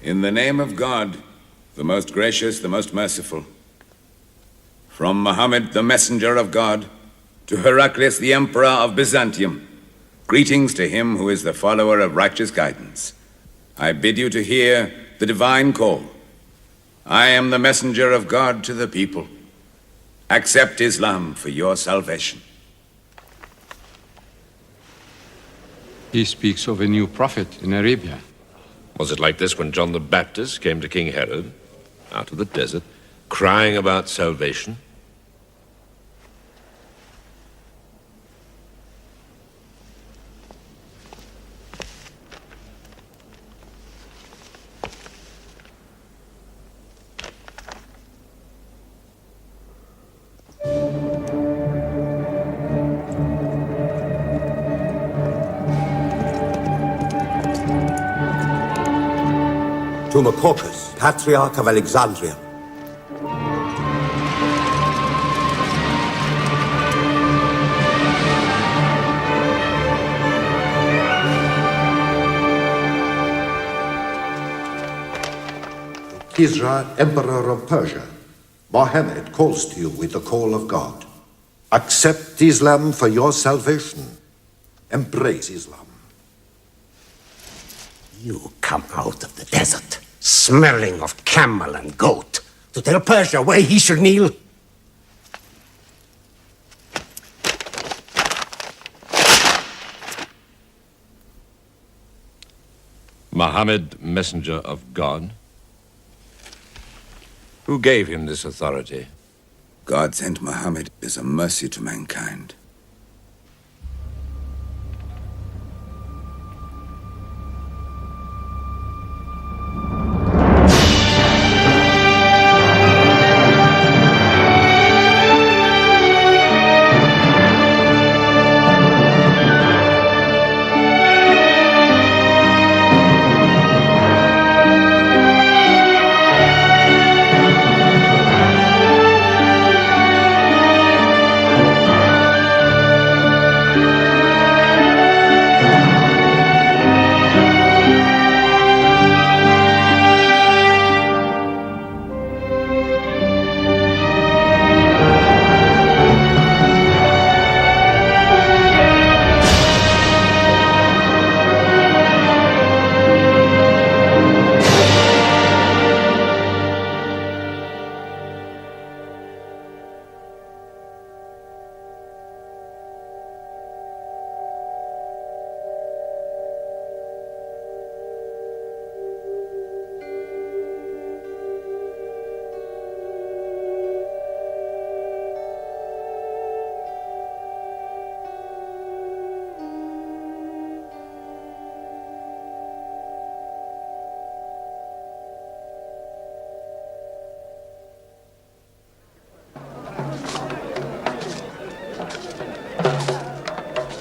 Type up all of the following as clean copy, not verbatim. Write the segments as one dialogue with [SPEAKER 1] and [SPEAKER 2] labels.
[SPEAKER 1] In the name of God, the most gracious, the most merciful, from Mohammed, the messenger of God, to Heraclius, the emperor of Byzantium, greetings to him who is the follower of righteous guidance. I bid you to hear the divine call. I am the messenger of God to the people. Accept Islam for your salvation.
[SPEAKER 2] He speaks of a new prophet in Arabia.
[SPEAKER 3] Was it like this when John the Baptist came to King Herod, out of the desert, crying about salvation?
[SPEAKER 4] To Macocus, Patriarch of Alexandria. Kisra, Emperor of Persia, Mohammed calls to you with the call of God. Accept Islam for your salvation. Embrace Islam.
[SPEAKER 5] You come out of the desert, smelling of camel and goat, to tell Persia where he should kneel?
[SPEAKER 3] Mohammed, messenger of God? Who gave him this authority?
[SPEAKER 1] God sent Mohammed as a mercy to mankind.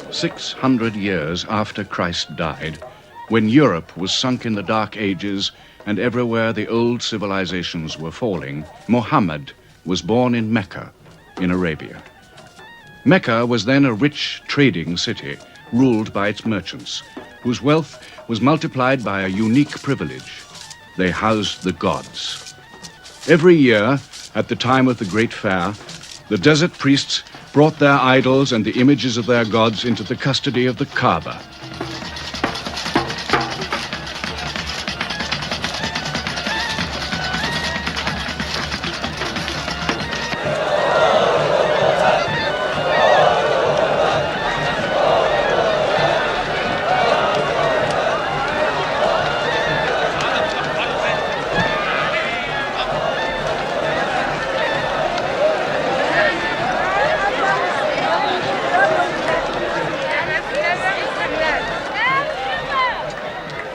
[SPEAKER 6] "600 years after Christ died, when Europe was sunk in the Dark Ages and everywhere the old civilizations were falling, Muhammad was born in Mecca, in Arabia. Mecca was then a rich trading city, ruled by its merchants, whose wealth was multiplied by a unique privilege. They housed the gods. Every year, at the time of the great fair, the desert priests brought their idols and the images of their gods into the custody of the Kaaba.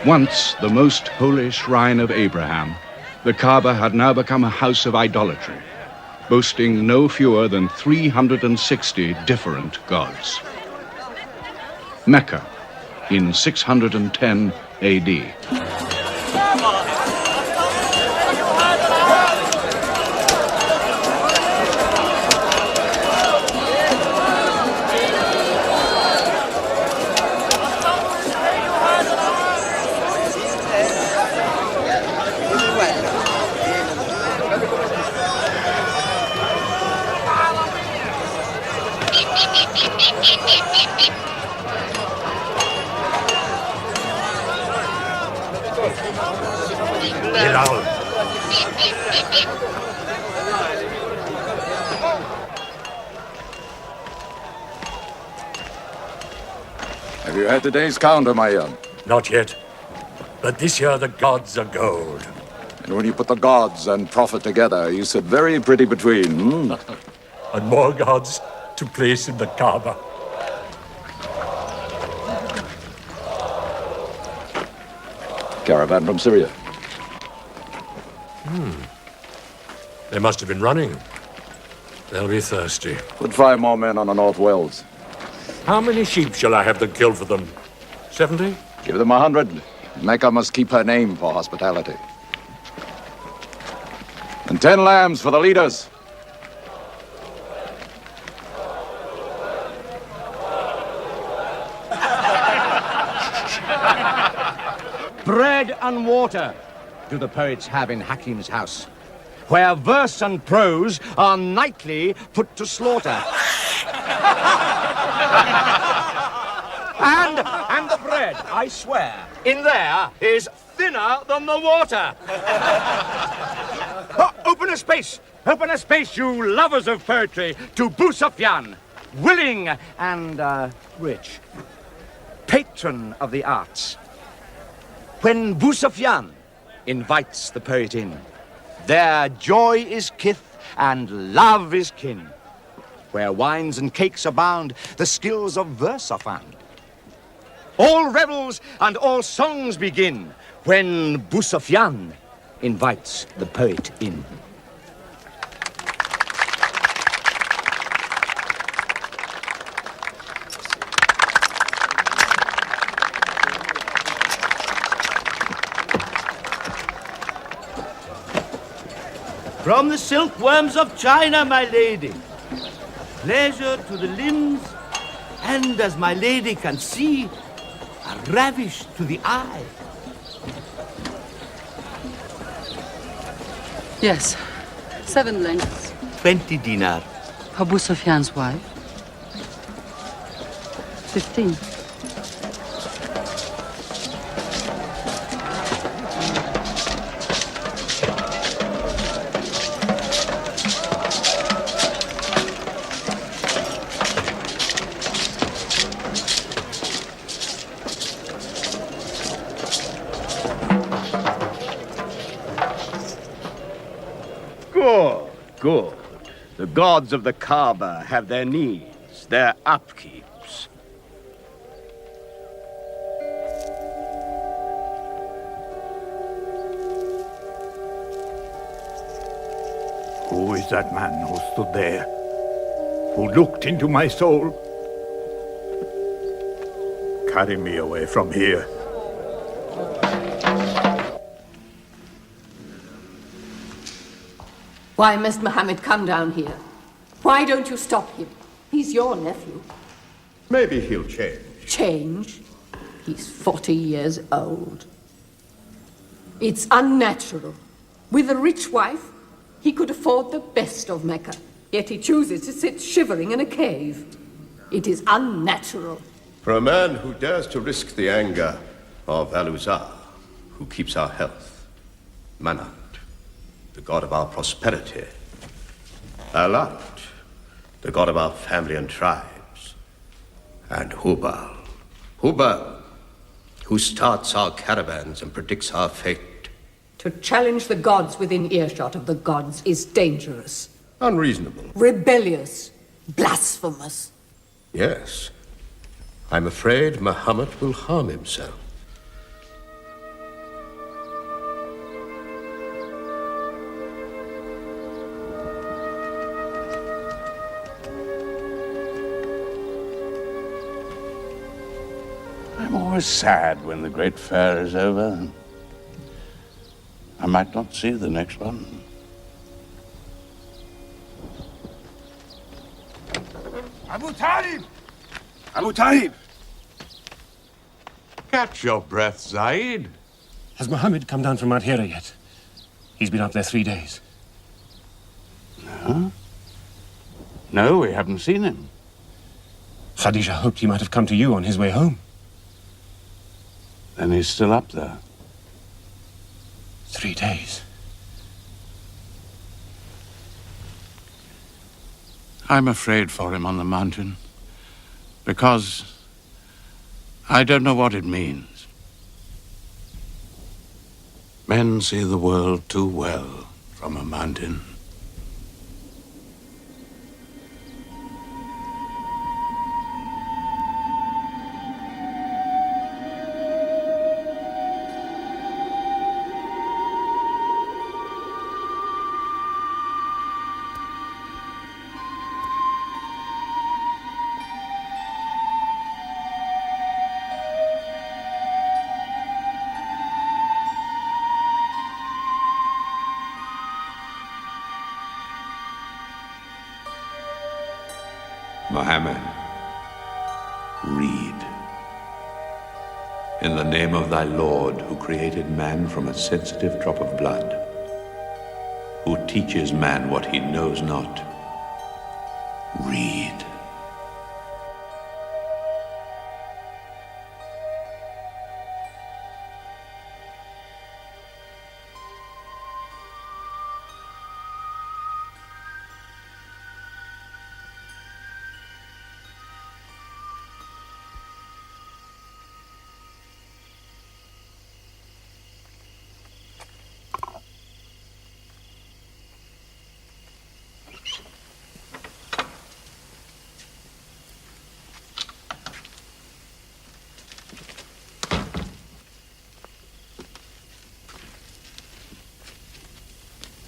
[SPEAKER 6] Once the most holy shrine of Abraham, the Kaaba had now become a house of idolatry, boasting no fewer than 360 different gods. Mecca, in 610 AD.
[SPEAKER 7] Have you had today's counter, my young?
[SPEAKER 8] Not yet. But this year the gods are gold.
[SPEAKER 7] And when you put the gods and profit together, you sit very pretty between,
[SPEAKER 8] And more gods to place in the Kaaba.
[SPEAKER 7] Caravan from Syria.
[SPEAKER 8] They must have been running. They'll be thirsty.
[SPEAKER 7] Put 5 more men on the North Wells.
[SPEAKER 8] How many sheep shall I have them kill for them? 70?
[SPEAKER 7] Give them 100. Mecca must keep her name for hospitality. And 10 lambs for the leaders.
[SPEAKER 9] Bread and water do the poets have in Hakim's house, where verse and prose are nightly put to slaughter. And the bread, I swear, in there is thinner than the water. Oh, open a space, you lovers of poetry, to Busufyan, willing and rich, patron of the arts. When Busufyan invites the poet in, there joy is kith and love is kin. Where wines and cakes abound, the skills of verse are found. All revels and all songs begin when Busufyan invites the poet in.
[SPEAKER 10] From the silkworms of China, my lady. Pleasure to the limbs, and as my lady can see, a ravish to the eye.
[SPEAKER 11] Yes, 7 lengths.
[SPEAKER 10] 20 dinar.
[SPEAKER 11] For Abu Sufyan's wife. 15.
[SPEAKER 9] Good. The gods of the Kaaba have their needs, their upkeeps.
[SPEAKER 12] Who is that man who stood there? Who looked into my soul? Carry me away from here.
[SPEAKER 13] Why must Mohammed come down here? Why don't you stop him? He's your nephew.
[SPEAKER 14] Maybe he'll change.
[SPEAKER 13] Change? He's 40 years old. It's unnatural. With a rich wife, he could afford the best of Mecca. Yet he chooses to sit shivering in a cave. It is unnatural.
[SPEAKER 14] For a man who dares to risk the anger of Aluzar, who keeps our health, Manat, the god of our prosperity, Alat, the god of our family and tribes, and Hubal, who starts our caravans and predicts our fate.
[SPEAKER 13] To challenge the gods within earshot of the gods is dangerous.
[SPEAKER 14] Unreasonable.
[SPEAKER 13] Rebellious. Blasphemous.
[SPEAKER 14] Yes. I'm afraid Muhammad will harm himself.
[SPEAKER 12] I'm always sad when the great fair is over. I might not see the next one.
[SPEAKER 15] Abu Talib! Abu Talib!
[SPEAKER 12] Catch your breath, Zaid.
[SPEAKER 5] Has Mohammed come down from Mount Hira yet? He's been up there 3 days.
[SPEAKER 12] No? No, we haven't seen him.
[SPEAKER 5] Khadija hoped he might have come to you on his way home.
[SPEAKER 12] Then he's still up there.
[SPEAKER 5] 3 days.
[SPEAKER 12] I'm afraid for him on the mountain, because I don't know what it means. Men see the world too well from a mountain.
[SPEAKER 3] Mohammed, read. In the name of thy Lord, who created man from a sensitive drop of blood, who teaches man what he knows not, read.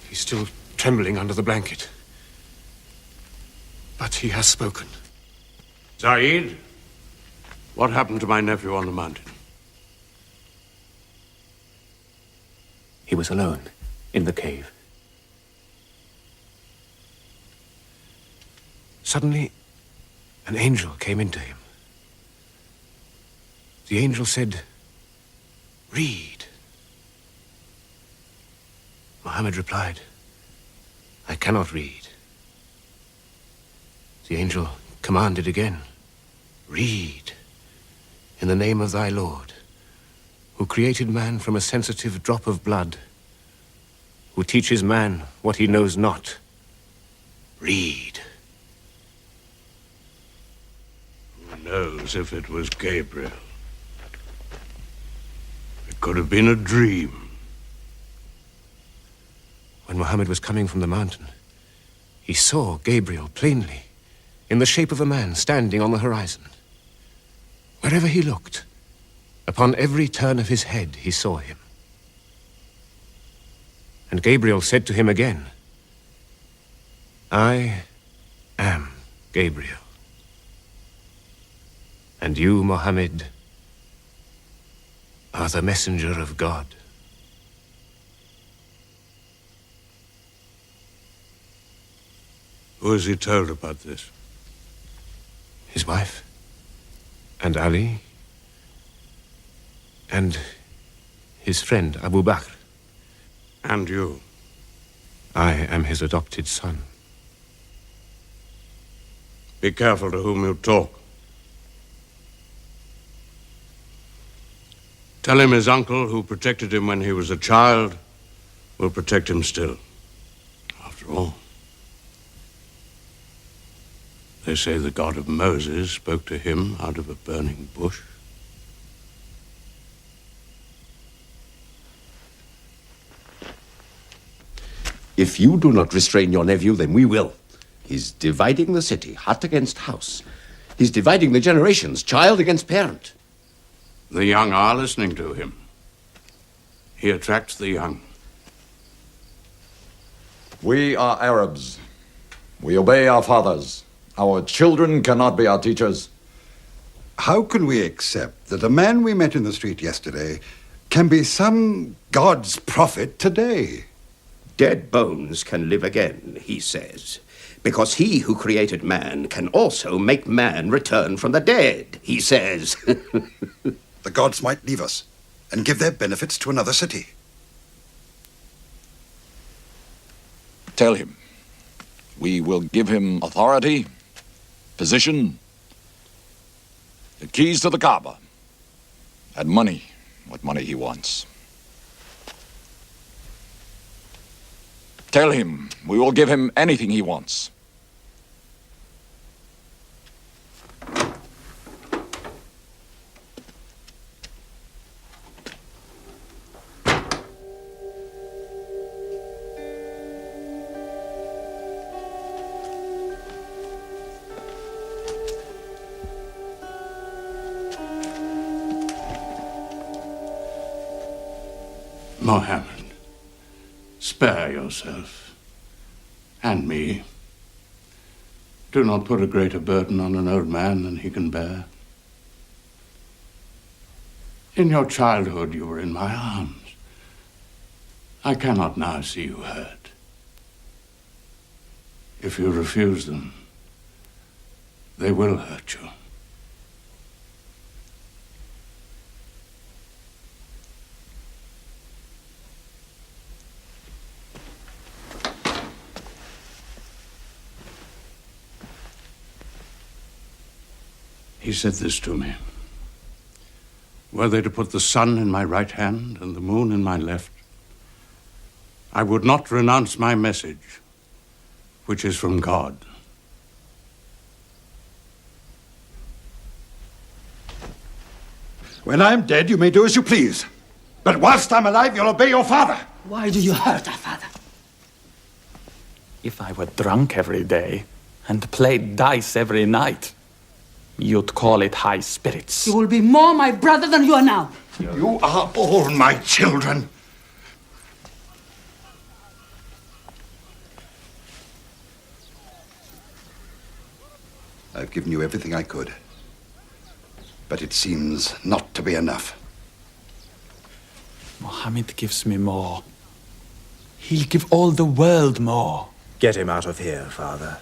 [SPEAKER 5] He's still trembling under the blanket. But he has spoken.
[SPEAKER 12] Zaid, what happened to my nephew on the mountain?
[SPEAKER 5] He was alone in the cave. Suddenly, an angel came into him. The angel said, "Read." Muhammad replied, "I cannot read." The angel commanded again, "Read, in the name of thy Lord, who created man from a sensitive drop of blood, who teaches man what he knows not. Read."
[SPEAKER 12] Who knows if it was Gabriel? It could have been a dream.
[SPEAKER 5] When Muhammad was coming from the mountain, he saw Gabriel plainly, in the shape of a man standing on the horizon. Wherever he looked, upon every turn of his head, he saw him. And Gabriel said to him again, "I am Gabriel. And you, Muhammad, are the messenger of God."
[SPEAKER 12] Who has he told about this?
[SPEAKER 5] his wife, and Ali, and his friend Abu Bakr.
[SPEAKER 12] And you?
[SPEAKER 5] I am his adopted son.
[SPEAKER 12] Be careful to whom you talk. Tell him his uncle, who protected him when he was a child, will protect him still. After all, they say the God of Moses spoke to him out of a burning bush.
[SPEAKER 14] If you do not restrain your nephew, then we will. He's dividing the city, hut against house. He's dividing the generations, child against parent.
[SPEAKER 12] The young are listening to him. He attracts the young.
[SPEAKER 7] We are Arabs. We obey our fathers. Our children cannot be our teachers.
[SPEAKER 15] How can we accept that a man we met in the street yesterday can be some God's prophet today?
[SPEAKER 14] Dead bones can live again, he says, because he who created man can also make man return from the dead, he says.
[SPEAKER 15] The gods might leave us and give their benefits to another city.
[SPEAKER 7] Tell him. We will give him authority, position, the keys to the Kaaba, and money, what money he wants. Tell him we will give him anything he wants.
[SPEAKER 12] Mohammed, spare yourself, and me. Do not put a greater burden on an old man than he can bear. In your childhood, you were in my arms. I cannot now see you hurt. If you refuse them, they will hurt you. He said this to me. Were they to put the sun in my right hand and the moon in my left, I would not renounce my message, which is from God.
[SPEAKER 15] When I'm dead, you may do as you please. But whilst I'm alive, you'll obey your father.
[SPEAKER 16] Why do you hurt our father? If I were drunk every day and played dice every night, you'd call it high spirits.
[SPEAKER 11] You will be more my brother than you are now.
[SPEAKER 15] You are all my children. I've given you everything I could. But it seems not to be enough.
[SPEAKER 16] Mohammed gives me more. He'll give all the world more.
[SPEAKER 17] Get him out of here, Father.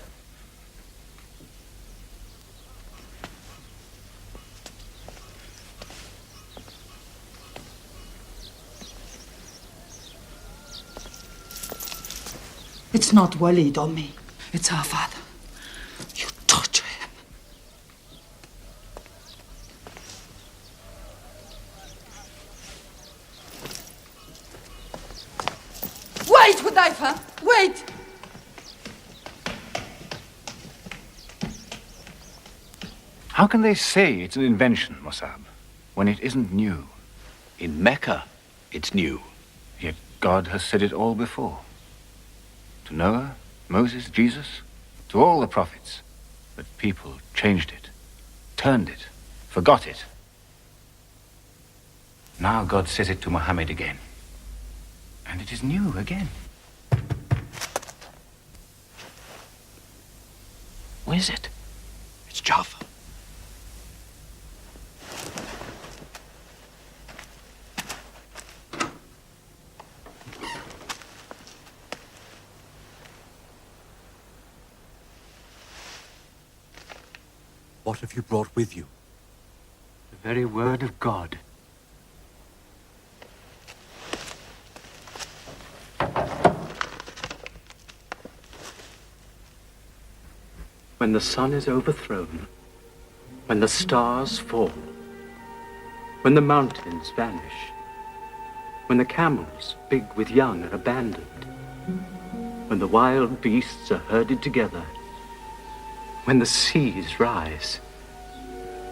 [SPEAKER 11] It's not Walid or me. It's our father. You torture him. Wait, Hudayfa! Wait!
[SPEAKER 18] How can they say it's an invention, Mossab, when it isn't new? In Mecca, it's new. Yet God has said it all before. To Noah, Moses, Jesus, to all the prophets. But people changed it, turned it, forgot it. Now God says it to Muhammad again. And it is new again. What is it?
[SPEAKER 7] It's Jaffa.
[SPEAKER 17] What have you brought with you?
[SPEAKER 18] The very word of God. When the sun is overthrown, when the stars fall, when the mountains vanish, when the camels, big with young, are abandoned, when the wild beasts are herded together, when the seas rise,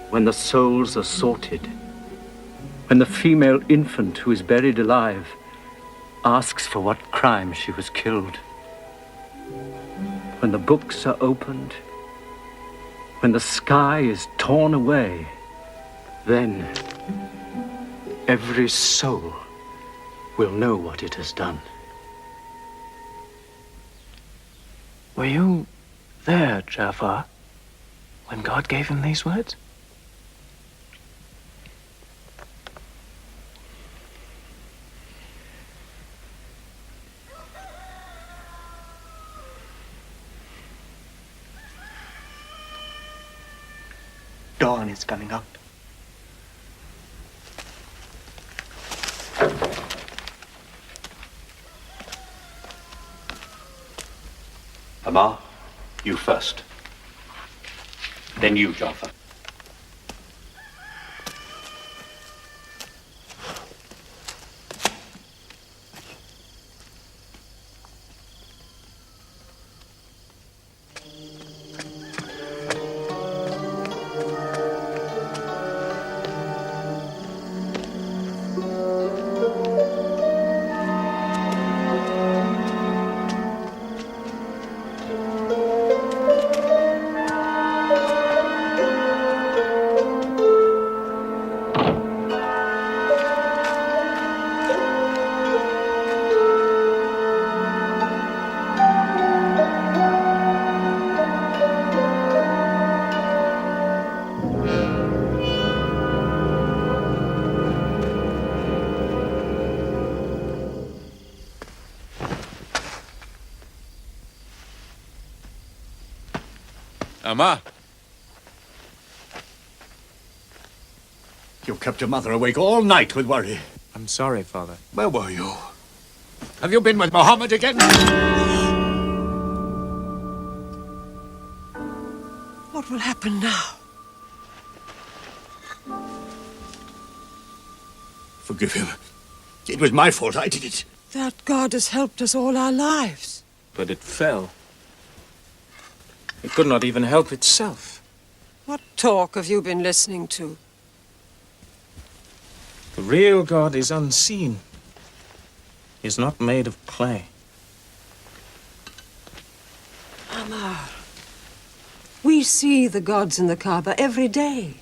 [SPEAKER 18] when the souls are sorted, when the female infant who is buried alive asks for what crime she was killed, when the books are opened, when the sky is torn away, then every soul will know what it has done.
[SPEAKER 5] Were you there, Jafar, when God gave him these words?
[SPEAKER 17] Dawn is coming up.
[SPEAKER 18] Amar, you first. Then you, Jafar.
[SPEAKER 7] Amma!
[SPEAKER 9] You kept your mother awake all night with worry.
[SPEAKER 5] I'm sorry, Father.
[SPEAKER 9] Where were you? Have you been with Mohammed again?
[SPEAKER 11] What will happen now?
[SPEAKER 9] Forgive him. It was my fault. I did it.
[SPEAKER 11] That God has helped us all our lives.
[SPEAKER 5] But it fell. It could not even help itself.
[SPEAKER 11] What talk have you been listening to?
[SPEAKER 5] The real God is unseen. He is not made of clay.
[SPEAKER 11] Amar, we see the gods in the Kaaba every day.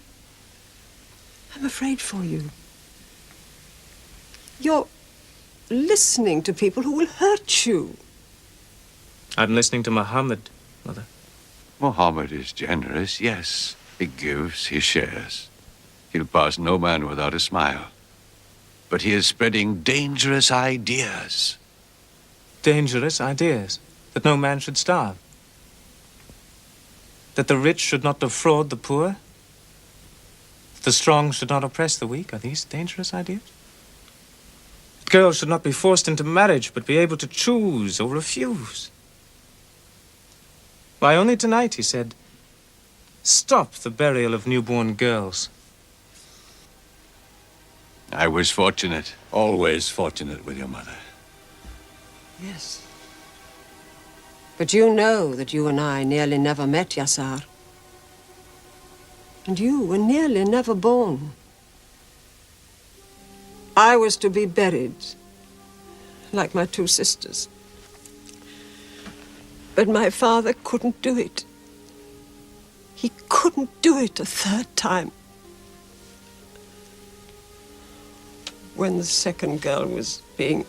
[SPEAKER 11] I'm afraid for you. You're listening to people who will hurt you.
[SPEAKER 5] I'm listening to Muhammad, Mother.
[SPEAKER 3] Mohammed is generous, yes. He gives, he shares. He'll pass no man without a smile. But he is spreading dangerous ideas.
[SPEAKER 5] Dangerous ideas? That no man should starve? That the rich should not defraud the poor? That the strong should not oppress the weak? Are these dangerous ideas? That girls should not be forced into marriage, but be able to choose or refuse? Why, only tonight he said, "Stop the burial of newborn girls."
[SPEAKER 3] I was fortunate, always fortunate with your mother.
[SPEAKER 11] Yes. But you know that you and I nearly never met, Yassar. And you were nearly never born. I was to be buried, like my two sisters. But my father couldn't do it. He couldn't do it a third time. When the second girl was being...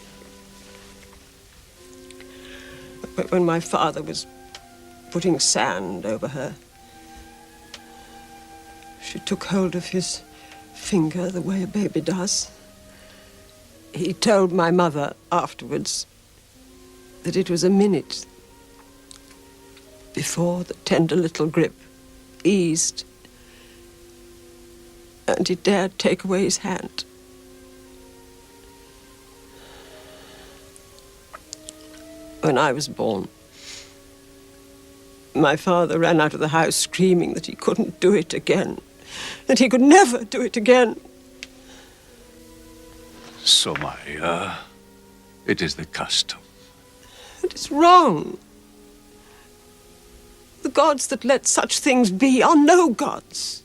[SPEAKER 11] When my father was putting sand over her, she took hold of his finger the way a baby does. He told my mother afterwards that it was a minute before the tender little grip eased and he dared take away his hand. When I was born, my father ran out of the house screaming that he couldn't do it again, that he could never do it again.
[SPEAKER 3] So, Maria, it is the custom.
[SPEAKER 11] It is wrong. The gods that let such things be are no gods.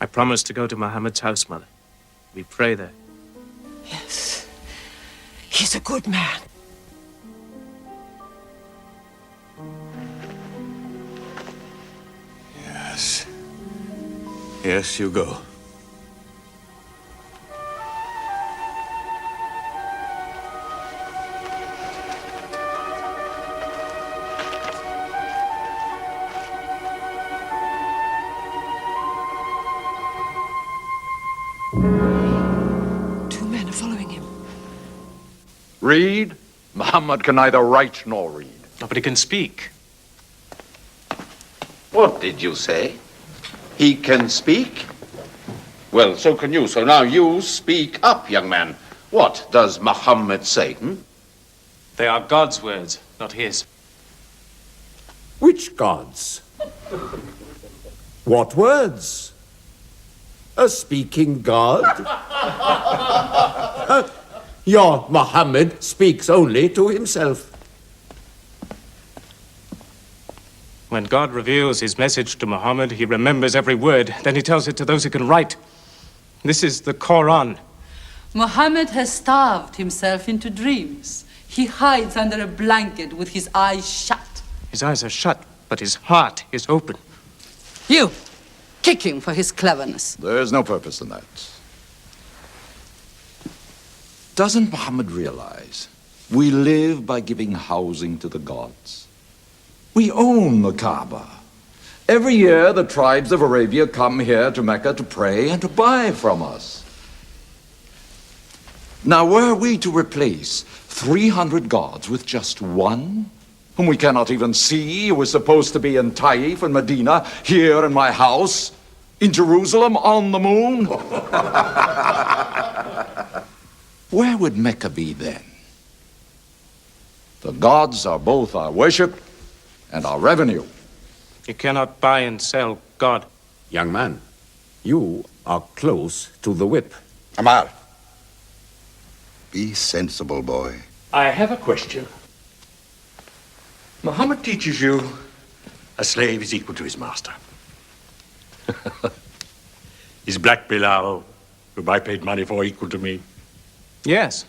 [SPEAKER 5] I promised to go to Mohammed's house, Mother. We pray there.
[SPEAKER 11] Yes, he's a good man.
[SPEAKER 3] Yes. Yes, you go.
[SPEAKER 7] Read? Muhammad can neither write nor read.
[SPEAKER 5] But he can speak.
[SPEAKER 19] What did you say? He can speak? Well, so can you. So now you speak up, young man. What does Muhammad say?
[SPEAKER 5] They are God's words, not his.
[SPEAKER 20] Which gods? What words? A speaking God? Your Muhammad speaks only to himself.
[SPEAKER 5] When God reveals his message to Muhammad, he remembers every word. Then he tells it to those who can write. This is the Quran.
[SPEAKER 21] Muhammad has starved himself into dreams. He hides under a blanket with his eyes shut.
[SPEAKER 5] His eyes are shut, but his heart is open.
[SPEAKER 21] You, kick him for his cleverness.
[SPEAKER 7] There's no purpose in that. Doesn't Muhammad realize we live by giving housing to the gods? We own the Kaaba. Every year the tribes of Arabia come here to Mecca to pray and to buy from us. Now were we to replace 300 gods with just one, whom we cannot even see, who is supposed to be in Taif and Medina, here in my house, in Jerusalem, on the moon? Where would Mecca be then? The gods are both our worship and our revenue.
[SPEAKER 5] You cannot buy and sell God.
[SPEAKER 20] Young man, you are close to the whip.
[SPEAKER 14] Amar. Be sensible, boy.
[SPEAKER 8] I have a question. Muhammad teaches you a slave is equal to his master. Is Black Bilal, whom I paid money for, equal to me?
[SPEAKER 5] Yes.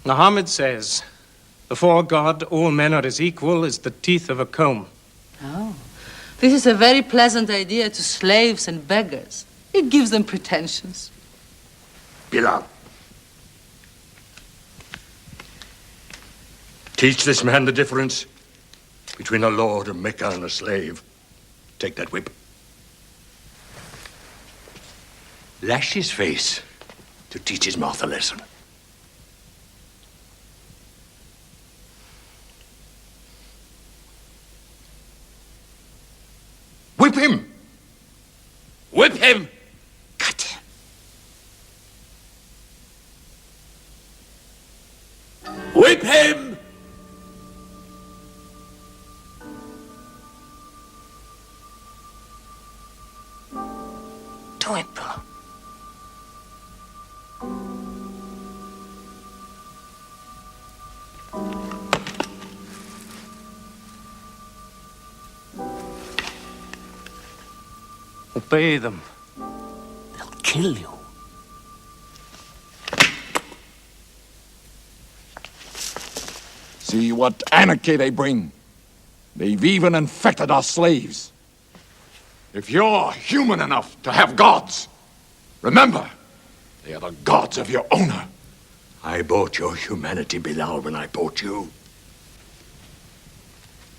[SPEAKER 5] Muhammad says, before God, all men are as equal as the teeth of a comb.
[SPEAKER 21] Oh, this is a very pleasant idea to slaves and beggars. It gives them pretensions.
[SPEAKER 8] Bilal, teach this man the difference between a lord of Mecca and a slave. Take that whip. Lash his face to teach his mouth a lesson. Whip him! Whip him! Cut him! Whip him!
[SPEAKER 11] Do it, Bill.
[SPEAKER 5] Obey them.
[SPEAKER 8] They'll kill you.
[SPEAKER 7] See what anarchy they bring. They've even infected our slaves. If you're human enough to have gods, remember, they are the gods of your owner.
[SPEAKER 8] I bought your humanity, Bilal, when I bought you.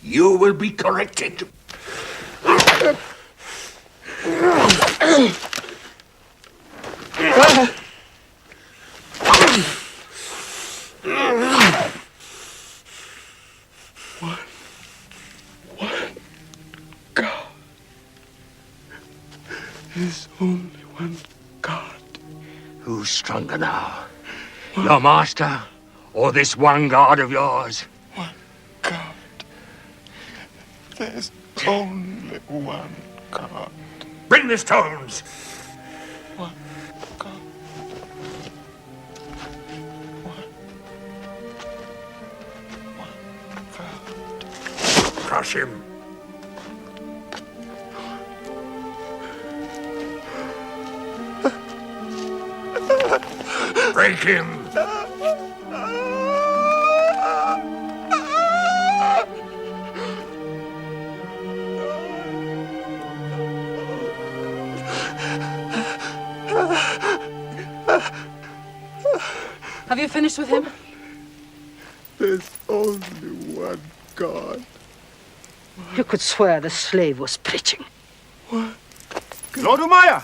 [SPEAKER 8] You will be corrected. There's only one God. Who's stronger now? Your master or this one God of yours? One God. There's only one God. Bring the stones! One God. One God. Crush him. Break him!
[SPEAKER 21] Have you finished with him?
[SPEAKER 8] There's only one God.
[SPEAKER 2] You could swear the slave was preaching.
[SPEAKER 8] What?
[SPEAKER 9] Lord Umaya!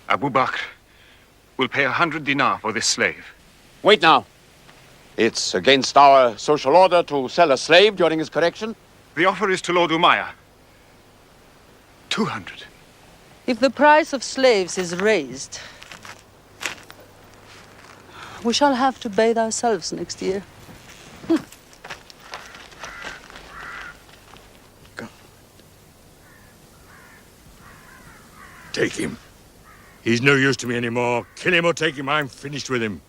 [SPEAKER 18] Abu Bakr will pay 100 dinar for this slave.
[SPEAKER 19] Wait now. It's against our social order to sell a slave during his correction.
[SPEAKER 18] The offer is to Lord Umaya. 200.
[SPEAKER 21] If the price of slaves is raised, we shall have to bathe ourselves next year.
[SPEAKER 8] Take him. He's no use to me anymore. Kill him or take him. I'm finished with him.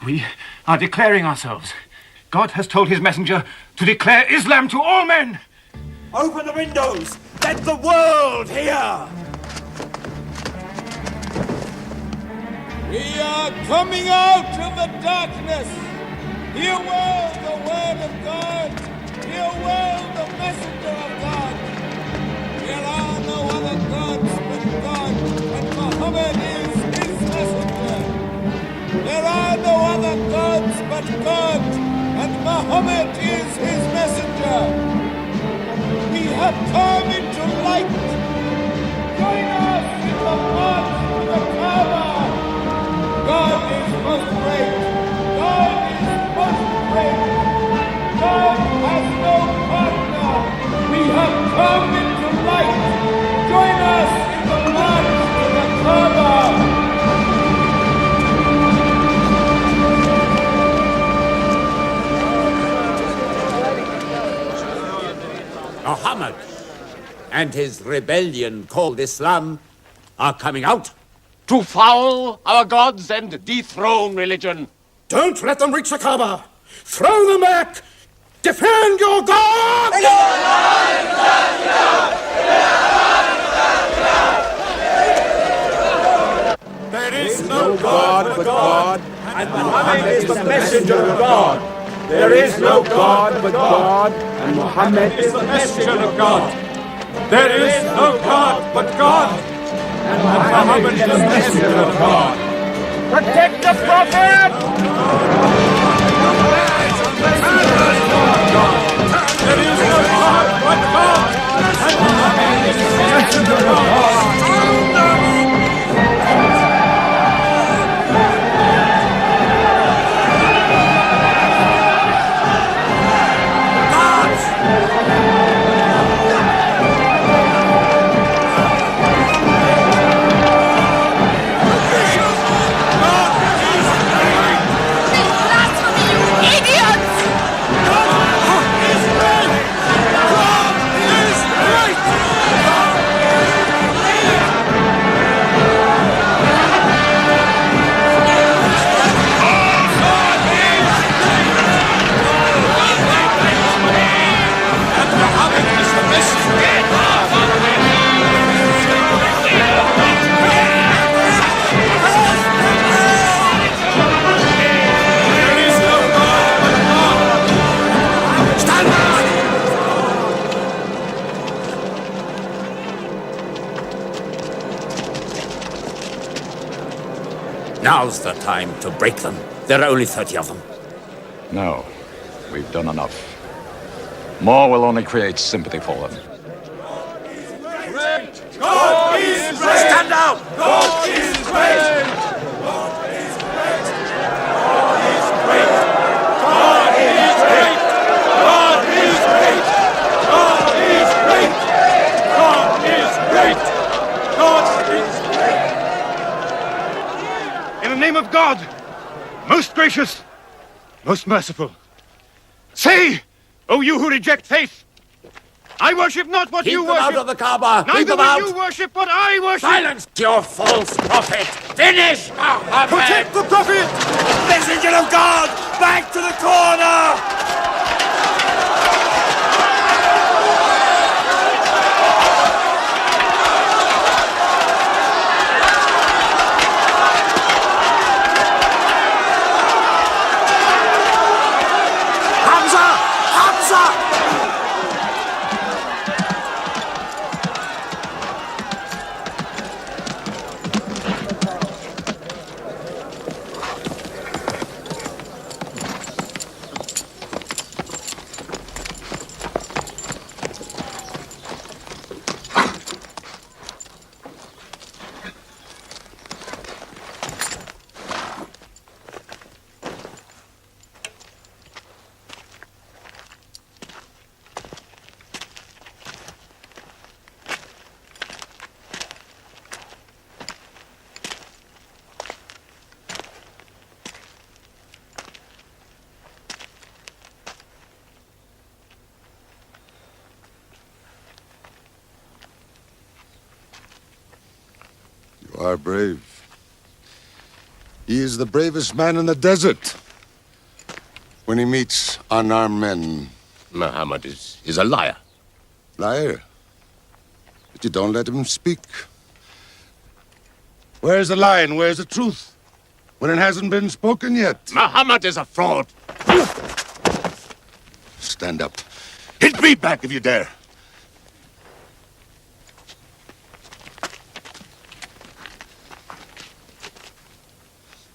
[SPEAKER 9] We are declaring ourselves. God has told his messenger to declare Islam to all men.
[SPEAKER 22] Open the windows. Let the world hear.
[SPEAKER 23] We are coming out of the darkness. Hear well the word of God. Hear well the messenger of God. There are no other gods but God, and Muhammad is his messenger. There are no other gods but God, and Muhammad is his messenger. We have come into light. Join us in the march to the Kaaba. God is most great. God is most great. God has no partner. We have come into light. Join us in the march to the Kaaba.
[SPEAKER 20] Muhammad and his rebellion called Islam are coming out
[SPEAKER 19] to foul our gods and dethrone religion.
[SPEAKER 22] Don't let them reach the Kaaba. Throw them back. Defend your God!
[SPEAKER 23] There is no God but God, and Muhammad is the messenger of God. There is no God but God, and Muhammad is the messenger of God. There is no God but God, and Muhammad is the messenger of God. Protect the Prophet! There is no God but God, and Muhammad is the messenger of God.
[SPEAKER 20] Now's the time to break them. There are only 30 of them.
[SPEAKER 7] No, we've done enough. More will only create sympathy for them.
[SPEAKER 22] God is great! Stand down! God is great!
[SPEAKER 9] name of God, most gracious, most merciful, say, O you who reject faith, I worship not what you worship.
[SPEAKER 8] Keep them out of the Kaaba.
[SPEAKER 9] Neither
[SPEAKER 8] Keep them
[SPEAKER 9] will
[SPEAKER 8] out.
[SPEAKER 9] you worship what I worship.
[SPEAKER 8] Silence your false prophet. Finish, Muhammad.
[SPEAKER 22] Protect the prophet.
[SPEAKER 8] Messenger of God, back to the corner.
[SPEAKER 1] You are brave. He is the bravest man in the desert. When he meets unarmed men...
[SPEAKER 14] Muhammad is a liar.
[SPEAKER 1] Liar? But you don't let him speak. Where's the lie and where's the truth? When it hasn't been spoken yet.
[SPEAKER 14] Muhammad is a fraud.
[SPEAKER 1] Stand up. Hit me back if you dare.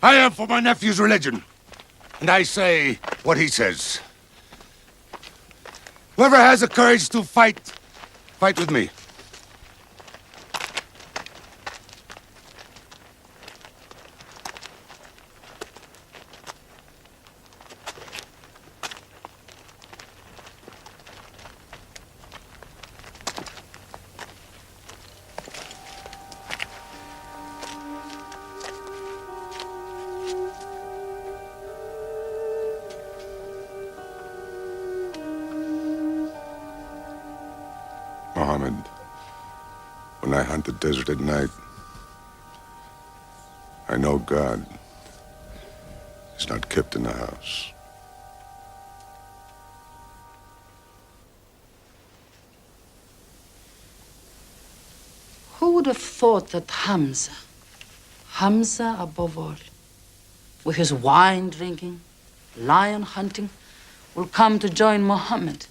[SPEAKER 1] I am for my nephew's religion, and I say what he says. Whoever has the courage to fight, fight with me. Muhammad, when I hunt the desert at night, I know God is not kept in the house.
[SPEAKER 21] Who would have thought that Hamza above all, with his wine drinking, lion hunting, will come to join Muhammad?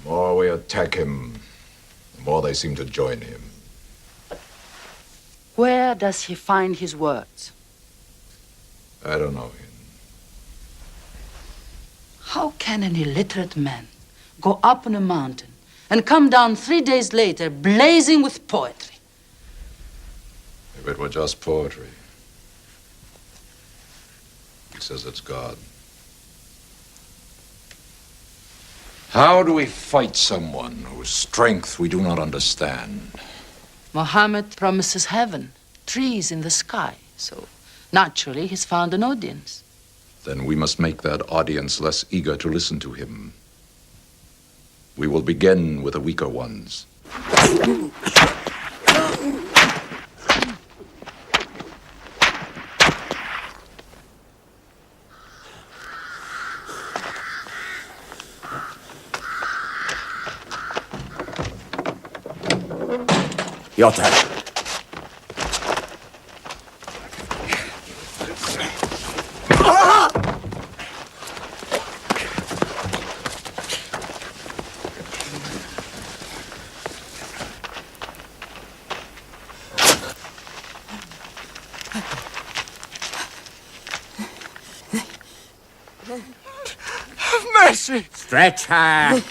[SPEAKER 7] The more we attack him, the more they seem to join him.
[SPEAKER 21] Where does he find his words?
[SPEAKER 7] I don't know.
[SPEAKER 21] How can an illiterate man go up on a mountain and come down 3 days later blazing with poetry?
[SPEAKER 7] If it were just poetry. He says it's God. How do we fight someone whose strength we do not understand?
[SPEAKER 21] Muhammad promises heaven, trees in the sky, so naturally he's found an audience.
[SPEAKER 7] Then we must make that audience less eager to listen to him. We will begin with the weaker ones.
[SPEAKER 14] Your turn.
[SPEAKER 8] Have mercy.
[SPEAKER 14] Stretch her.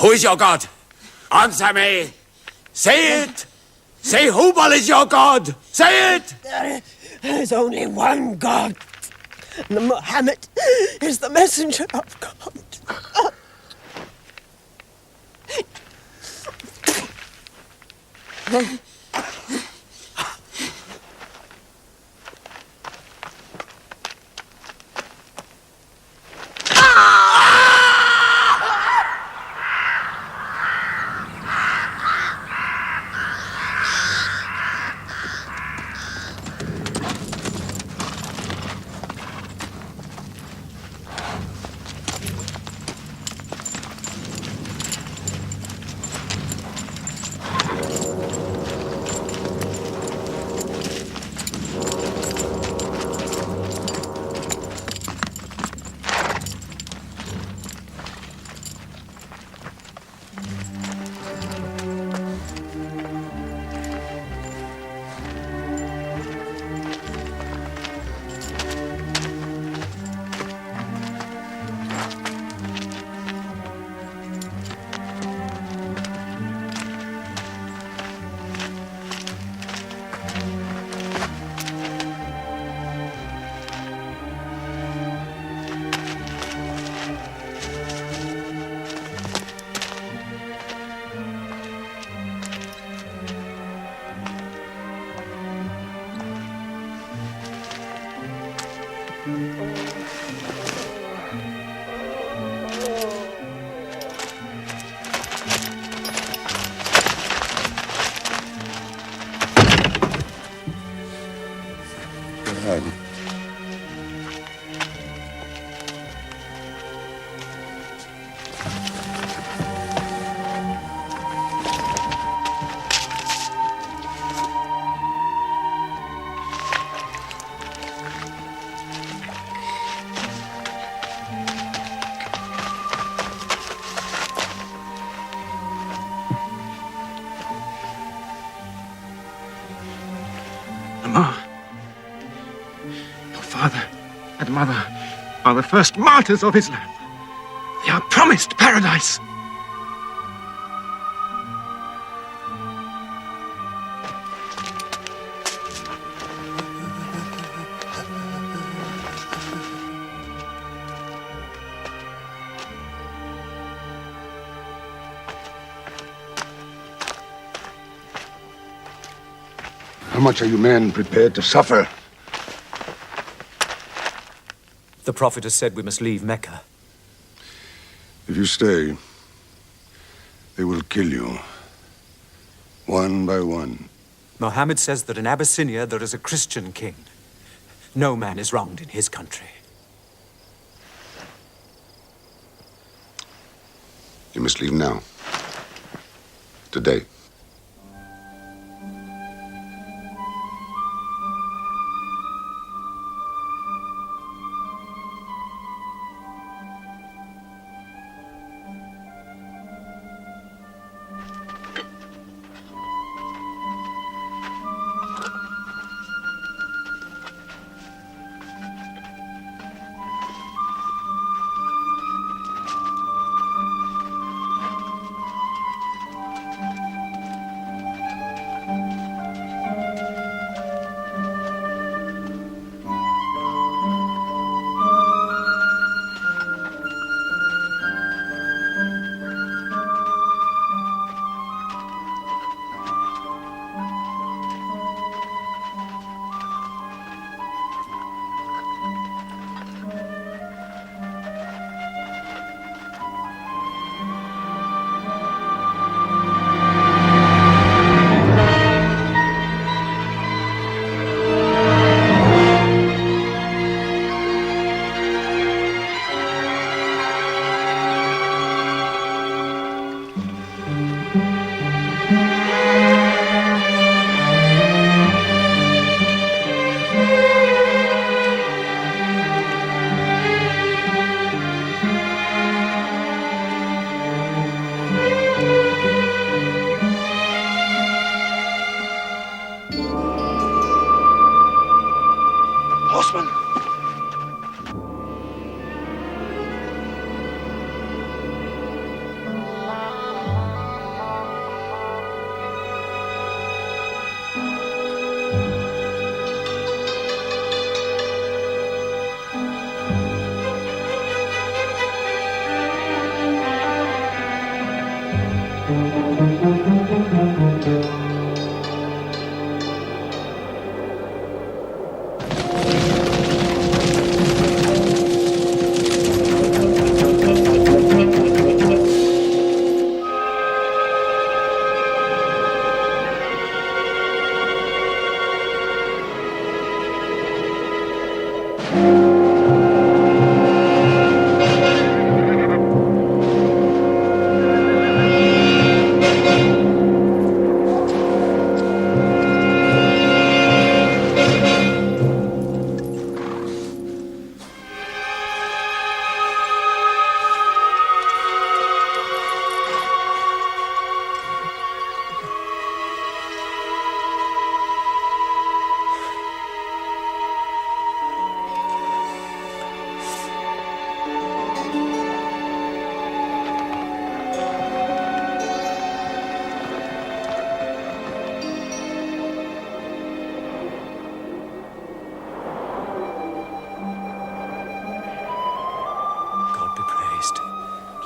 [SPEAKER 8] Who is your God? Answer me. Say it. Say Hubal is your God. Say it.
[SPEAKER 11] There is only one God. And Muhammad is the messenger of God.
[SPEAKER 9] Your father and mother are the first martyrs of Islam. They are promised paradise.
[SPEAKER 1] How much are you men prepared to suffer?
[SPEAKER 17] The Prophet has said we must leave Mecca.
[SPEAKER 1] If you stay, they will kill you. One by one.
[SPEAKER 17] Mohammed says that in Abyssinia there is a Christian king. No man is wronged in his country.
[SPEAKER 1] You must leave now. Today.
[SPEAKER 9] Horseman!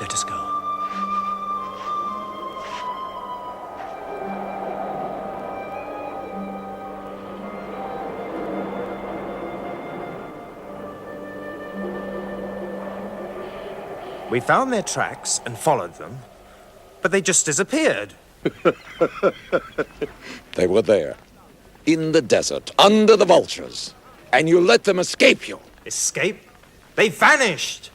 [SPEAKER 17] Let us go.
[SPEAKER 4] We found their tracks and followed them, but they just disappeared.
[SPEAKER 7] They were there, in the desert, under the vultures, and you let them escape you.
[SPEAKER 4] Escape? They vanished!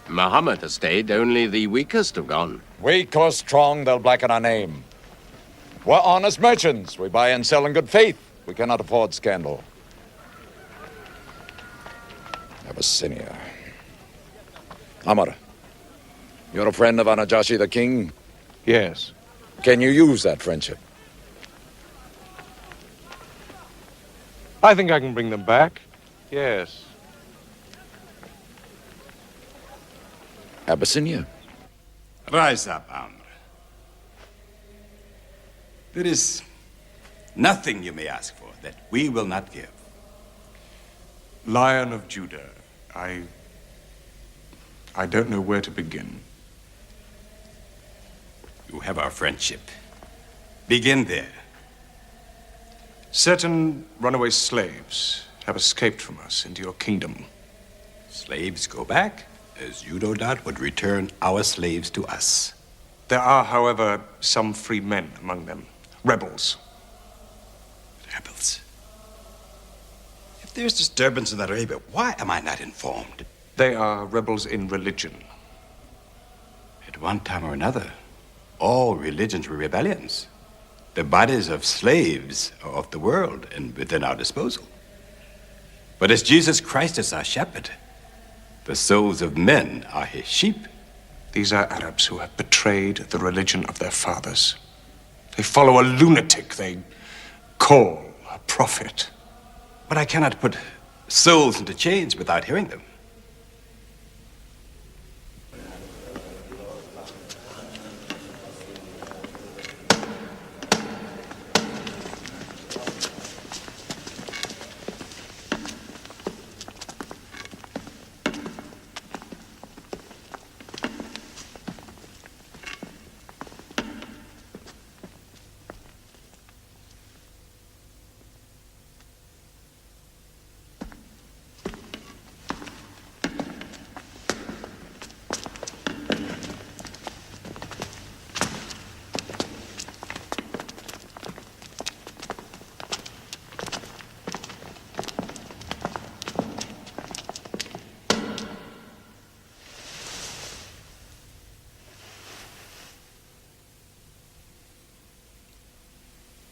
[SPEAKER 19] Muhammad has stayed. Only the weakest have gone.
[SPEAKER 7] Weak or strong, they'll blacken our name. We're honest merchants. We buy and sell in good faith. We cannot afford scandal. Abyssinia. Amar, you're a friend of Anajashi the king?
[SPEAKER 12] Yes.
[SPEAKER 7] Can you use that friendship?
[SPEAKER 12] I think I can bring them back. Yes.
[SPEAKER 7] Abyssinia.
[SPEAKER 6] Rise up, Amr. There is nothing you may ask for that we will not give.
[SPEAKER 12] Lion of Judah, I don't know where to begin.
[SPEAKER 6] You have our friendship. Begin there.
[SPEAKER 12] Certain runaway slaves have escaped from us into your kingdom.
[SPEAKER 6] Slaves go back, as you no doubt would return our slaves to us.
[SPEAKER 12] There are, however, some free men among them. Rebels.
[SPEAKER 6] Rebels? If there's disturbance in Arabia, why am I not informed?
[SPEAKER 12] They are rebels in religion.
[SPEAKER 6] At one time or another, all religions were rebellions. The bodies of slaves are of the world and within our disposal. But as Jesus Christ is our shepherd, the souls of men are his sheep.
[SPEAKER 12] These are Arabs who have betrayed the religion of their fathers. They follow a lunatic they call a prophet.
[SPEAKER 6] But I cannot put souls into chains without hearing them.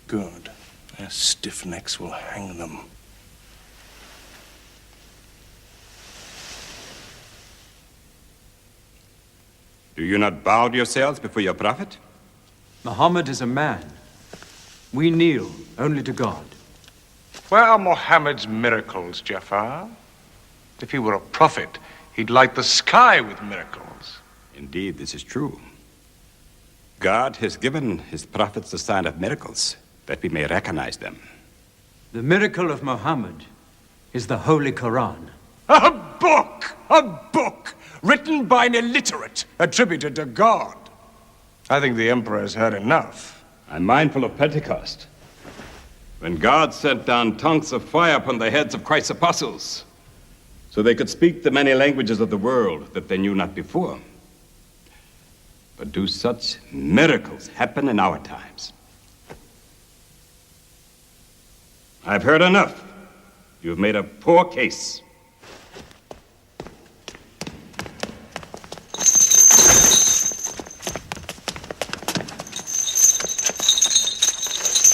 [SPEAKER 12] Good. Their stiff necks will hang them.
[SPEAKER 6] Do you not bow yourselves before your prophet?
[SPEAKER 17] Muhammad is a man. We kneel only to God.
[SPEAKER 12] Where are Muhammad's miracles, Jafar? If he were a prophet, he'd light the sky with miracles.
[SPEAKER 6] Indeed, this is true. God has given his prophets the sign of miracles, that we may recognize them.
[SPEAKER 17] The miracle of Muhammad is the Holy Quran.
[SPEAKER 12] A book! A book! Written by an illiterate, attributed to God. I think the Emperor has heard enough.
[SPEAKER 6] I'm mindful of Pentecost, when God sent down tongues of fire upon the heads of Christ's apostles, so they could speak the many languages of the world that they knew not before. But do such miracles happen in our times? I've heard enough. You've made a poor case.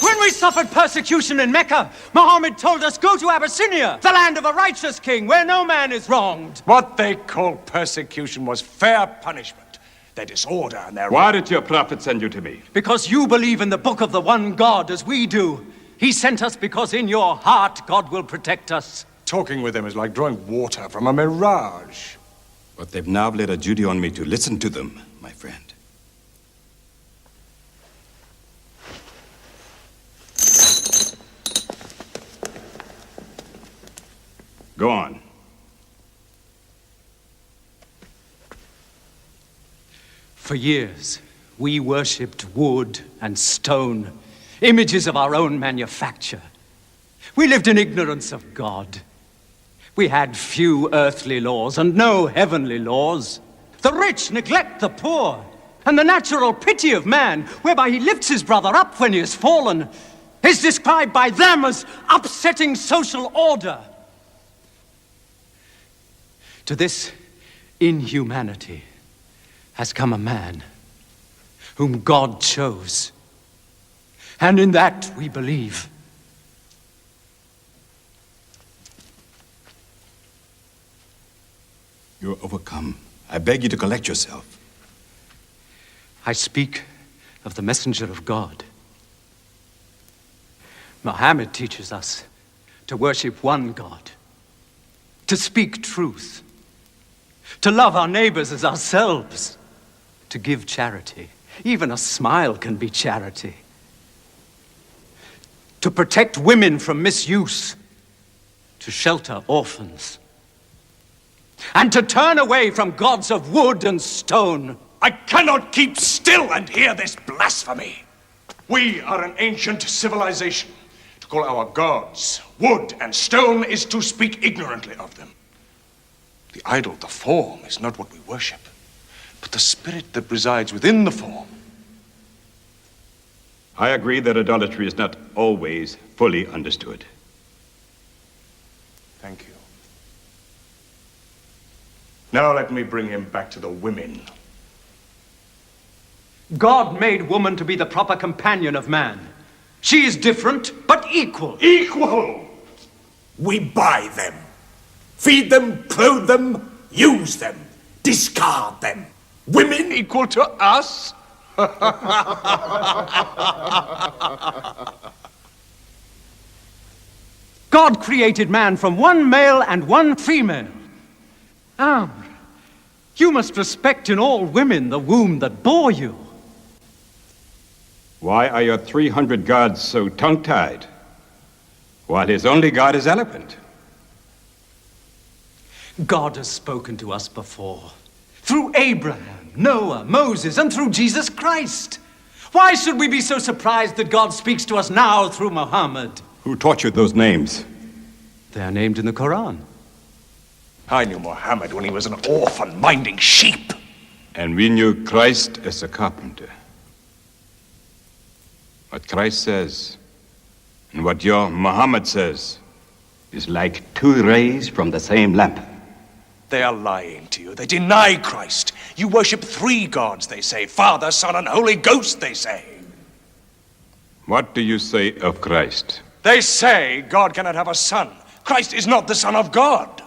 [SPEAKER 10] When we suffered persecution in Mecca, Muhammad told us, go to Abyssinia, the land of a righteous king, where no man is wronged.
[SPEAKER 13] What they called persecution was fair punishment. Their disorder and their...
[SPEAKER 6] Why did your prophet send you to me?
[SPEAKER 10] Because you believe in the book of the one God as we do. He sent us because in your heart God will protect us.
[SPEAKER 13] Talking with them is like drawing water from a mirage.
[SPEAKER 6] But they've now laid a duty on me to listen to them, my friend. Go on.
[SPEAKER 10] For years, we worshipped wood and stone, images of our own manufacture. We lived in ignorance of God. We had few earthly laws and no heavenly laws. The rich neglect the poor, and the natural pity of man, whereby he lifts his brother up when he has fallen, is described by them as upsetting social order. To this inhumanity has come a man whom God chose, and in that we believe.
[SPEAKER 6] You're overcome. I beg you to collect yourself.
[SPEAKER 10] I speak of the messenger of God. Muhammad teaches us to worship one God, to speak truth, to love our neighbors as ourselves, to give charity. Even a smile can be charity. To protect women from misuse, to shelter orphans, and to turn away from gods of wood and stone.
[SPEAKER 13] I cannot keep still and hear this blasphemy. We are an ancient civilization. To call our gods wood and stone is to speak ignorantly of them. The idol, the form, is not what we worship, but the spirit that resides within the form.
[SPEAKER 6] I agree that idolatry is not always fully understood.
[SPEAKER 13] Thank you. Now let me bring him back to the women.
[SPEAKER 10] God made woman to be the proper companion of man. She is different, but equal.
[SPEAKER 13] Equal!
[SPEAKER 22] We buy them. Feed them, clothe them, use them, discard them. Women
[SPEAKER 13] equal to us?
[SPEAKER 10] God created man from one male and one female. You must respect in all women the womb that bore you.
[SPEAKER 6] Why are your 300 gods so tongue-tied, while his only god is eloquent?
[SPEAKER 10] God has spoken to us before, through Abraham, Noah, Moses, and through Jesus Christ. Why should we be so surprised that God speaks to us now through Muhammad?
[SPEAKER 6] Who taught you those names?
[SPEAKER 10] They are named in the Quran.
[SPEAKER 13] I knew Muhammad when he was an orphan minding sheep.
[SPEAKER 6] And we knew Christ as a carpenter. What Christ says and what your Muhammad says is like two rays from the same lamp.
[SPEAKER 13] They are lying to you. They deny Christ. You worship 3 gods, they say. Father, Son, and Holy Ghost, they say.
[SPEAKER 6] What do you say of Christ?
[SPEAKER 13] They say God cannot have a son. Christ is not the Son of God.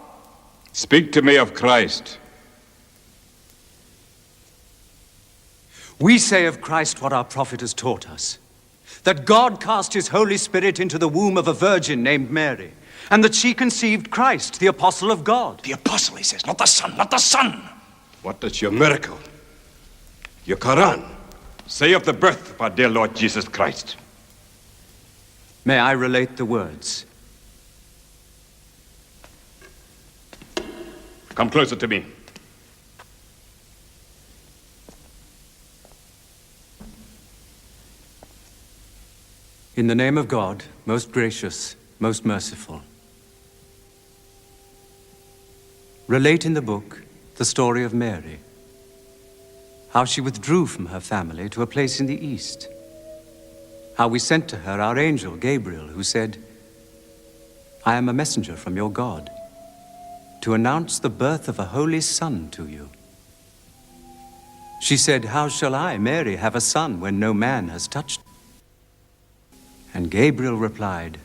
[SPEAKER 6] Speak to me of Christ.
[SPEAKER 10] We say of Christ what our prophet has taught us, that God cast his Holy Spirit into the womb of a virgin named Mary, and that she conceived Christ, the apostle of God.
[SPEAKER 13] The apostle, he says, not the son, not the son.
[SPEAKER 6] What does your miracle, your Quran, say of the birth of our dear Lord Jesus Christ?
[SPEAKER 10] May I relate the words?
[SPEAKER 6] Come closer to me.
[SPEAKER 10] In the name of God, most gracious, most merciful. Relate in the book the story of Mary, how she withdrew from her family to a place in the east, how we sent to her our angel Gabriel, who said, I am a messenger from your God to announce the birth of a holy son to you. She said, how shall I, Mary, have a son when no man has touched me? And Gabriel replied,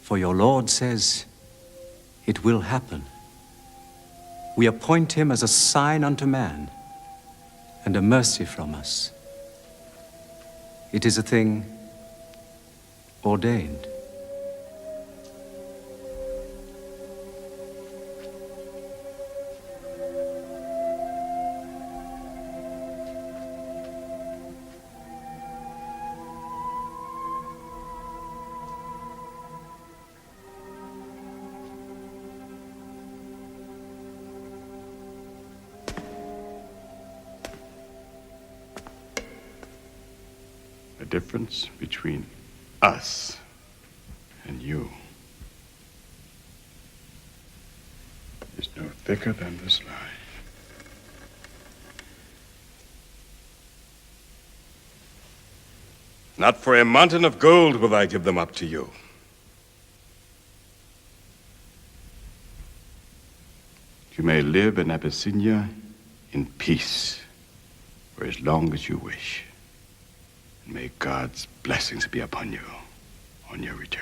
[SPEAKER 10] for your Lord says, it will happen. We appoint him as a sign unto man and a mercy from us. It is a thing ordained.
[SPEAKER 6] The difference between us and you is no thicker than this lie. Not for a mountain of gold will I give them up to you. You may live in Abyssinia in peace for as long as you wish. And may God's blessings be upon you on your return.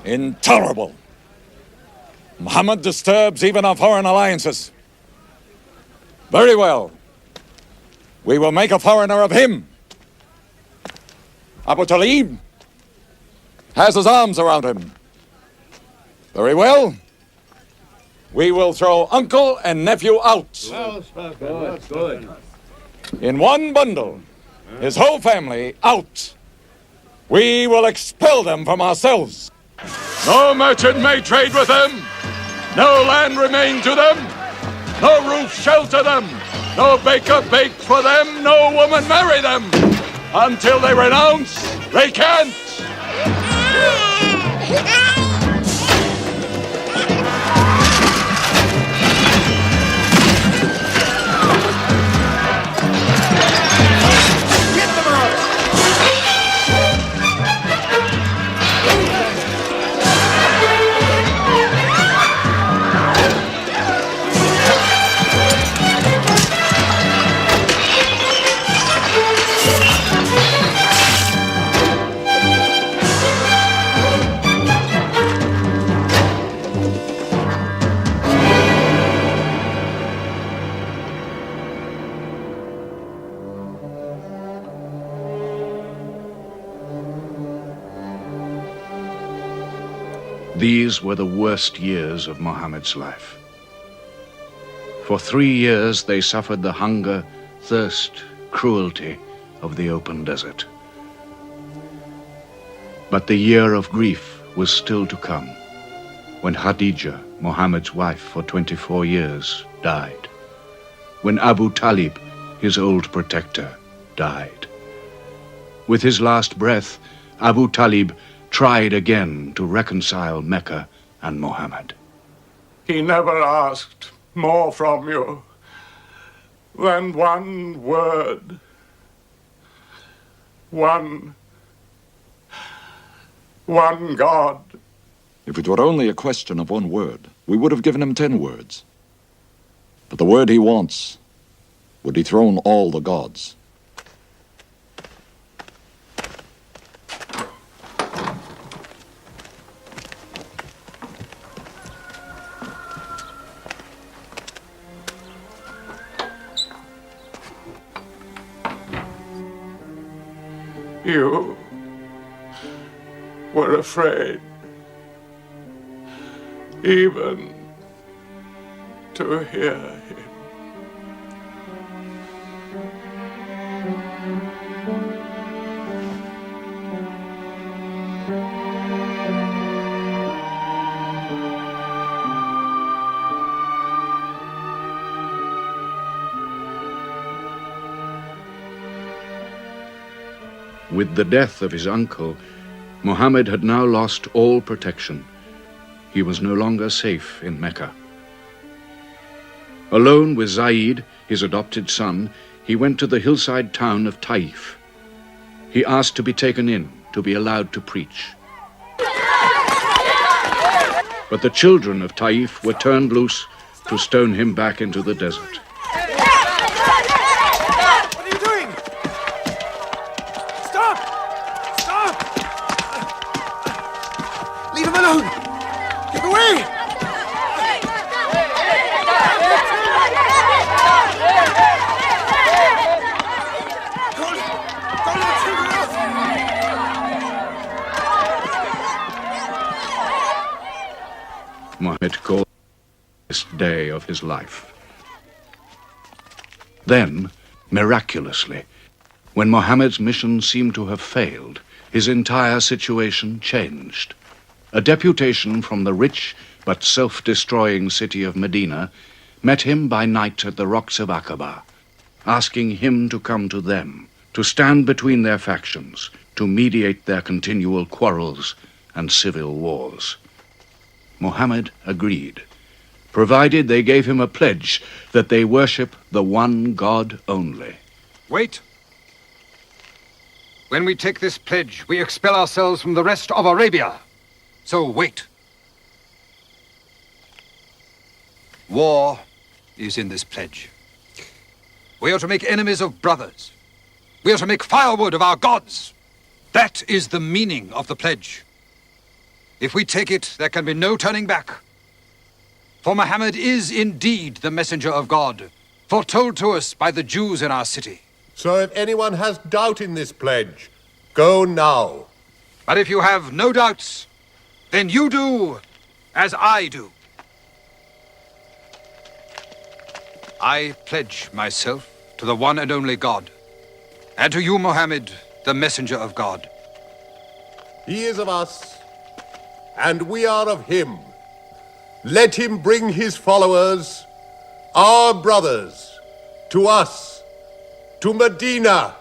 [SPEAKER 7] Intolerable! Muhammad disturbs even our foreign alliances. Very well. We will make a foreigner of him. Abu Talib has his arms around him. Very well. We will throw uncle and nephew out.
[SPEAKER 23] Good.
[SPEAKER 7] In one bundle, his whole family out. We will expel them from ourselves. No merchant may trade with them. No land remain to them. No roof shelter them. No baker bake for them. No woman marry them. Until they renounce, they can't.
[SPEAKER 5] These were the worst years of Muhammad's life. For 3 years they suffered the hunger, thirst, cruelty of the open desert. But the year of grief was still to come, when Khadija, Muhammad's wife for 24 years, died. When Abu Talib, his old protector, died. With his last breath, Abu Talib tried again to reconcile Mecca and Muhammad.
[SPEAKER 13] He never asked more from you than one word. One God.
[SPEAKER 7] If it were only a question of one word, we would have given him 10 words. But the word he wants would dethrone all the gods.
[SPEAKER 13] You were afraid even to hear him.
[SPEAKER 5] With the death of his uncle, Muhammad had now lost all protection. He was no longer safe in Mecca. Alone with Zaid, his adopted son,
[SPEAKER 12] he went to the hillside town of Taif. He asked to be taken in, to be allowed to preach. But the children of Taif were turned loose to stone him back into the desert.
[SPEAKER 9] What are you doing? Stop! Stop! Leave him alone! Get away!
[SPEAKER 12] Mohammed called this day of his life. Then, miraculously, when Mohammed's mission seemed to have failed, his entire situation changed. A deputation from the rich but self-destroying city of Medina met him by night at the rocks of Aqaba, asking him to come to them, to stand between their factions, to mediate their continual quarrels and civil wars. Mohammed agreed, provided they gave him a pledge that they worship the one God only.
[SPEAKER 3] Wait. When we take this pledge, we expel ourselves from the rest of Arabia. So wait. War is in this pledge. We are to make enemies of brothers. We are to make firewood of our gods. That is the meaning of the pledge. If we take it, there can be no turning back. For Muhammad is indeed the messenger of God, foretold to us by the Jews in our city.
[SPEAKER 14] So if anyone has doubt in this pledge, go now.
[SPEAKER 3] But if you have no doubts, then you do as I do. I pledge myself to the one and only God, and to you, Muhammad, the messenger of God.
[SPEAKER 14] He is of us, and we are of him. Let him bring his followers, our brothers, to us, to Medina.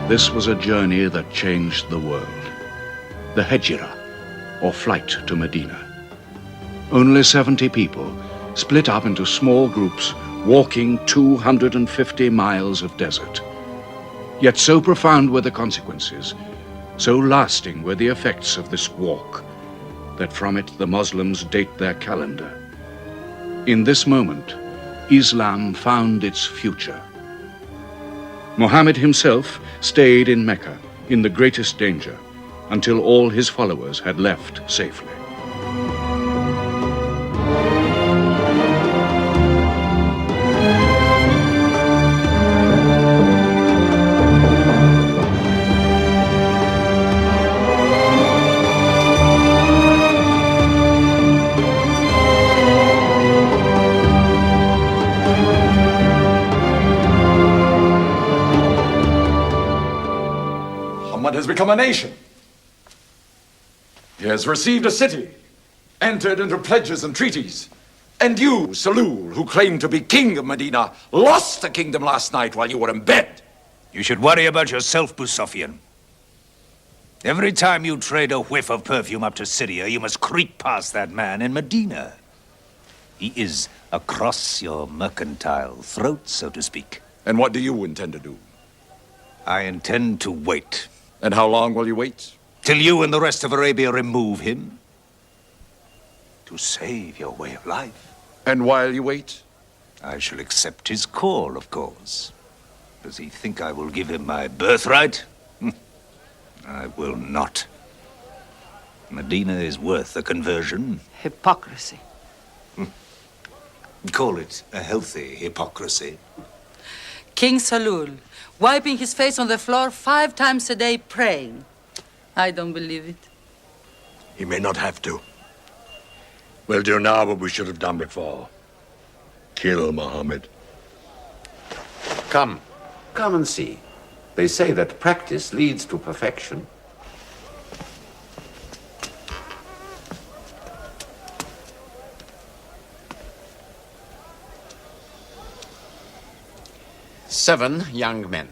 [SPEAKER 12] This was a journey that changed the world. The Hejira, or flight to Medina. Only 70 people, split up into small groups, walking 250 miles of desert. Yet so profound were the consequences, so lasting were the effects of this walk, that from it the Muslims date their calendar. In this moment, Islam found its future. Muhammad himself stayed in Mecca in the greatest danger until all his followers had left safely.
[SPEAKER 7] Has become a nation. He has received a city, entered into pledges and treaties. And you, Salul, who claimed to be king of Medina, lost the kingdom last night while you were in bed.
[SPEAKER 15] You should worry about yourself, Busofian. Every time you trade a whiff of perfume up to Syria, you must creep past that man in Medina. He is across your mercantile throat, so to speak.
[SPEAKER 7] And what do you intend to do?
[SPEAKER 15] I intend to wait.
[SPEAKER 7] And how long will you wait?
[SPEAKER 15] Till you and the rest of Arabia remove him. To save your way of life.
[SPEAKER 7] And while you wait?
[SPEAKER 15] I shall accept his call, of course. Does he think I will give him my birthright? I will not. Medina is worth a conversion.
[SPEAKER 21] Hypocrisy.
[SPEAKER 15] Call it a healthy hypocrisy.
[SPEAKER 21] King Salul, wiping his face on the floor 5 times a day, praying. I don't believe it.
[SPEAKER 8] He may not have to. We'll do now what we should have done before. Kill Muhammad.
[SPEAKER 19] Come and see. They say that practice leads to perfection.
[SPEAKER 2] Seven young men,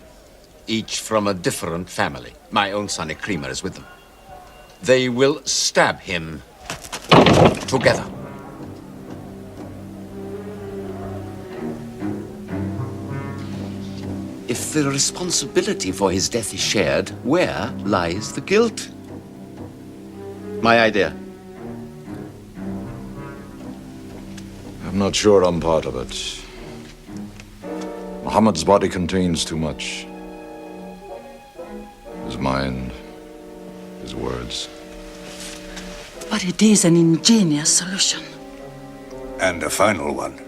[SPEAKER 2] each from a different family. My own son Ikrima is with them. They will stab him together. If the responsibility for his death is shared, where lies the guilt? My idea.
[SPEAKER 7] I'm not sure I'm part of it. Muhammad's body contains too much. His mind, his words.
[SPEAKER 21] But it is an ingenious solution.
[SPEAKER 8] And a final one.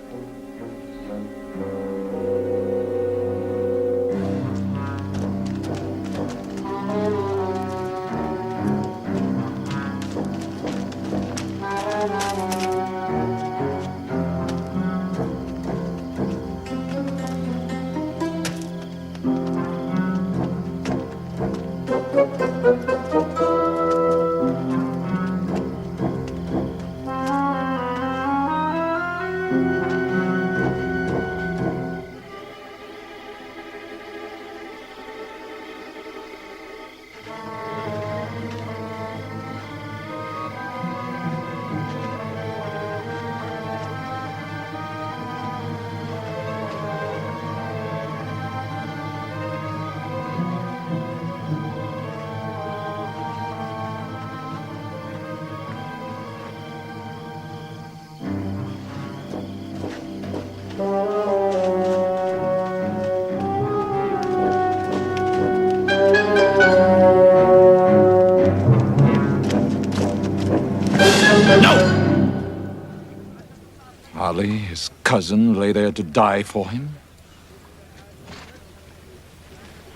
[SPEAKER 7] Ali, his cousin, lay there to die for him?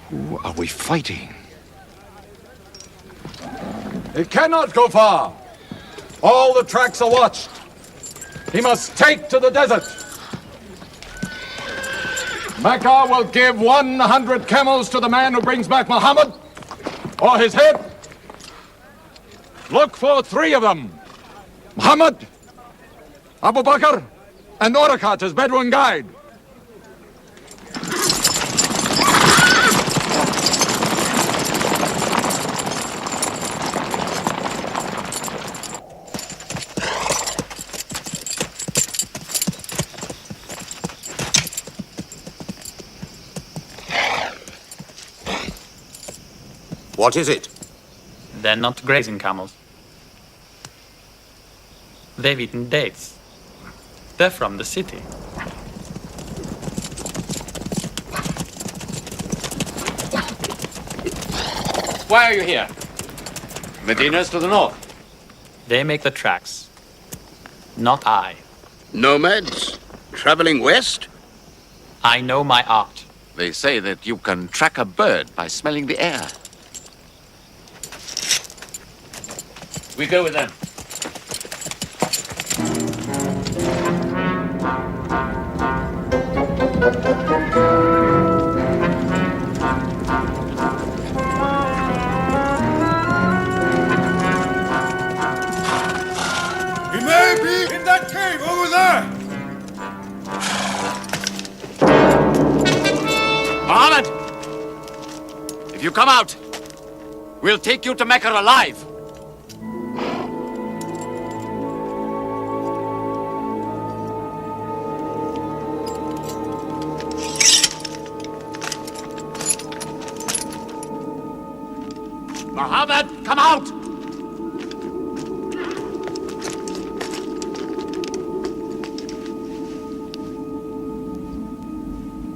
[SPEAKER 7] Who are we fighting?
[SPEAKER 16] He cannot go far. All the tracks are watched. He must take to the desert. Mecca will give 100 camels to the man who brings back Muhammad, or his head. Look for 3 of them. Muhammad, Abu Bakr, and Orakat as Bedouin guide.
[SPEAKER 2] What is it?
[SPEAKER 18] They're not grazing camels. They've eaten dates. They're from the city.
[SPEAKER 2] Why are you here? Medina's to the north.
[SPEAKER 18] They make the tracks. Not I.
[SPEAKER 2] Nomads? Traveling west?
[SPEAKER 18] I know my art.
[SPEAKER 2] They say that you can track a bird by smelling the air. We go with them.
[SPEAKER 23] He may be in that cave over there.
[SPEAKER 2] Muhammad! If you come out, we'll take you to Mecca alive. Muhammad, come out!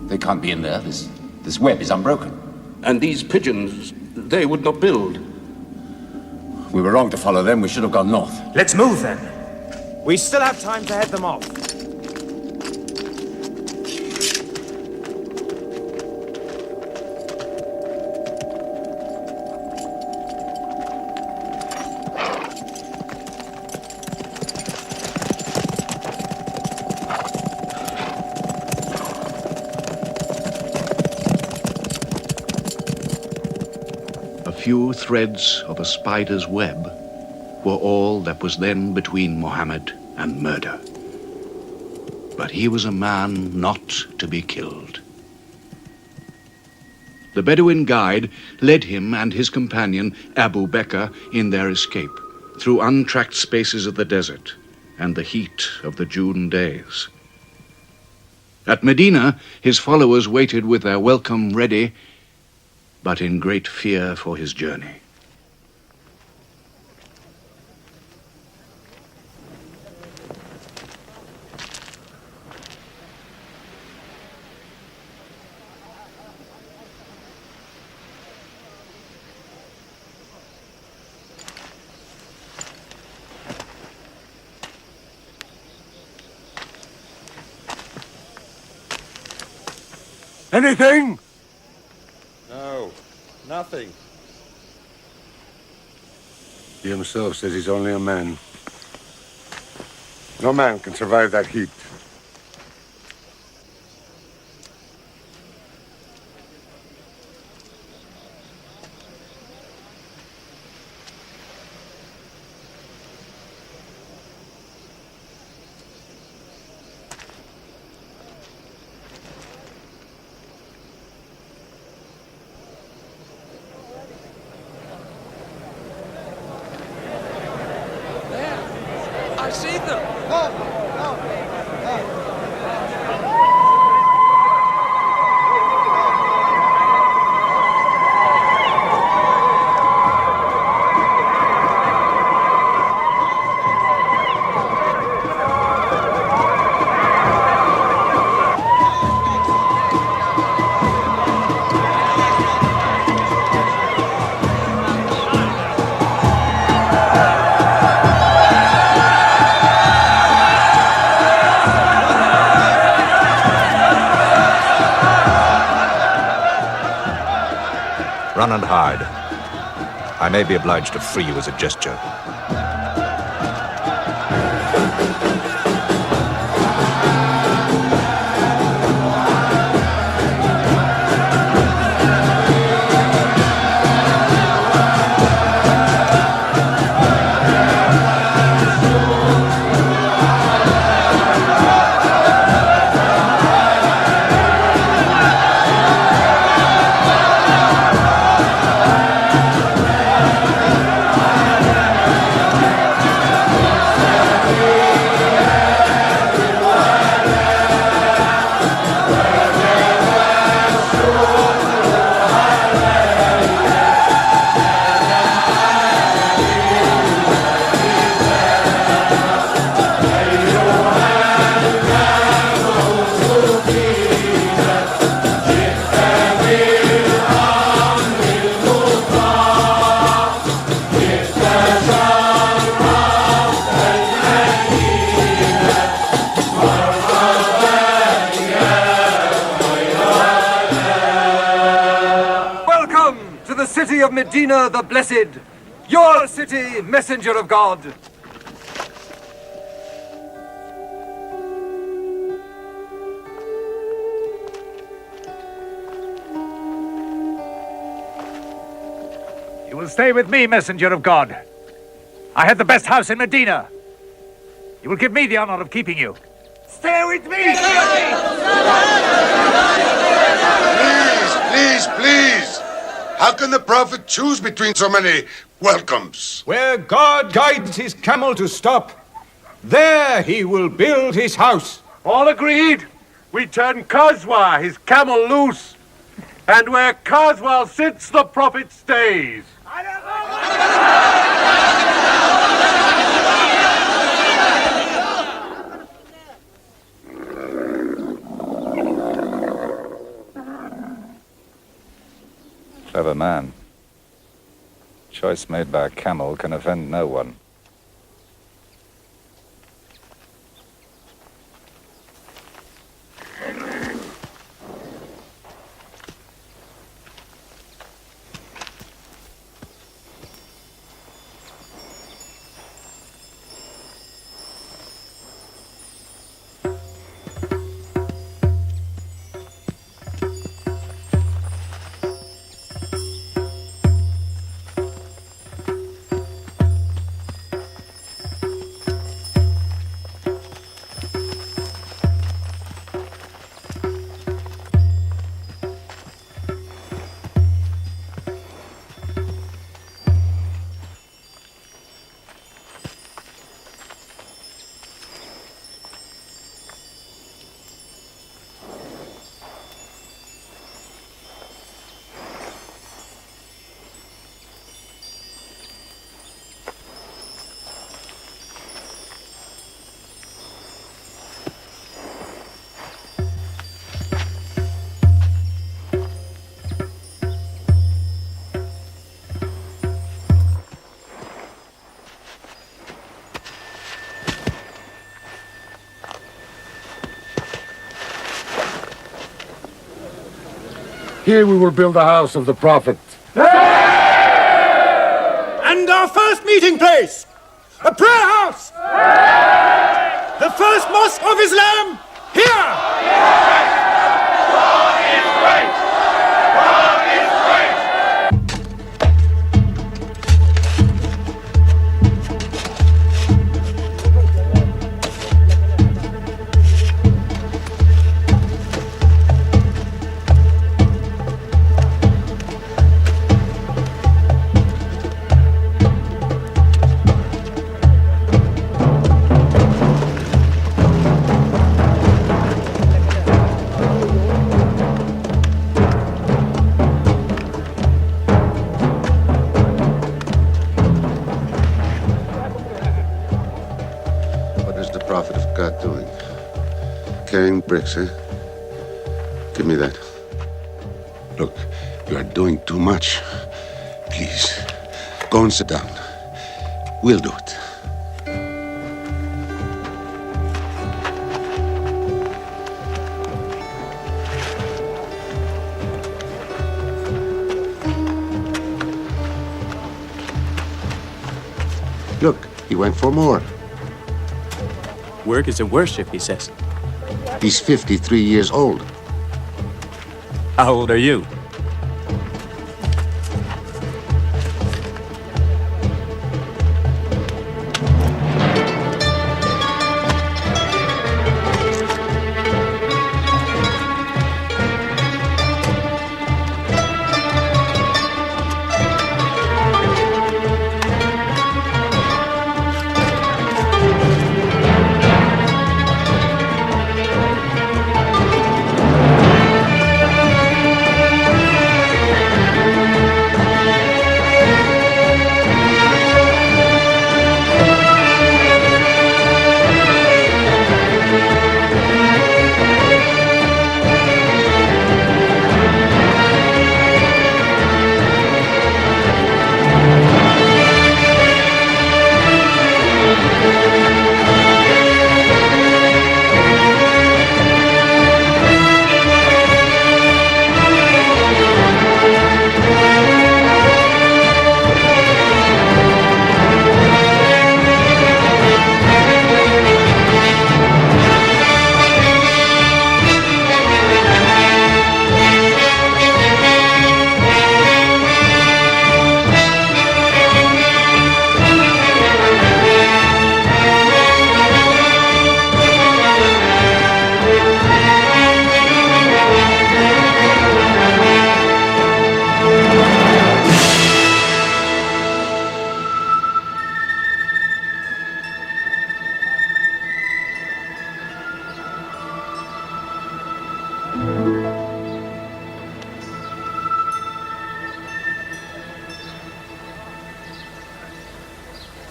[SPEAKER 19] They can't be in there. This web is unbroken.
[SPEAKER 14] And these pigeons, they would not build.
[SPEAKER 19] We were wrong to follow them. We should have gone north.
[SPEAKER 4] Let's move then. We still have time to head them off.
[SPEAKER 1] few threads of a spider's web were all that was then between Mohammed and murder. But he was a man not to be killed. The Bedouin guide led him and his companion, Abu Bakr, in their escape through untracked spaces of the desert and the heat of the June days. At Medina, his followers waited with their welcome ready, but in great fear for his journey.
[SPEAKER 22] Anything?
[SPEAKER 11] No, nothing.
[SPEAKER 20] He himself says he's only a man. No man can survive that heat.
[SPEAKER 23] I see them.
[SPEAKER 15] Run and hide. I may be obliged to free you as a gesture.
[SPEAKER 24] City of Medina the Blessed, your city, messenger of God.
[SPEAKER 15] You will stay with me, messenger of God. I had the best house in Medina. You will give me the honor of keeping you.
[SPEAKER 22] Stay with me!
[SPEAKER 25] Please! How can the Prophet choose between so many welcomes?
[SPEAKER 26] Where God guides his camel to stop, there he will build his house.
[SPEAKER 22] All agreed? We turn Kazwa, his camel, loose. And where Kazwa sits, the Prophet stays.
[SPEAKER 15] Clever man. Choice made by a camel can offend no one.
[SPEAKER 20] Here we will build the house of the prophet.
[SPEAKER 22] And our first meeting place, a prayer house. The first mosque of Islam, here.
[SPEAKER 23] God is great! God is great!
[SPEAKER 25] Prophet of God doing? Carrying bricks, eh? Give me that. Look, you are doing too much. Please, go and sit down. We'll do it. Look, he went for more.
[SPEAKER 18] Work is a worship, he says.
[SPEAKER 25] He's 53 years old.
[SPEAKER 18] How old are you?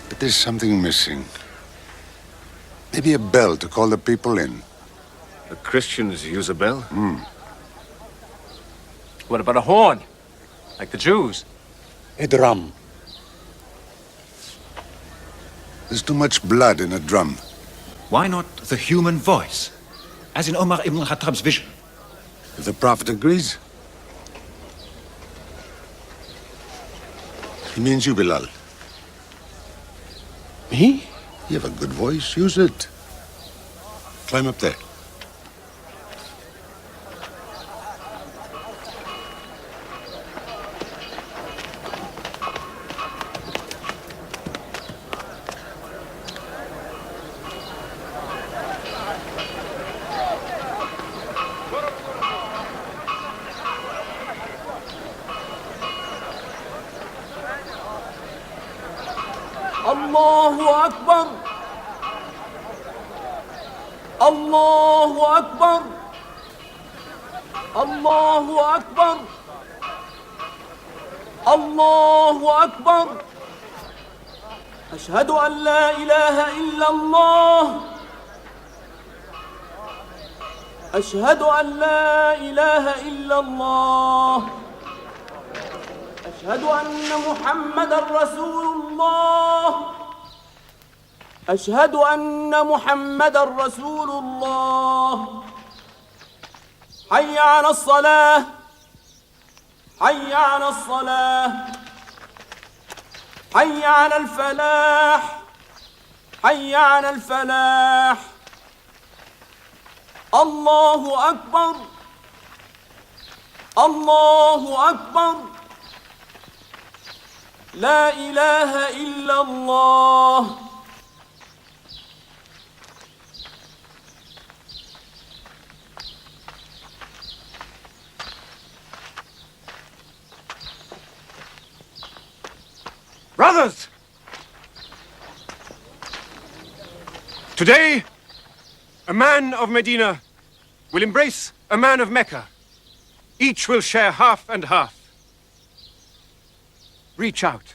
[SPEAKER 25] But there's something missing. Maybe a bell to call the people in.
[SPEAKER 14] The Christians use a bell?
[SPEAKER 18] What about a horn? Like the Jews?
[SPEAKER 25] A drum. There's too much blood in a drum.
[SPEAKER 5] Why not the human voice? As in Omar ibn al-Khattab's vision.
[SPEAKER 25] If the prophet agrees. He means you, Bilal.
[SPEAKER 4] Me?
[SPEAKER 25] You have a good voice. Use it. Climb up there.
[SPEAKER 23] الله أكبر الله أكبر الله أكبر الله أكبر أشهد أن لا إله إلا الله أشهد أن لا إله إلا الله أشهد أن محمدًا رسول الله أشهد أن محمدًا رسول الله حي على الصلاة حي على الصلاة حي على الفلاح حي على الفلاح الله أكبر الله أكبر لا إله إلا الله.
[SPEAKER 26] Brothers! Today, a man of Medina will embrace a man of Mecca. Each will share half and half. Reach out.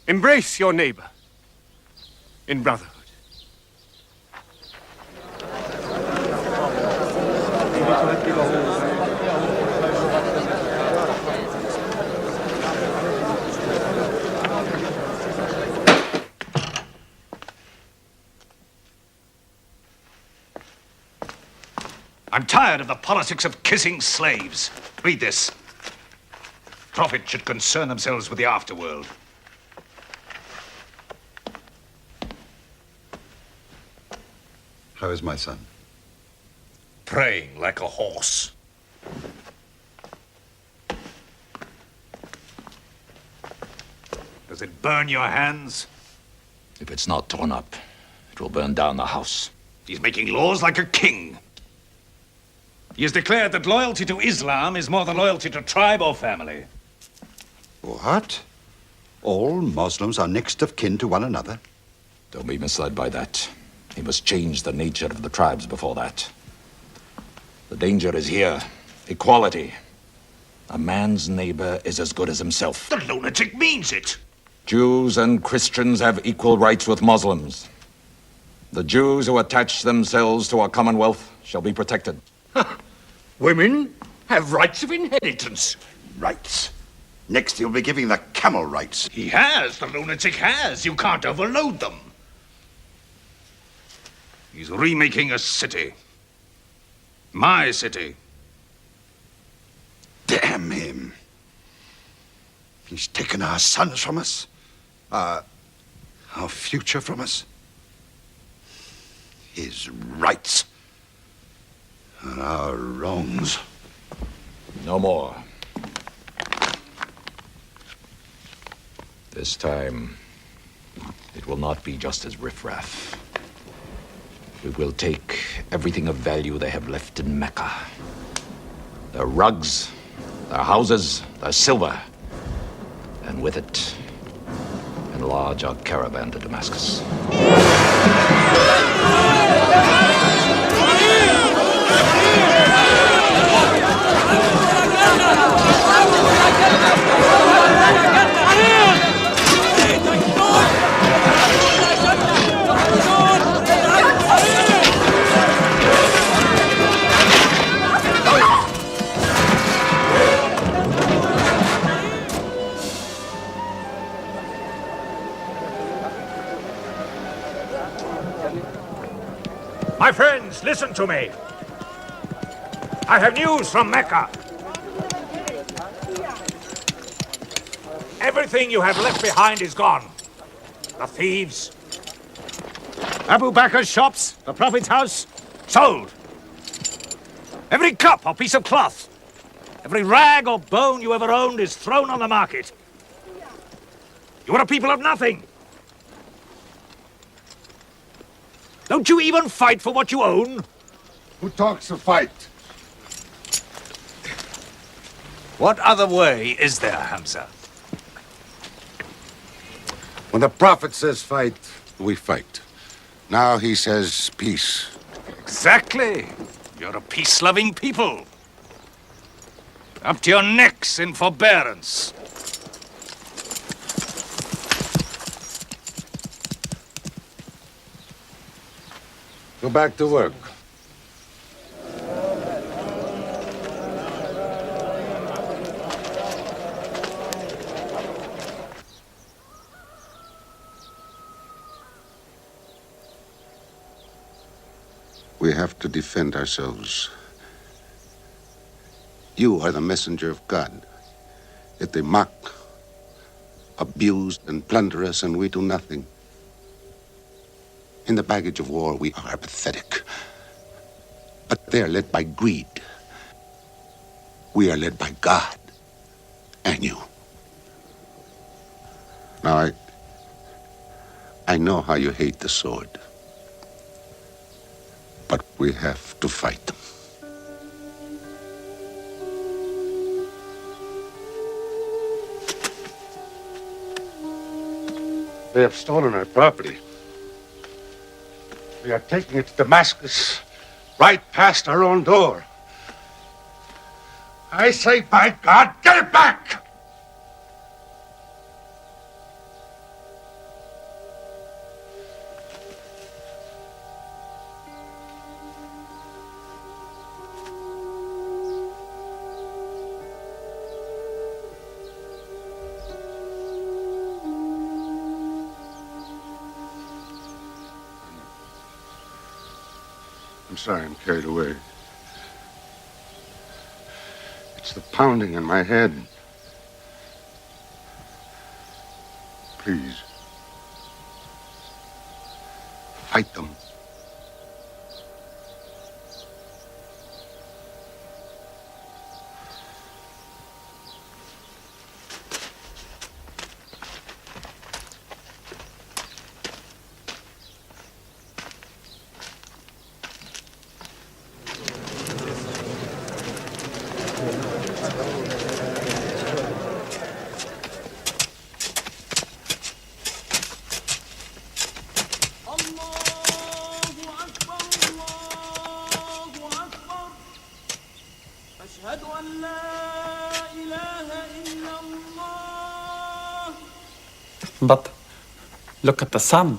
[SPEAKER 26] Embrace your neighbor in brotherhood.
[SPEAKER 15] I'm tired of the politics of kissing slaves. Read this. Prophets should concern themselves with the afterworld.
[SPEAKER 3] How is my son?
[SPEAKER 15] Praying like a horse. Does it burn your hands?
[SPEAKER 7] If it's not torn up, it will burn down the house.
[SPEAKER 15] He's making laws like a king. He has declared that loyalty to Islam is more than loyalty to tribe or family.
[SPEAKER 3] What? All Muslims are next of kin to one another?
[SPEAKER 7] Don't be misled by that. He must change the nature of the tribes before that. The danger is here. Equality. A man's neighbor is as good as himself.
[SPEAKER 15] The lunatic means it.
[SPEAKER 7] Jews and Christians have equal rights with Muslims. The Jews who attach themselves to our commonwealth shall be protected.
[SPEAKER 8] Women have rights of inheritance.
[SPEAKER 3] Rights? Next he'll be giving the camel rights.
[SPEAKER 15] He has. The lunatic has. You can't overload them. He's remaking a city. My city.
[SPEAKER 3] Damn him. He's taken our sons from us. Our future from us. His rights. And our wrongs.
[SPEAKER 7] No more. This time, it will not be just as riffraff. We will take everything of value they have left in Mecca. Their rugs, their houses, their silver. And with it, enlarge our caravan to Damascus.
[SPEAKER 26] My friends, listen to me. I have news from Mecca. Everything you have left behind is gone. The thieves. Abu Bakr's shops, the Prophet's house, sold. Every cup or piece of cloth, every rag or bone you ever owned is thrown on the market. You are a people of nothing. Don't you even fight for what you own?
[SPEAKER 20] Who talks of fight?
[SPEAKER 15] What other way is there, Hamza?
[SPEAKER 20] When the Prophet says fight, we fight. Now he says peace.
[SPEAKER 15] Exactly. You're a peace-loving people. Up to your necks in forbearance.
[SPEAKER 20] Go back to work. We have to defend ourselves.
[SPEAKER 25] You are the messenger of God. Yet they mock, abuse, and plunder us, and we do nothing. In the baggage of war, we are pathetic. But they are led by greed. We are led by God and you. Now, I know how you hate the sword. But we have to fight them. They have stolen our property. We are taking it to Damascus, right past our own door. I say, by God, get it back! I'm sorry, I'm carried away. It's the pounding in my head. Please. Fight them.
[SPEAKER 18] But look at the sun.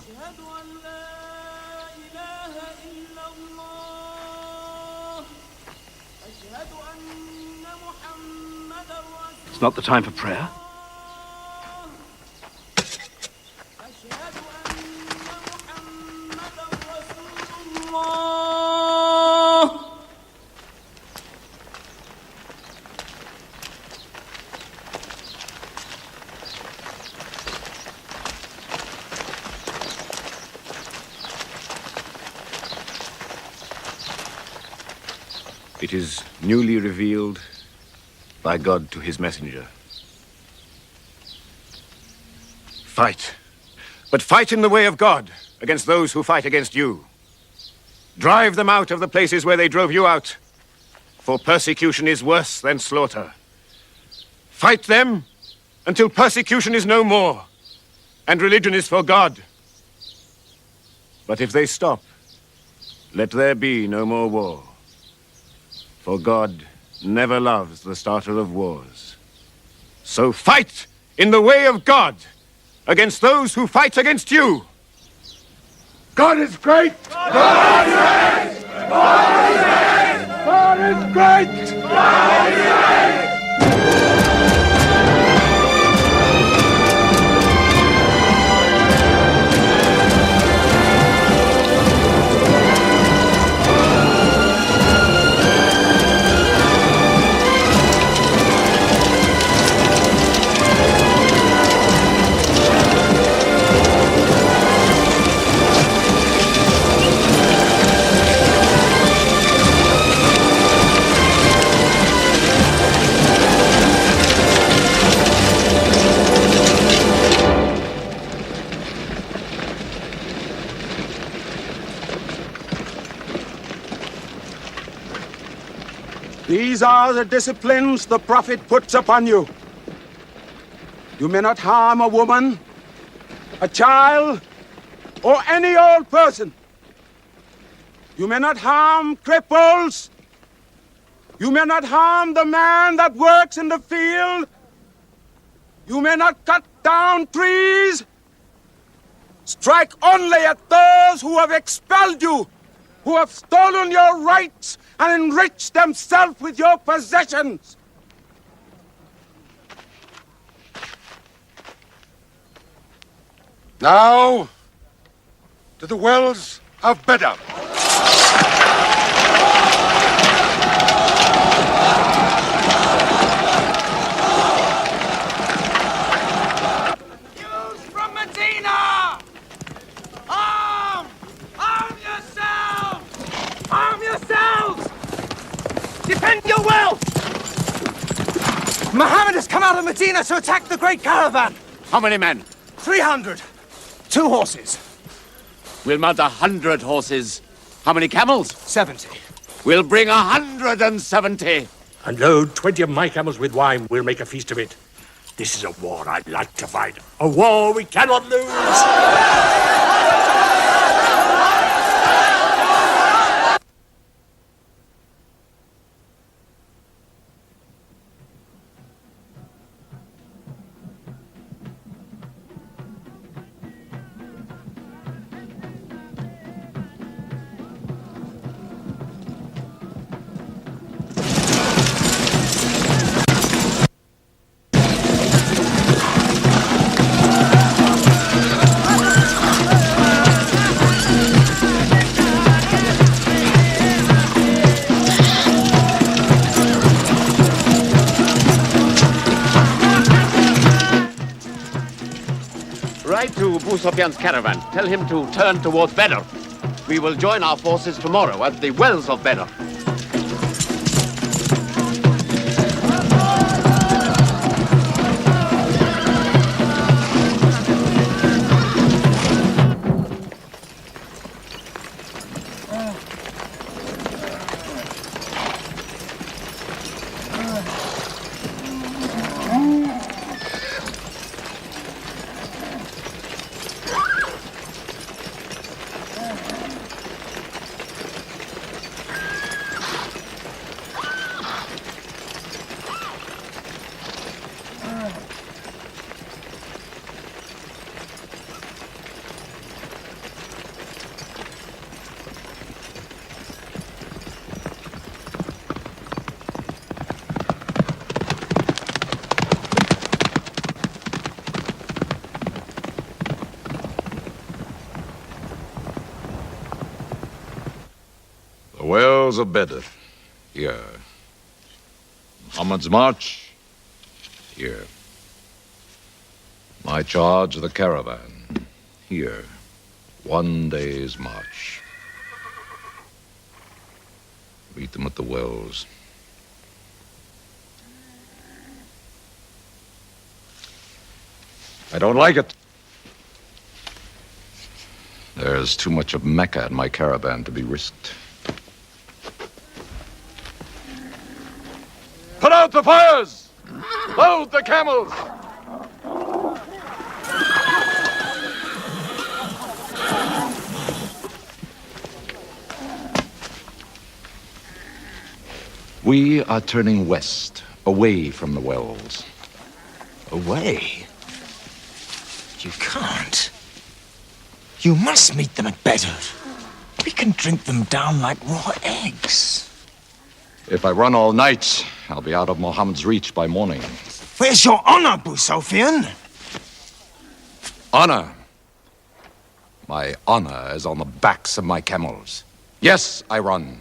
[SPEAKER 6] It's not the time for prayer.
[SPEAKER 9] It is newly revealed by God to his messenger. Fight. But fight in the way of God against those who fight against you. Drive them out of the places where they drove you out, for persecution is worse than slaughter. Fight them until persecution is no more and religion is for God. But if they stop, let there be no more war. For God never loves the starter of wars. So fight in the way of God against those who fight against you.
[SPEAKER 25] God is great!
[SPEAKER 23] God is great! God is great!
[SPEAKER 25] God is great!
[SPEAKER 23] God is great!
[SPEAKER 10] These are the disciplines the prophet puts upon you. You may not harm a woman, a child, or any old person. You may not harm cripples. You may not harm the man that works in the field. You may not cut down trees. Strike only at those who have expelled you, who have stolen your rights and enriched themselves with your possessions.
[SPEAKER 25] Now, to the wells of Bedlam.
[SPEAKER 4] the Medina to attack the great caravan.
[SPEAKER 8] How many men?
[SPEAKER 4] 300. 2 horses.
[SPEAKER 8] We'll mount 100 horses. How many camels?
[SPEAKER 4] 70.
[SPEAKER 8] We'll bring 170.
[SPEAKER 22] And load 20 of my camels with wine. We'll make a feast of it. This is a war I'd like to fight. A war we cannot lose.
[SPEAKER 8] Ride to Abu Sufyan's caravan. Tell him to turn towards Badr. We will join our forces tomorrow at the wells of Badr.
[SPEAKER 7] The wells of Badr, here. Muhammad's march, here. My charge of the caravan, here. 1 day's march. Meet them at the wells. I don't like it. There's too much of Mecca in my caravan to be risked. Put out the fires! Load the camels! We are turning west, away from the wells.
[SPEAKER 4] Away? You can't. You must meet them at Badr. We can drink them down like raw eggs.
[SPEAKER 7] If I run all night, I'll be out of Muhammad's reach by morning.
[SPEAKER 4] Where's your honor, Abu Sufyan?
[SPEAKER 7] Honor? My honor is on the backs of my camels. Yes, I run.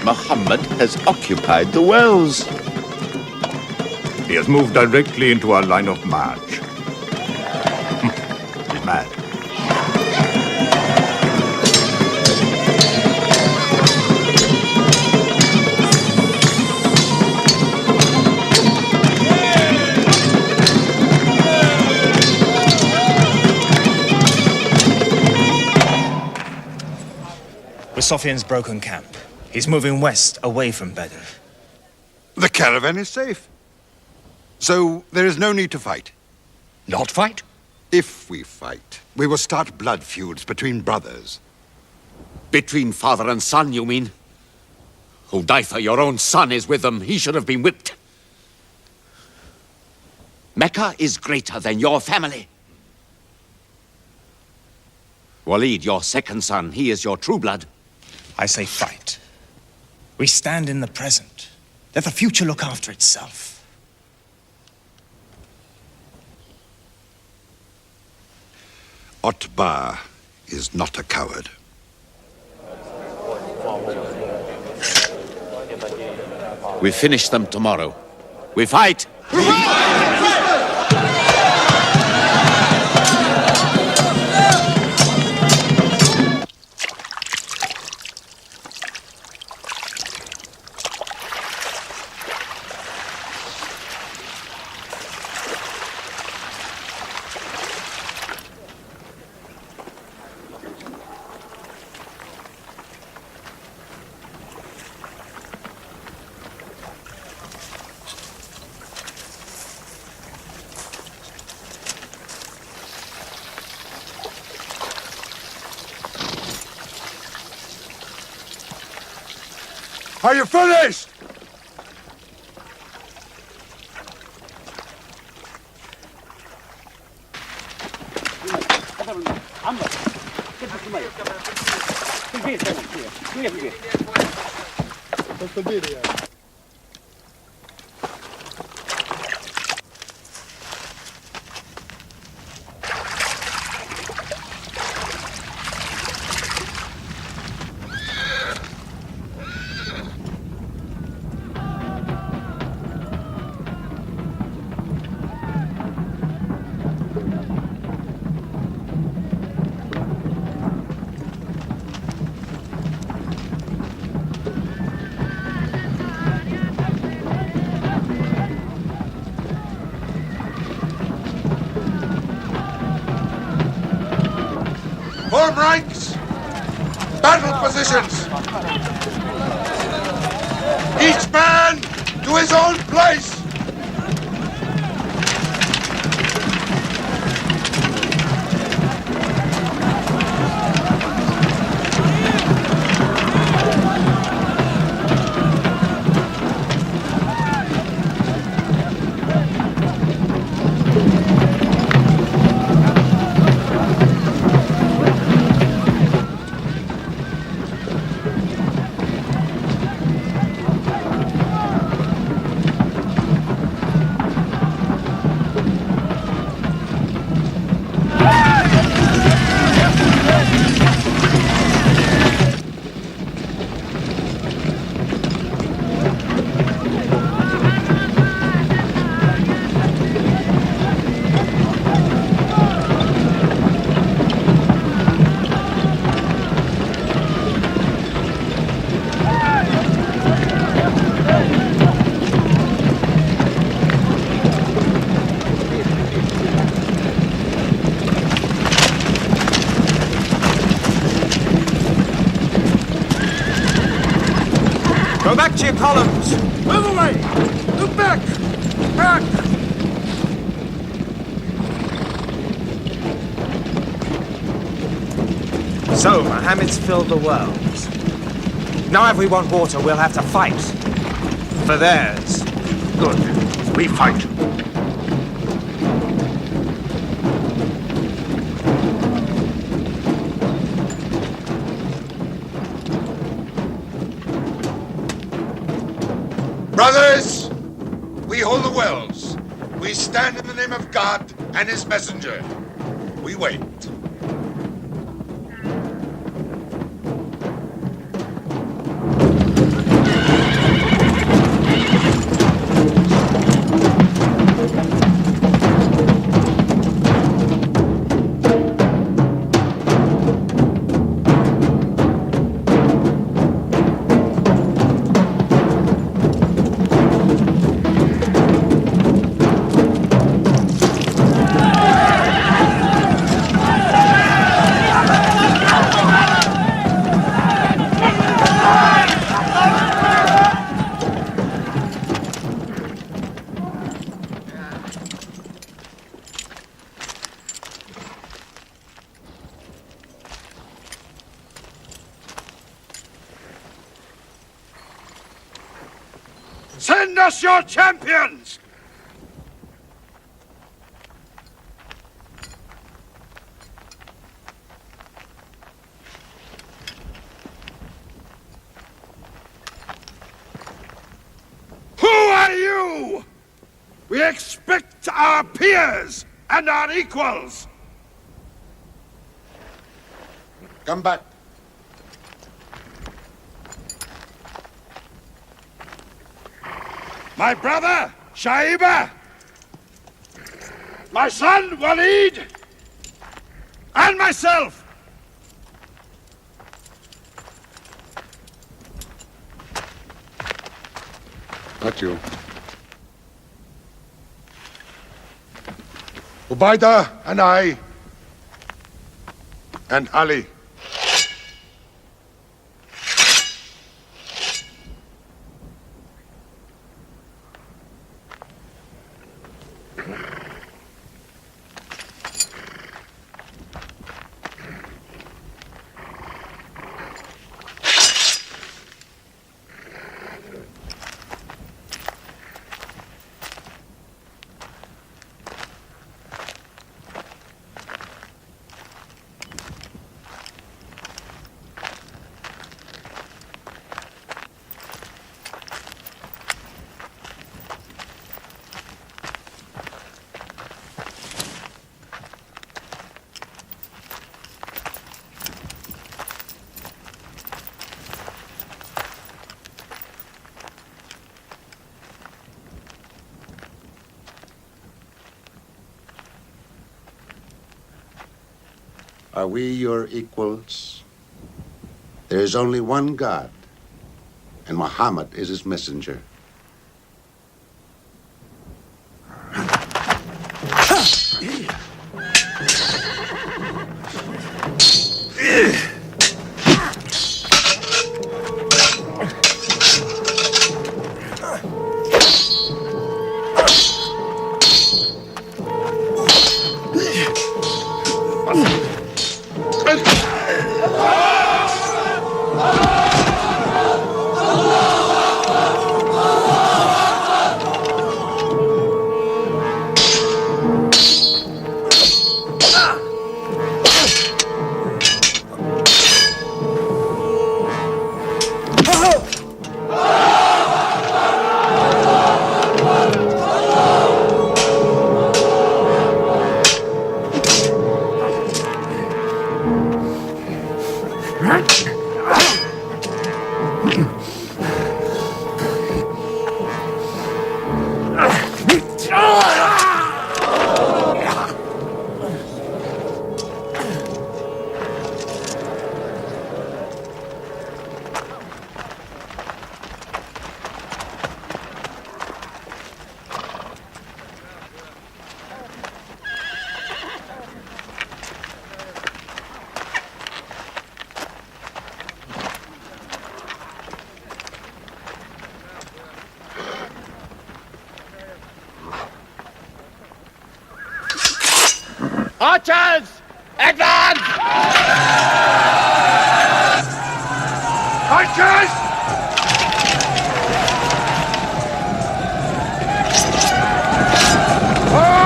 [SPEAKER 19] Muhammad has occupied the wells.
[SPEAKER 9] He has moved directly into our line of march. He's mad.
[SPEAKER 4] Sofian's broken camp. He's moving west, away from Bedr.
[SPEAKER 3] The caravan is safe. So there is no need to fight.
[SPEAKER 8] Not fight?
[SPEAKER 3] If we fight, we will start blood feuds between brothers.
[SPEAKER 8] Between father and son, you mean? Hudayfa, your own son, is with them. He should have been whipped. Mecca is greater than your family. Walid, your second son, he is your true blood.
[SPEAKER 4] I say fight. We stand in the present. Let the future look after itself.
[SPEAKER 3] Otbah is not a coward.
[SPEAKER 8] We finish them tomorrow. We fight!
[SPEAKER 3] Are you finished?
[SPEAKER 20] Form ranks! Battle positions! Each man to his own place!
[SPEAKER 26] Go back to your columns!
[SPEAKER 20] Move away! Move back! Back!
[SPEAKER 26] So, Mohammed's filled the world. Now if we want water, we'll have to fight. For theirs.
[SPEAKER 22] Good. We fight.
[SPEAKER 20] Brothers, we hold the wells. We stand in the name of God and his messenger. We wait. Send us your champions! Who are you? We expect our peers and our equals.
[SPEAKER 25] Come back.
[SPEAKER 20] My brother, Shaiba. My son, Walid. And myself.
[SPEAKER 25] Not you. Ubaidah and I. And Ali. Are we your equals? There is only one God, and Muhammad is his messenger.
[SPEAKER 20] Archers! Advance! Archers! Hold!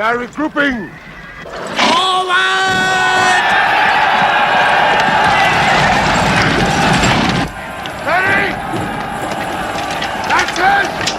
[SPEAKER 20] are regrouping!
[SPEAKER 23] Forward!
[SPEAKER 20] Ready? That's it!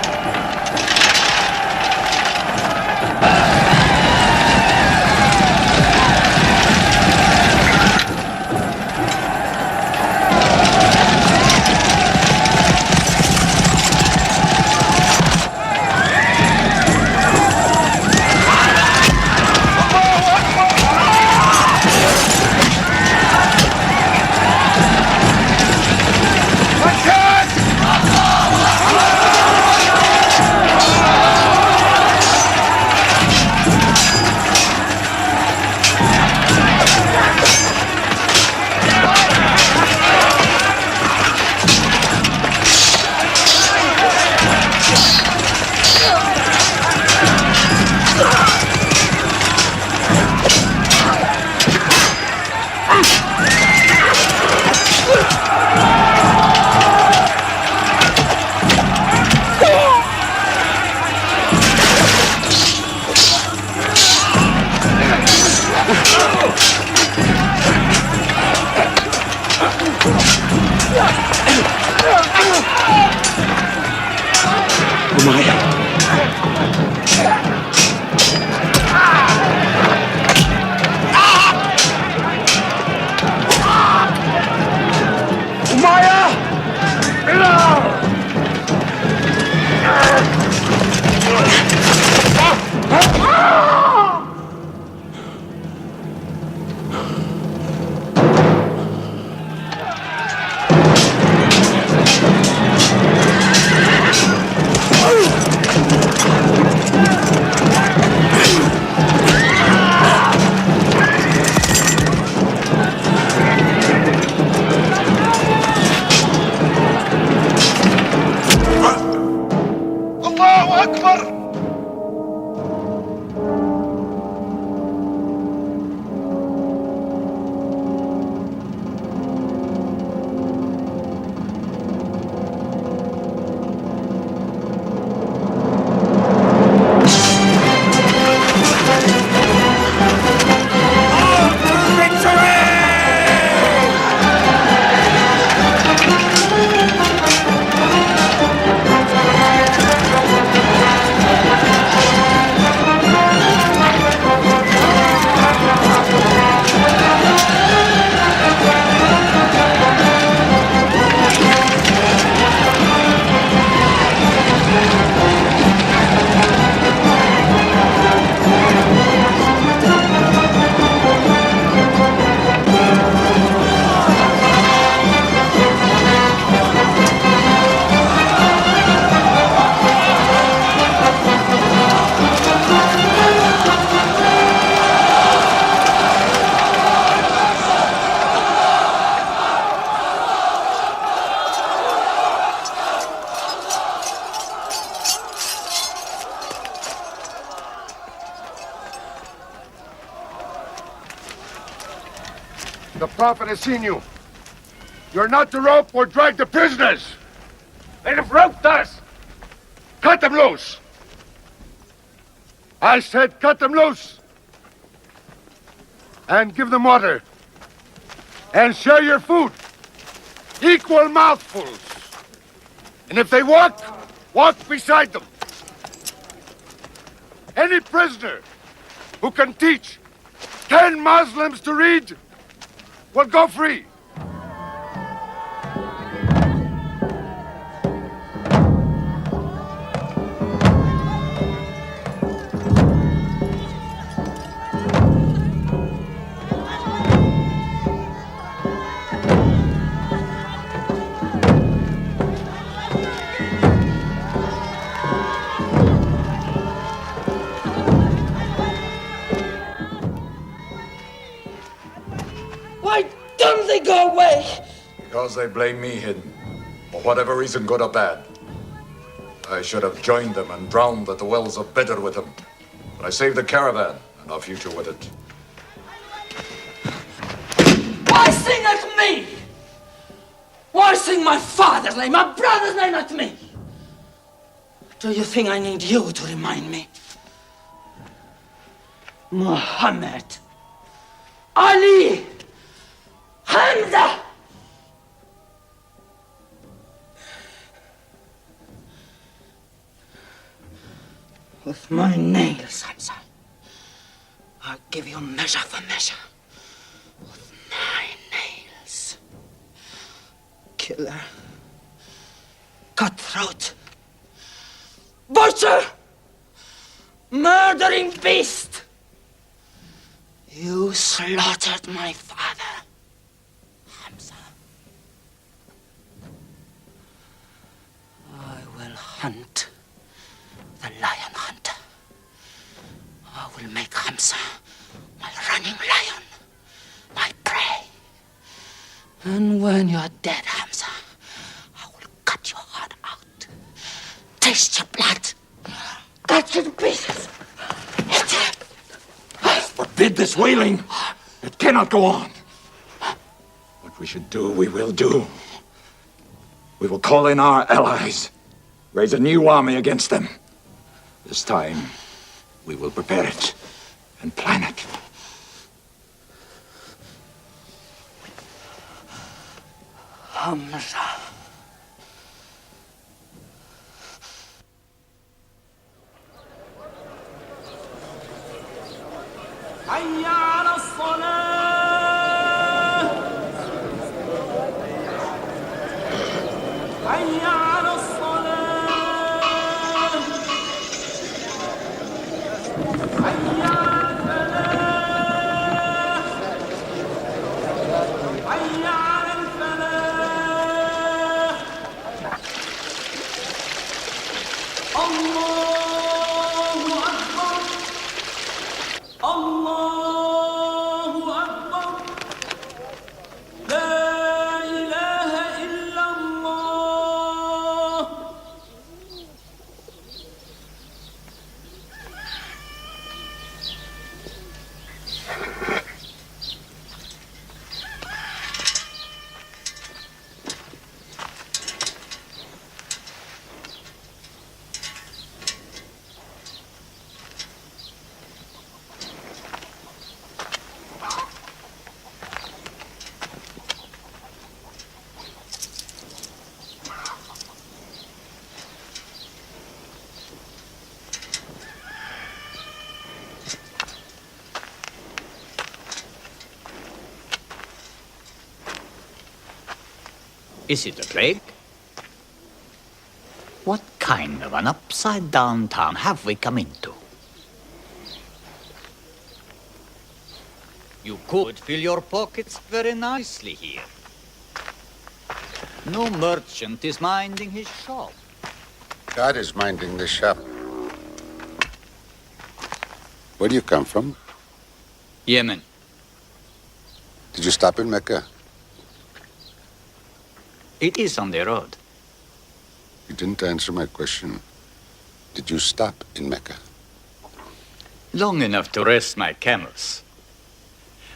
[SPEAKER 20] The prophet has seen you. You're not to rope or drag the prisoners. They have roped us. Cut them loose. I said cut them loose. And give them water. And share your food. Equal mouthfuls. And if they walk, walk beside them. Any prisoner who can teach 10 Muslims to read will go free.
[SPEAKER 2] Why don't they go away?
[SPEAKER 7] Because they blame me, Hidden. For whatever reason, good or bad. I should have joined them and drowned at the wells of Bedr with them. But I saved the caravan and our future with it.
[SPEAKER 2] Why sing at me? Why sing my father's name, my brother's name at me? Do you think I need you to remind me? Muhammad, Ali, Hamza. With my nails, Hamza, I'll give you measure for measure. With my nails. Killer. Cutthroat. Butcher. Murdering beast. You slaughtered my father, Hamza. I will hunt the lion hunter. I will make Hamza my running lion, my prey. And when you're dead, Hamza, I will cut your heart out, taste your blood, cut you to pieces, eat it.
[SPEAKER 7] Forbid this wailing. It cannot go on. What we should do, we will do. We will call in our allies, raise a new army against them. This time, we will prepare it and plan it.
[SPEAKER 2] Hamza.
[SPEAKER 23] حي على الصلاة حي على الصلاة حي على الفلاح حي على الفلاح الله أكبر الله أكبر لا إله إلا الله.
[SPEAKER 1] Is it a plague? What kind of an upside-down town have we come into? You could fill your pockets very nicely here. No merchant is minding his shop.
[SPEAKER 25] God is minding the shop. Where do you come from?
[SPEAKER 1] Yemen.
[SPEAKER 25] Did you stop in Mecca?
[SPEAKER 1] It is on the road.
[SPEAKER 25] You didn't answer my question. Did you stop in Mecca?
[SPEAKER 1] Long enough to rest my camels.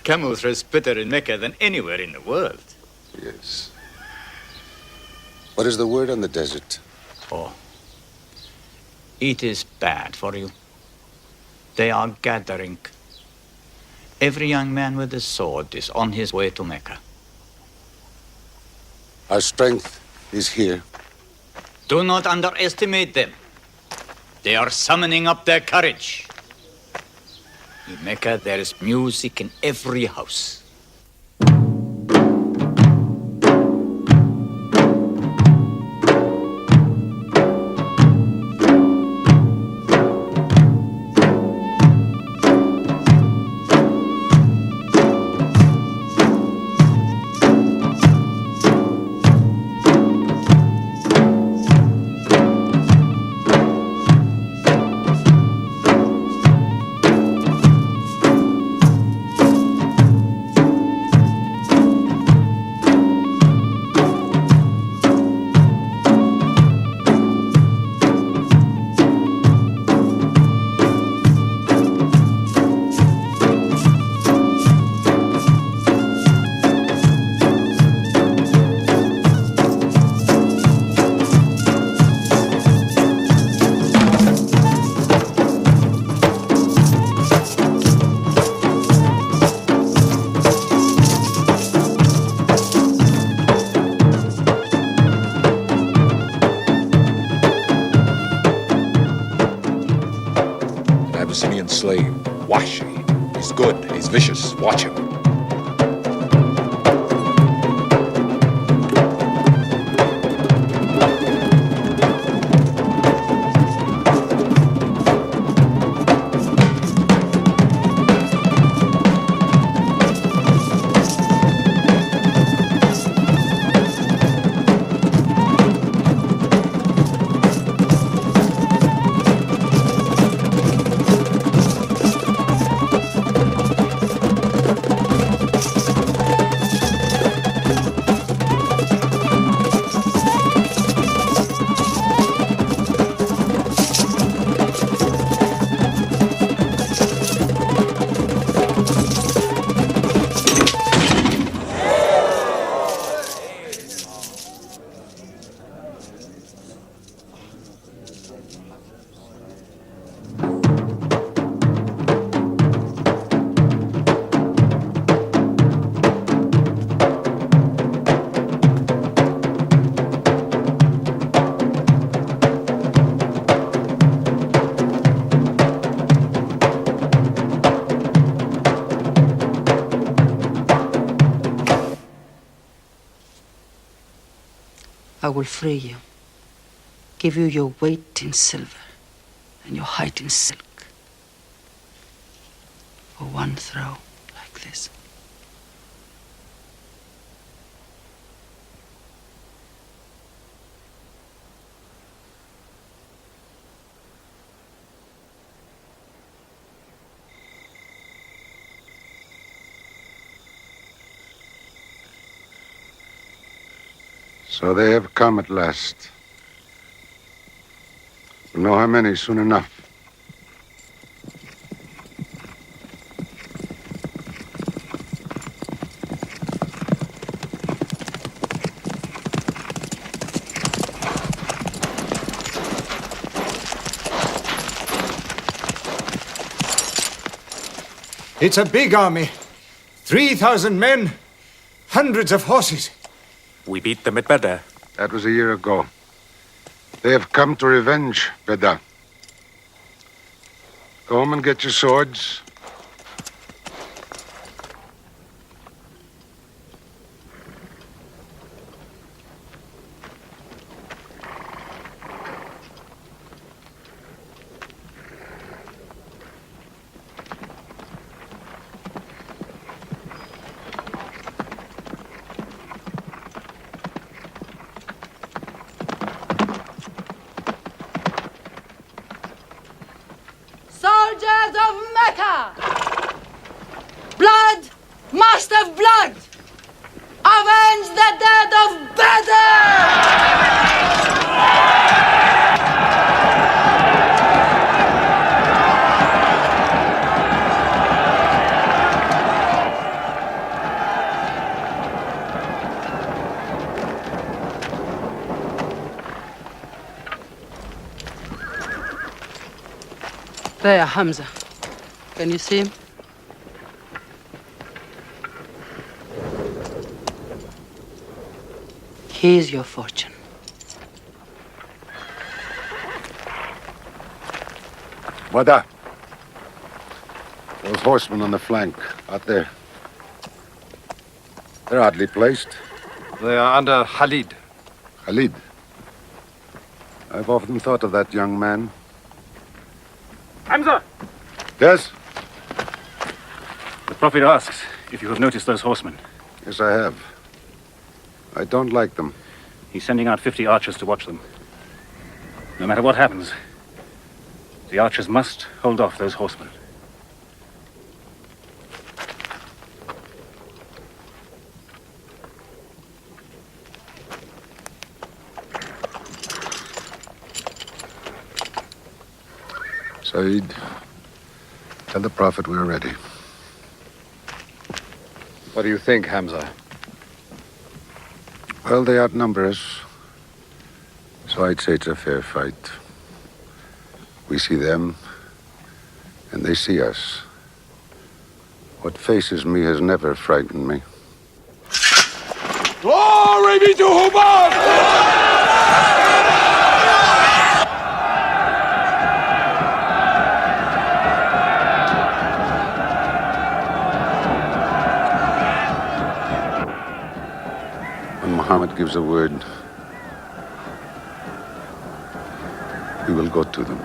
[SPEAKER 1] Camels rest better in Mecca than anywhere in the world.
[SPEAKER 25] Yes. What is the word on the desert?
[SPEAKER 1] Oh. It is bad for you. They are gathering. Every young man with a sword is on his way to Mecca.
[SPEAKER 25] Our strength is here.
[SPEAKER 1] Do not underestimate them. They are summoning up their courage. In Mecca, there is music in every house.
[SPEAKER 7] Abyssinian slave. Washi. He's good. He's vicious. Watch him.
[SPEAKER 2] I will free you, give you your weight in silver and your height in silk for one throw like this.
[SPEAKER 25] So they have come at last. We'll know how many soon enough.
[SPEAKER 26] It's a big army. 3,000 men, hundreds of horses.
[SPEAKER 22] We beat them at Badr.
[SPEAKER 25] That was a year ago. They have come to revenge, Badr. Go home and get your swords.
[SPEAKER 2] Soldiers of Mecca! Blood must have blood! Avenge the dead of Badr! There, Hamza. Can you see him? Here's your fortune.
[SPEAKER 25] Badr. Those horsemen on the flank, out there. They're oddly placed.
[SPEAKER 6] They are under Khalid.
[SPEAKER 25] Khalid. I've often thought of that young man.
[SPEAKER 6] Hamza!
[SPEAKER 25] Yes?
[SPEAKER 6] The Prophet asks if you have noticed those horsemen.
[SPEAKER 25] Yes, I have. I don't like them.
[SPEAKER 6] He's sending out 50 archers to watch them. No matter what happens, the archers must hold off those horsemen.
[SPEAKER 25] Saeed, tell the Prophet we're ready.
[SPEAKER 6] What do you think, Hamza?
[SPEAKER 25] Well, they outnumber us, so I'd say it's a fair fight. We see them, and they see us. What faces me has never frightened me.
[SPEAKER 20] Glory be to Human!
[SPEAKER 25] Muhammad gives a word, we will go to them.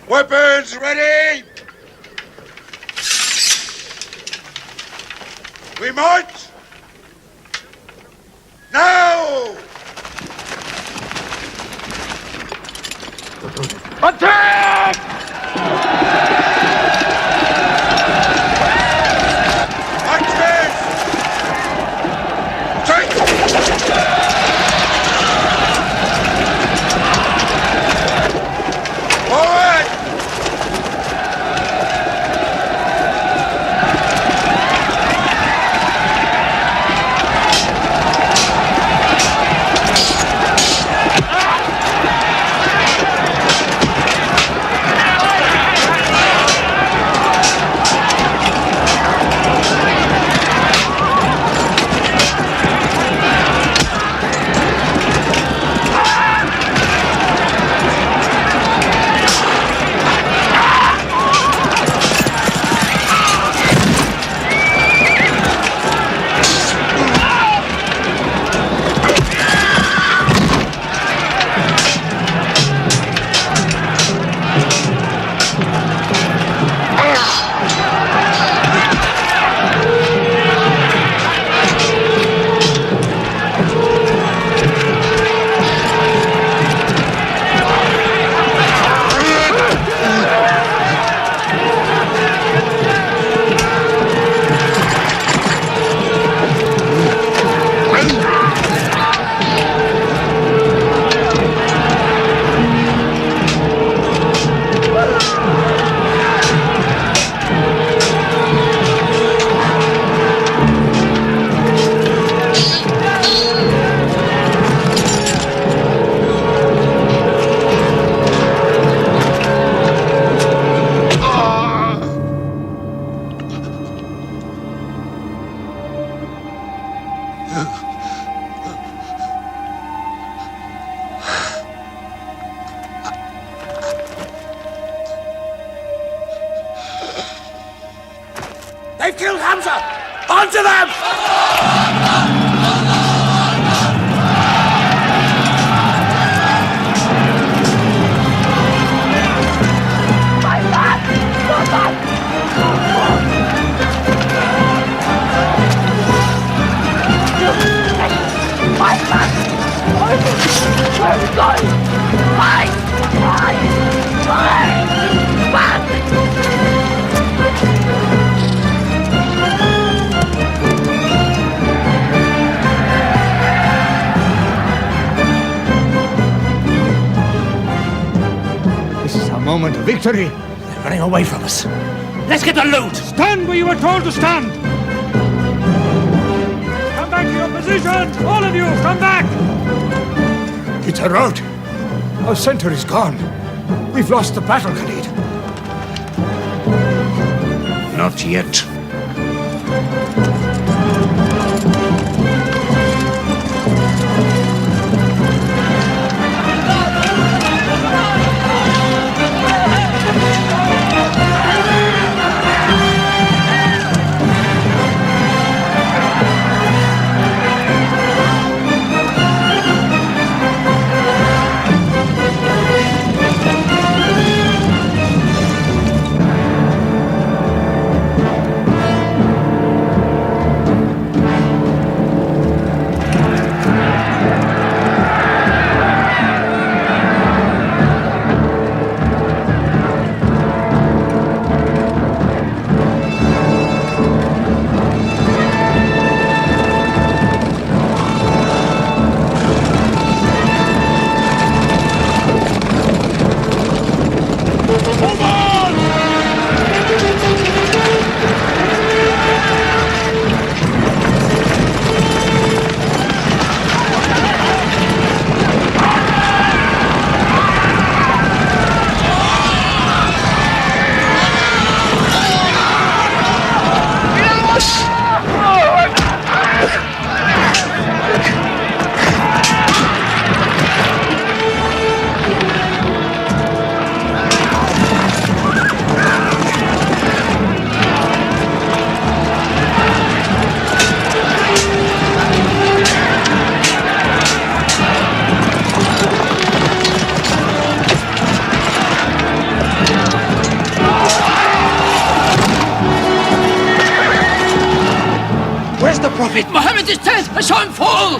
[SPEAKER 20] Weapons ready! We march! Now! Attack! Marksmen! Forward!
[SPEAKER 23] They've killed Hamza! Onto them!
[SPEAKER 26] This is our moment of victory. They're running away from us. Let's get the loot! Stand where you were told to stand! Come back to your positions! All of you, come back! It's a rout. Our center is gone. We've lost the battle, Khalid. Not yet.
[SPEAKER 2] Muhammad is dead! I saw him fall!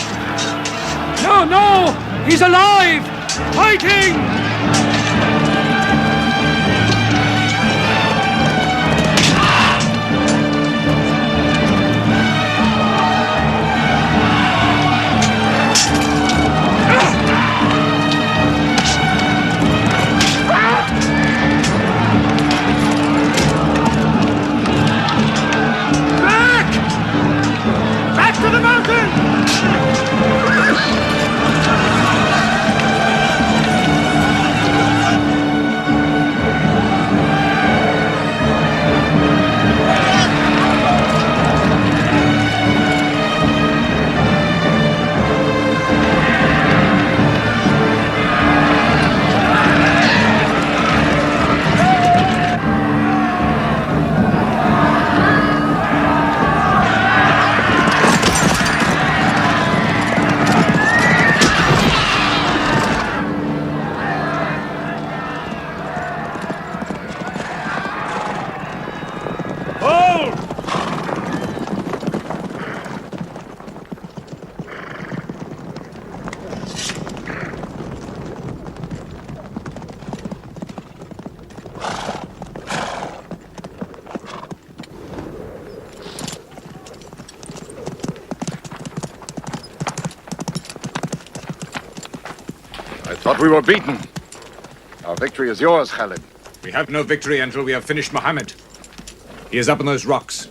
[SPEAKER 24] No, no! He's alive! Fighting!
[SPEAKER 26] Back to the mountain!
[SPEAKER 7] I thought we were beaten. Our victory is yours, Khalid.
[SPEAKER 5] We have no victory until we have finished Mohammed. He is up on those rocks.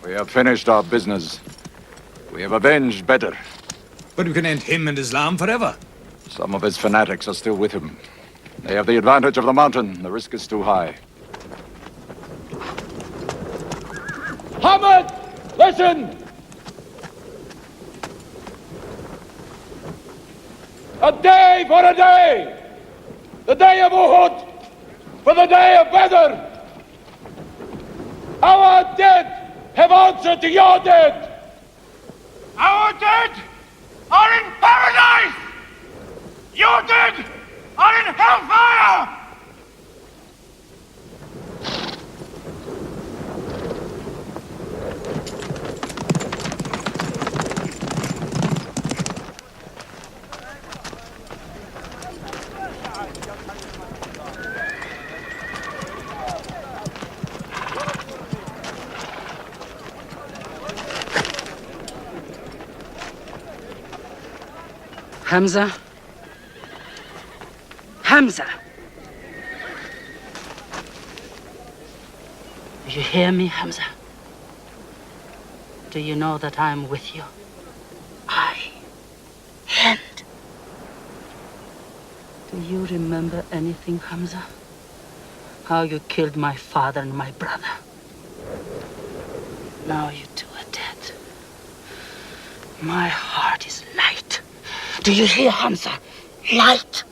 [SPEAKER 7] We have finished our business. We have avenged Bedr.
[SPEAKER 5] But we can end him and Islam forever.
[SPEAKER 7] Some of his fanatics are still with him. They have the advantage of the mountain. The risk is too high.
[SPEAKER 26] Muhammad, listen! A day for a day! The day of Uhud for the day of Badr! Our dead have answered to your dead! Our dead are in paradise! Your dead are in hellfire!
[SPEAKER 2] Hamza? Hamza! Do you hear me, Hamza? Do you know that I'm with you? And do you remember anything, Hamza? How you killed my father and my brother. Now you two are dead. My heart is light. Do you hear, Hamza? Light.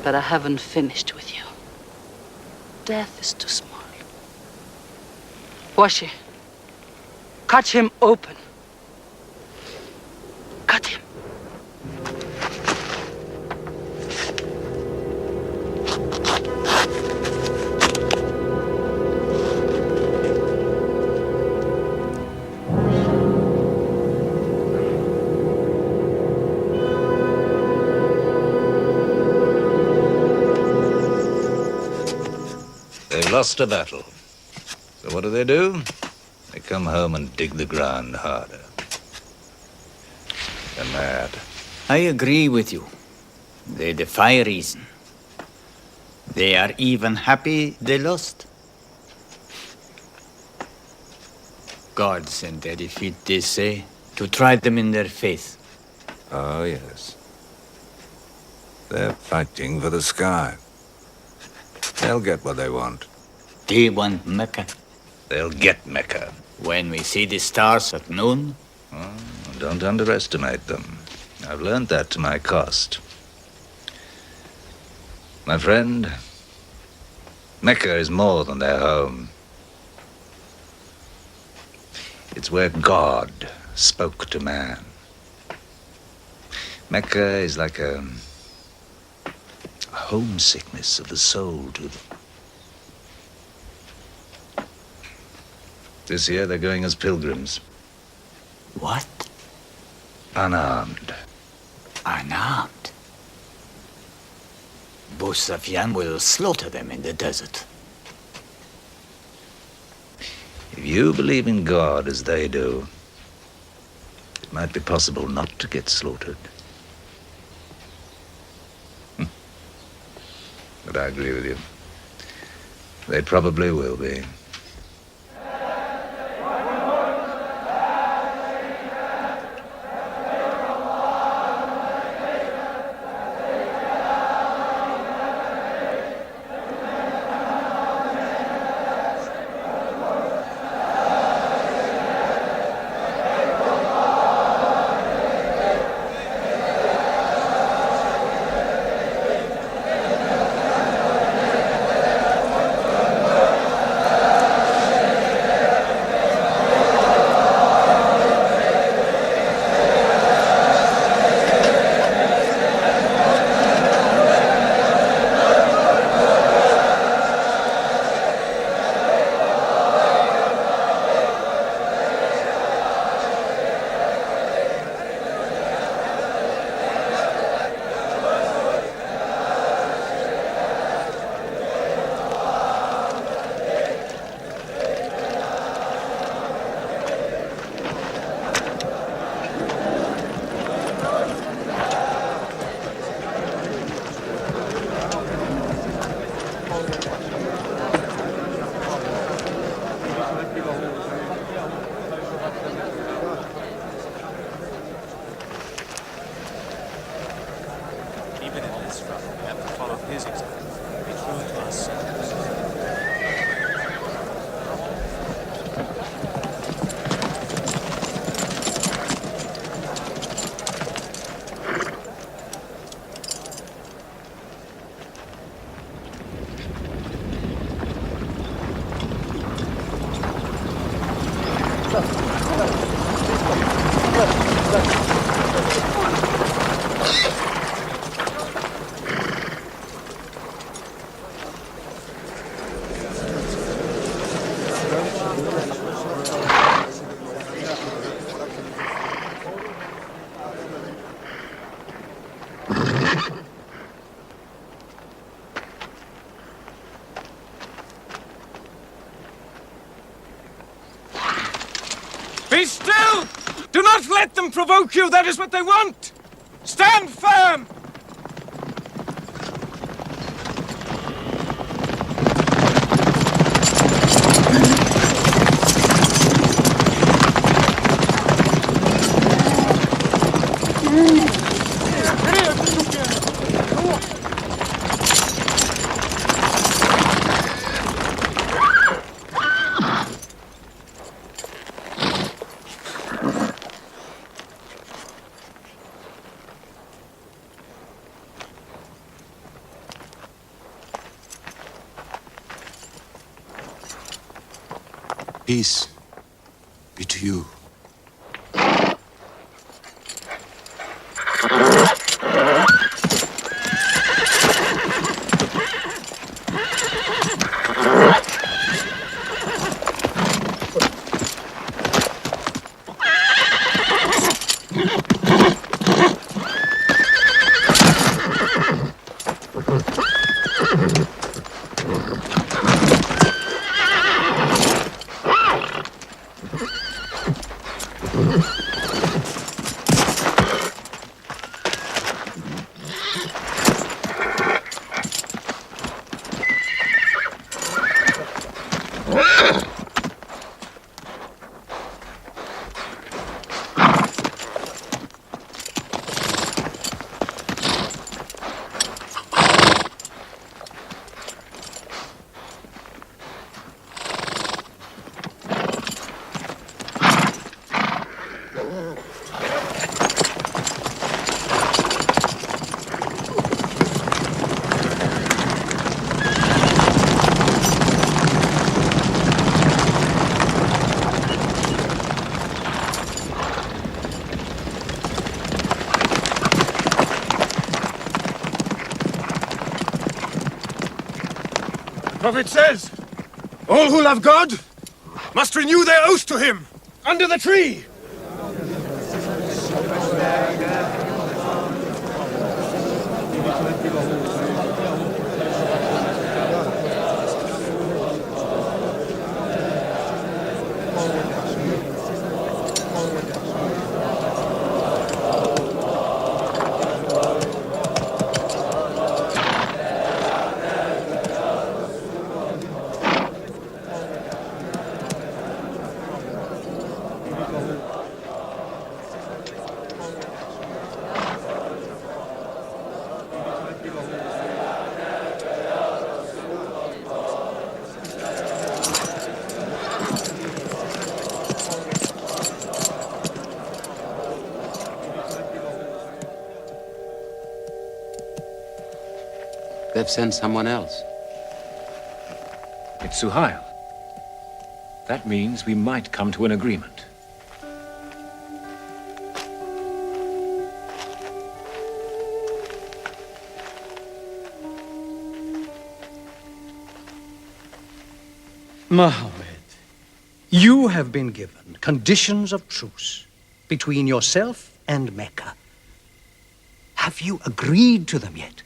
[SPEAKER 2] But I haven't finished with you. Death is too small. Washi, cut him open. Cut him.
[SPEAKER 15] They've lost a battle. So what do? They come home and dig the ground harder. They're mad.
[SPEAKER 1] I agree with you. They defy reason. They are even happy they lost. God sent their defeat, they say, to try them in their faith.
[SPEAKER 15] Oh, yes. They're fighting for the sky. They'll get what they want.
[SPEAKER 1] They want Mecca.
[SPEAKER 15] They'll get Mecca.
[SPEAKER 1] When we see the stars at noon?
[SPEAKER 15] Oh, don't underestimate them. I've learned that to my cost. My friend, Mecca is more than their home. It's where God spoke to man. Mecca is like a homesickness of the soul to them.
[SPEAKER 11] This year they're going as pilgrims.
[SPEAKER 1] What?
[SPEAKER 11] Unarmed.
[SPEAKER 1] Unarmed? Abu Sufyan will slaughter them in the desert.
[SPEAKER 11] If you believe in God as they do, it might be possible not to get slaughtered. But I agree with you. They probably will be.
[SPEAKER 26] Be still! Do not let them provoke you! That is what they want! Stand firm!
[SPEAKER 3] Peace be to you.
[SPEAKER 26] The prophet says, all who love God
[SPEAKER 9] must renew their oath to him under the tree.
[SPEAKER 12] They've sent someone else.
[SPEAKER 6] It's Suhail. That means we might come to an agreement.
[SPEAKER 13] Mohammed, you have been given conditions of truce between yourself and Mecca. Have you agreed to them yet?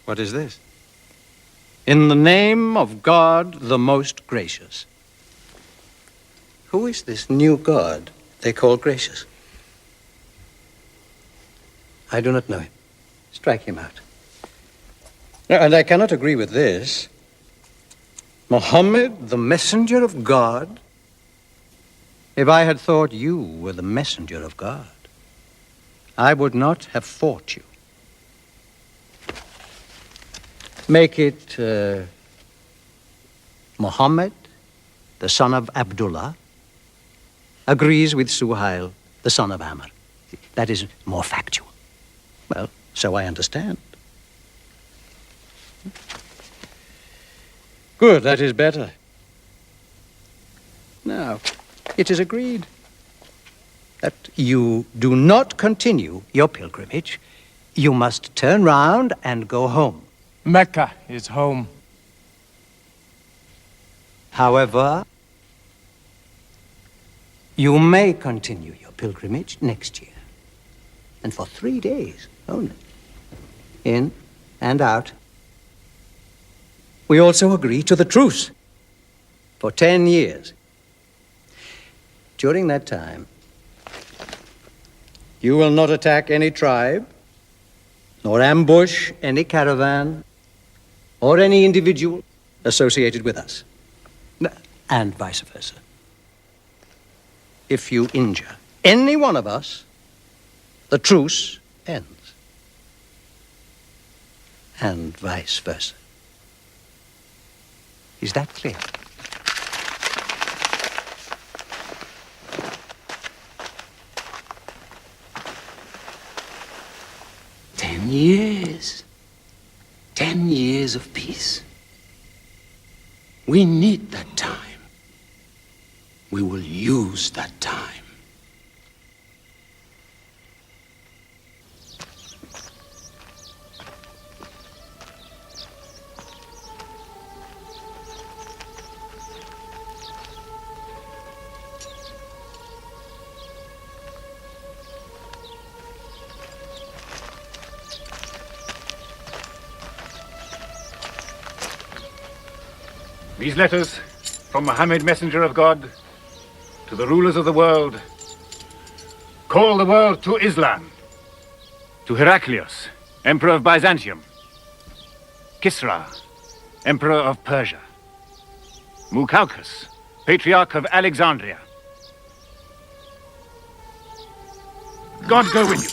[SPEAKER 13] What is this? In the name of God, the most gracious. Who is this new God they call gracious? I do not know him. Strike him out. And I cannot agree with this. Muhammad, the messenger of God? If I had thought you were the messenger of God, I would not have fought you. Make it Muhammad, the son of Abdullah, agrees with Suhail, the son of Amr. That is more factual. Well, so I understand. Good, that is better. Now, it is agreed that you do not continue your pilgrimage. You must turn round and go home.
[SPEAKER 14] Mecca is home.
[SPEAKER 13] However, you may continue your pilgrimage next year, and for 3 days only, in and out. We also agree to the truce for 10 years. During that time, you will not attack any tribe, nor ambush any caravan, or any individual associated with us, and vice versa. If you injure any one of us, the truce ends, and vice versa. Is that clear?
[SPEAKER 12] Years. 10 years of peace. We need that time. We will use that time.
[SPEAKER 6] These letters from Muhammad, messenger of God, to the rulers of the world, call the world to Islam. To Heraclius, emperor of Byzantium. Kisra, emperor of Persia. Mukaukis, patriarch of Alexandria. God go with you.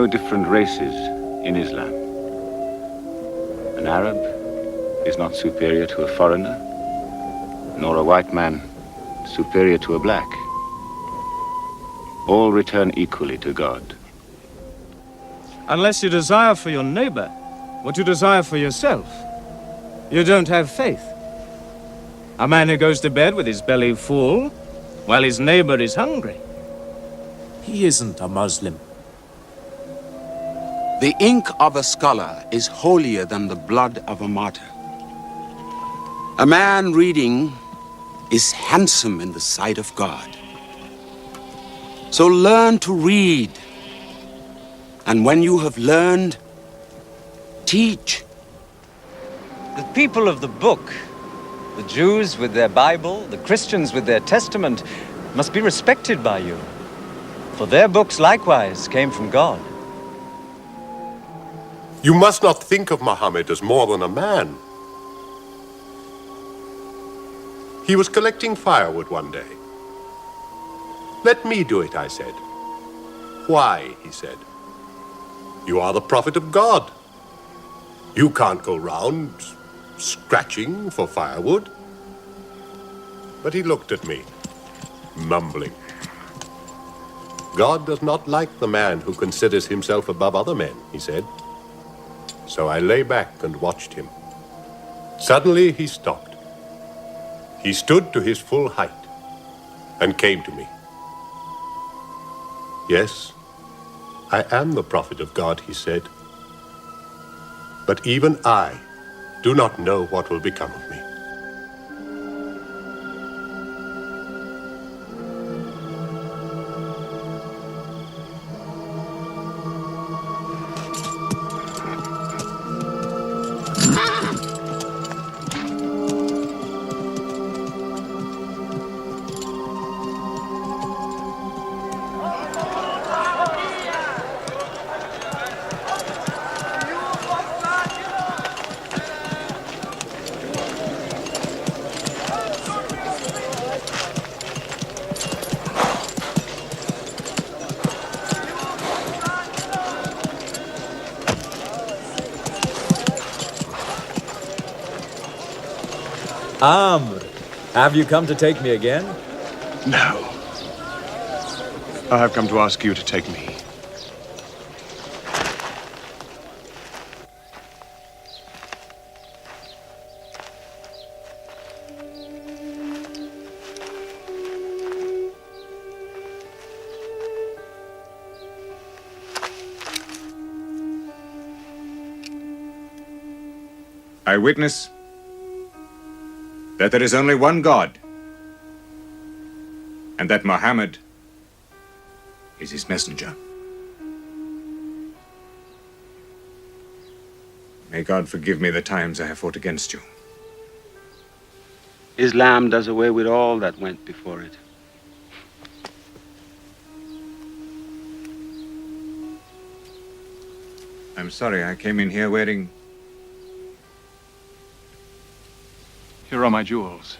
[SPEAKER 6] no different races in Islam. An Arab is not superior to a foreigner, nor a white man superior to a black. All return equally to God.
[SPEAKER 14] Unless you desire for your neighbor what you desire for yourself, you don't have faith. A man who goes to bed with his belly full while his neighbor is hungry.
[SPEAKER 12] He isn't a Muslim. The ink of a scholar is holier than the blood of a martyr. A man reading is handsome in the sight of God. So learn to read. And when you have learned, teach.
[SPEAKER 10] The people of the book, the Jews with their Bible, the Christians with their Testament, must be respected by you. For their books likewise came from God.
[SPEAKER 16] You must not think of Muhammad as more than a man. He was collecting firewood one day. Let me do it, I said. Why, he said. You are the prophet of God. You can't go round scratching for firewood. But he looked at me, mumbling. God does not like the man who considers himself above other men, he said. So I lay back and watched him. Suddenly he stopped. He stood to his full height and came to me. Yes, I am the prophet of God, he said. But even I do not know what will become of me.
[SPEAKER 17] Amr, have you come to take me again?
[SPEAKER 16] No. I have come to ask you to take me.
[SPEAKER 5] I witness that there is only one God, and that Muhammad is his messenger. May God forgive me the times I have fought against you.
[SPEAKER 12] Islam does away with all that went before it.
[SPEAKER 5] I'm sorry, I came in here wearing...
[SPEAKER 6] Here are my jewels.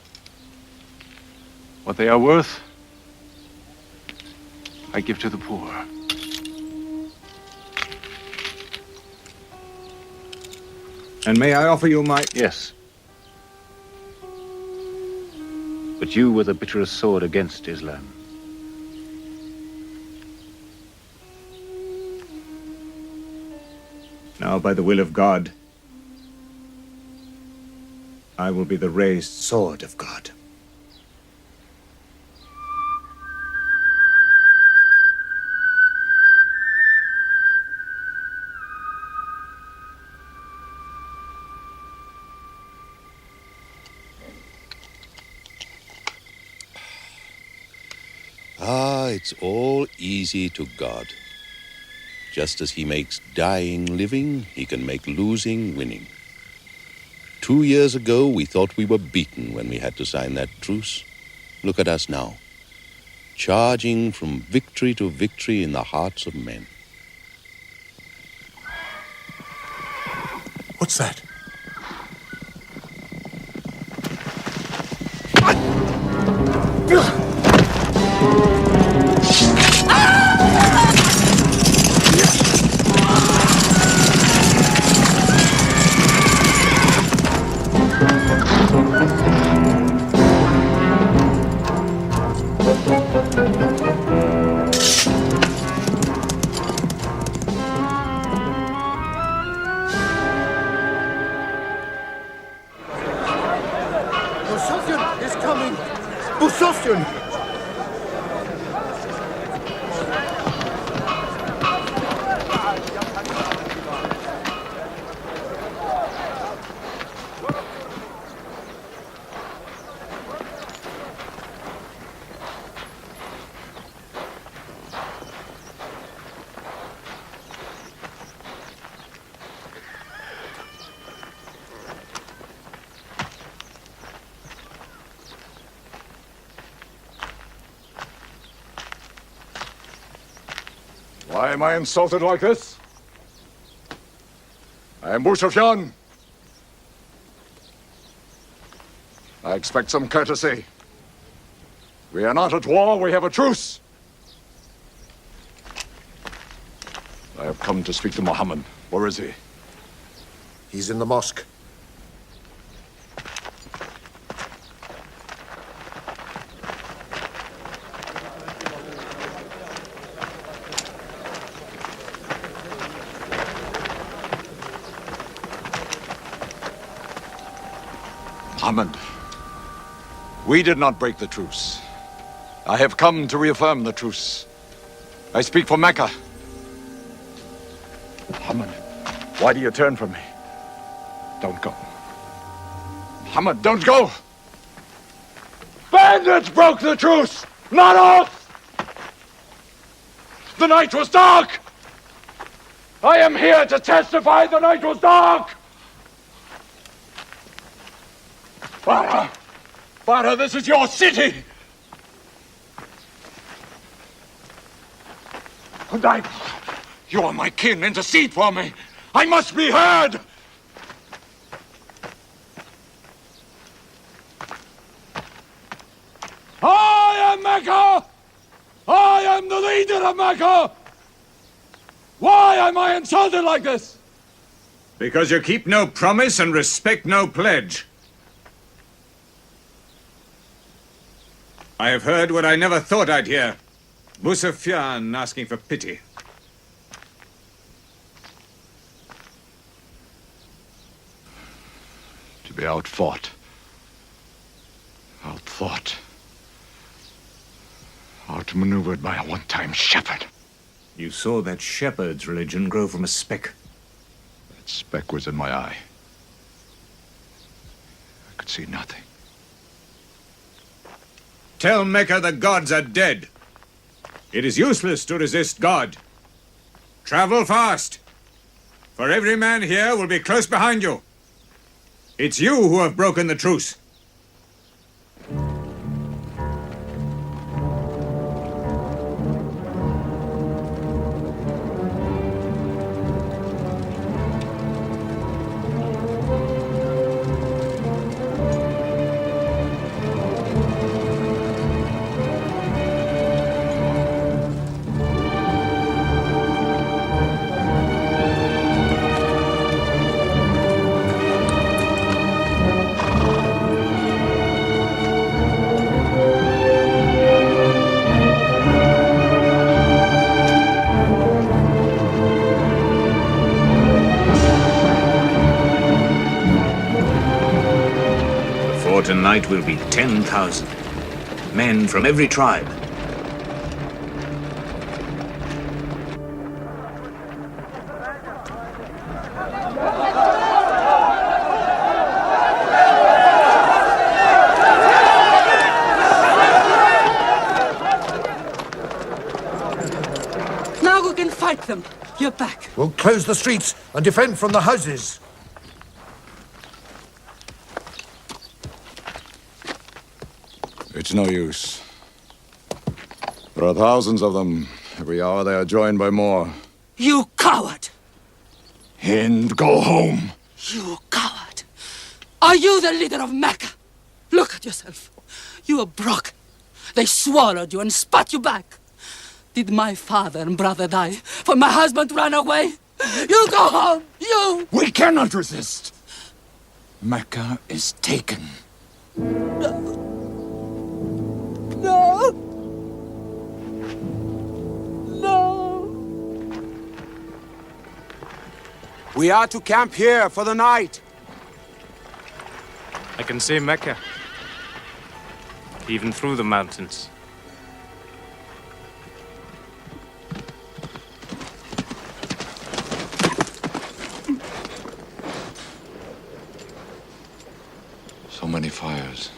[SPEAKER 6] What they are worth, I give to the poor.
[SPEAKER 5] And may I offer you my...
[SPEAKER 6] Yes. But you were the bitterest sword against Islam.
[SPEAKER 5] Now, by the will of God, I will be the raised sword of God.
[SPEAKER 25] It's all easy to God. Just as he makes dying living, he can make losing winning. 2 years ago, we thought we were beaten when we had to sign that truce. Look at us now, charging from victory to victory in the hearts of men.
[SPEAKER 16] What's that?
[SPEAKER 20] exhaustion.
[SPEAKER 7] Why am I insulted like this? I am Bushafian. I expect some courtesy. We are not at war, we have a truce. I have come to speak to Muhammad. Where is he?
[SPEAKER 16] He's in the mosque.
[SPEAKER 7] Muhammad, we did not break the truce. I have come to reaffirm the truce. I speak for Mecca. Muhammad, why do you turn from me? Don't go. Muhammad, don't go! Bandits broke the truce, not us! The night was dark! I am here to testify the night was dark! Father, this is your city! And you are my kin, intercede for me! I must be heard! I am Mecca! I am the leader of Mecca! Why am I insulted like this?
[SPEAKER 6] Because you keep no promise and respect no pledge. I have heard what I never thought I'd hear. Bushafian asking for pity.
[SPEAKER 7] To be outthought, outmaneuvered by a one-time shepherd.
[SPEAKER 6] You saw that shepherd's religion grow from a speck.
[SPEAKER 7] That speck was in my eye. I could see nothing.
[SPEAKER 6] Tell Mecca the gods are dead. It is useless to resist God. Travel fast, for every man here will be close behind you. It's you who have broken the truce. Tonight will be 10,000 men from every tribe.
[SPEAKER 2] Now we can fight them. You're back.
[SPEAKER 20] We'll close the streets and defend from the houses.
[SPEAKER 7] It's no use. There are thousands of them. Every hour they are joined by more.
[SPEAKER 2] You coward!
[SPEAKER 7] Hind, go home!
[SPEAKER 2] You coward! Are you the leader of Mecca? Look at yourself. You are broken. They swallowed you and spat you back. Did my father and brother die for my husband to run away? You go home! You!
[SPEAKER 7] We cannot resist! Mecca is taken.
[SPEAKER 2] No! No!
[SPEAKER 12] We are to camp here for the night.
[SPEAKER 14] I can see Mecca. even through the mountains.
[SPEAKER 7] So many fires.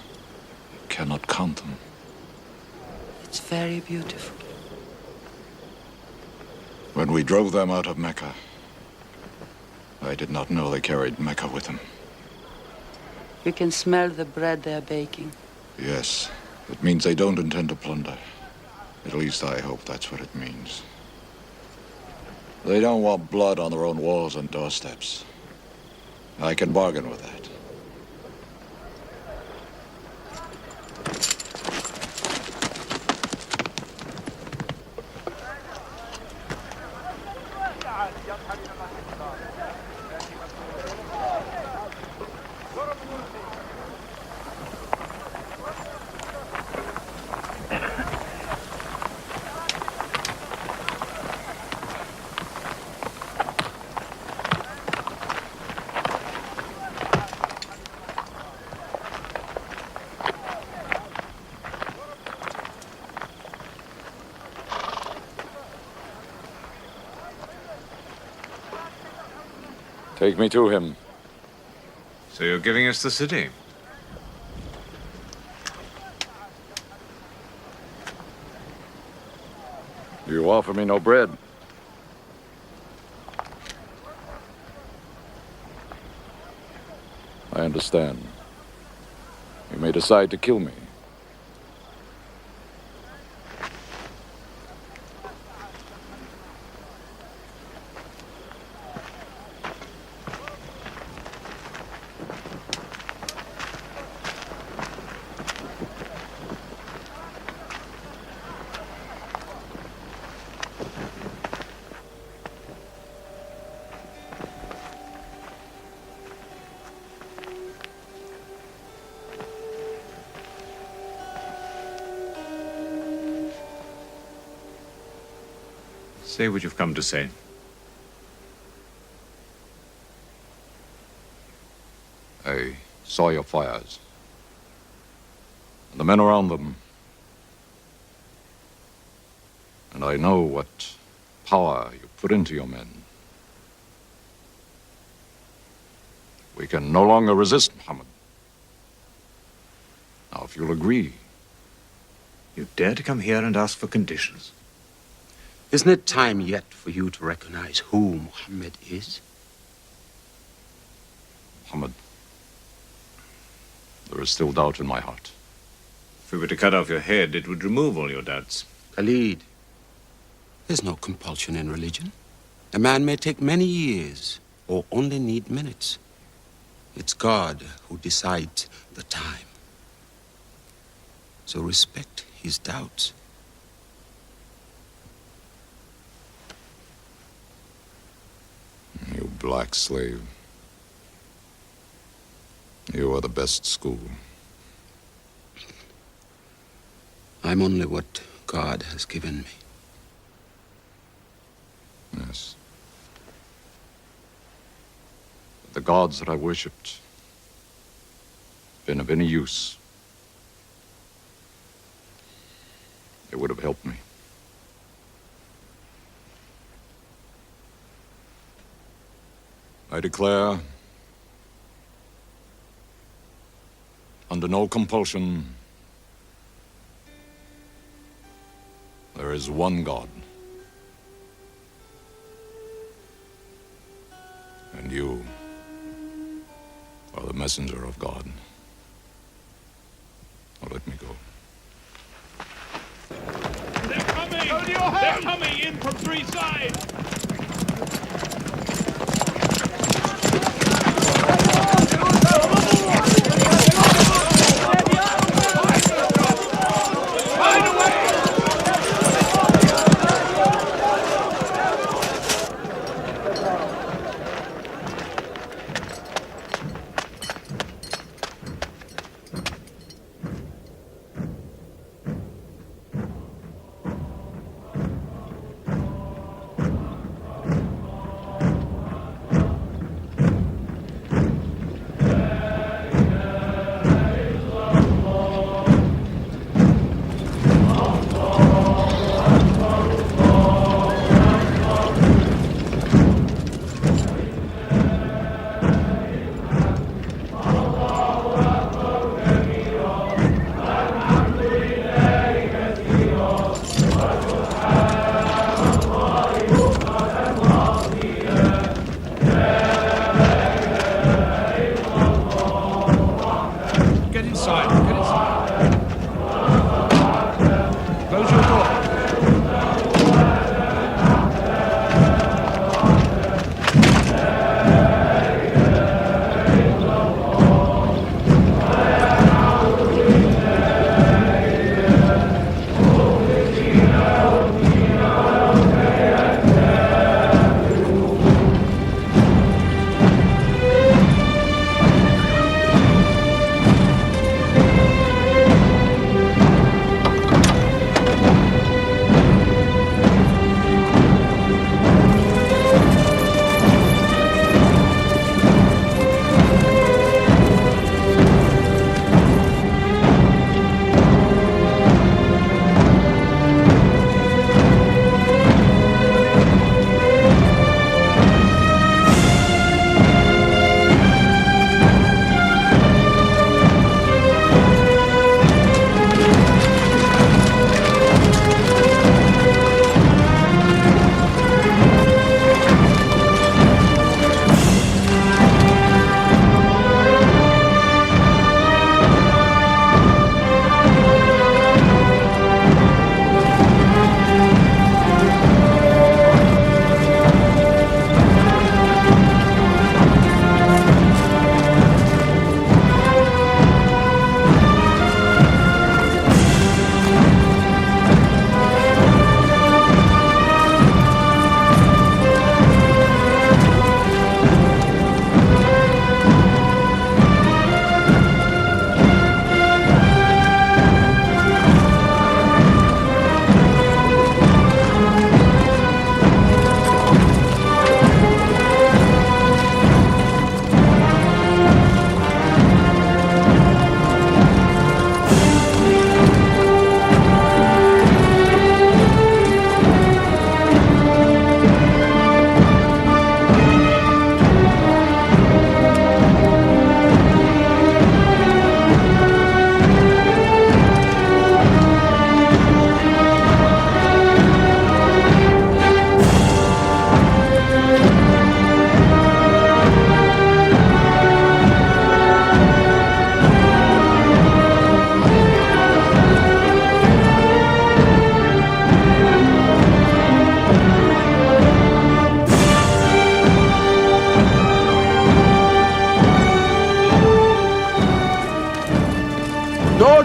[SPEAKER 7] You cannot count them.
[SPEAKER 2] It's very beautiful.
[SPEAKER 7] When we drove them out of Mecca, I did not know they carried Mecca with them.
[SPEAKER 2] We can smell the bread they're baking.
[SPEAKER 7] Yes, it means they don't intend to plunder. At least I hope that's what it means. They don't want blood on their own walls and doorsteps. I can bargain with that. Take me to him.
[SPEAKER 4] So you're giving us the city?
[SPEAKER 7] You offer me no bread. I understand. You may decide to kill me.
[SPEAKER 4] Say what you've come to say.
[SPEAKER 7] I saw your fires. And the men around them. And I know what power you put into your men. We can no longer resist Muhammad. Now, if you'll agree.
[SPEAKER 4] You dare to come here and ask for conditions?
[SPEAKER 12] Isn't it time yet for you to recognize who Muhammad is?
[SPEAKER 7] Muhammad, there is still doubt in my heart.
[SPEAKER 4] If we were to cut off your head, it would remove all your doubts.
[SPEAKER 12] Khalid, there's no compulsion in religion. A man may take many years or only need minutes. It's God who decides the time. So respect his doubts.
[SPEAKER 7] You black slave. You are the best school.
[SPEAKER 12] I'm only what God has given me.
[SPEAKER 7] Yes. The gods that I worshipped been of any use. They would have helped me. I declare, under no compulsion, there is one God. And you are the messenger of God. Now let me go.
[SPEAKER 8] They're coming! Go to your house! They're coming in from three sides!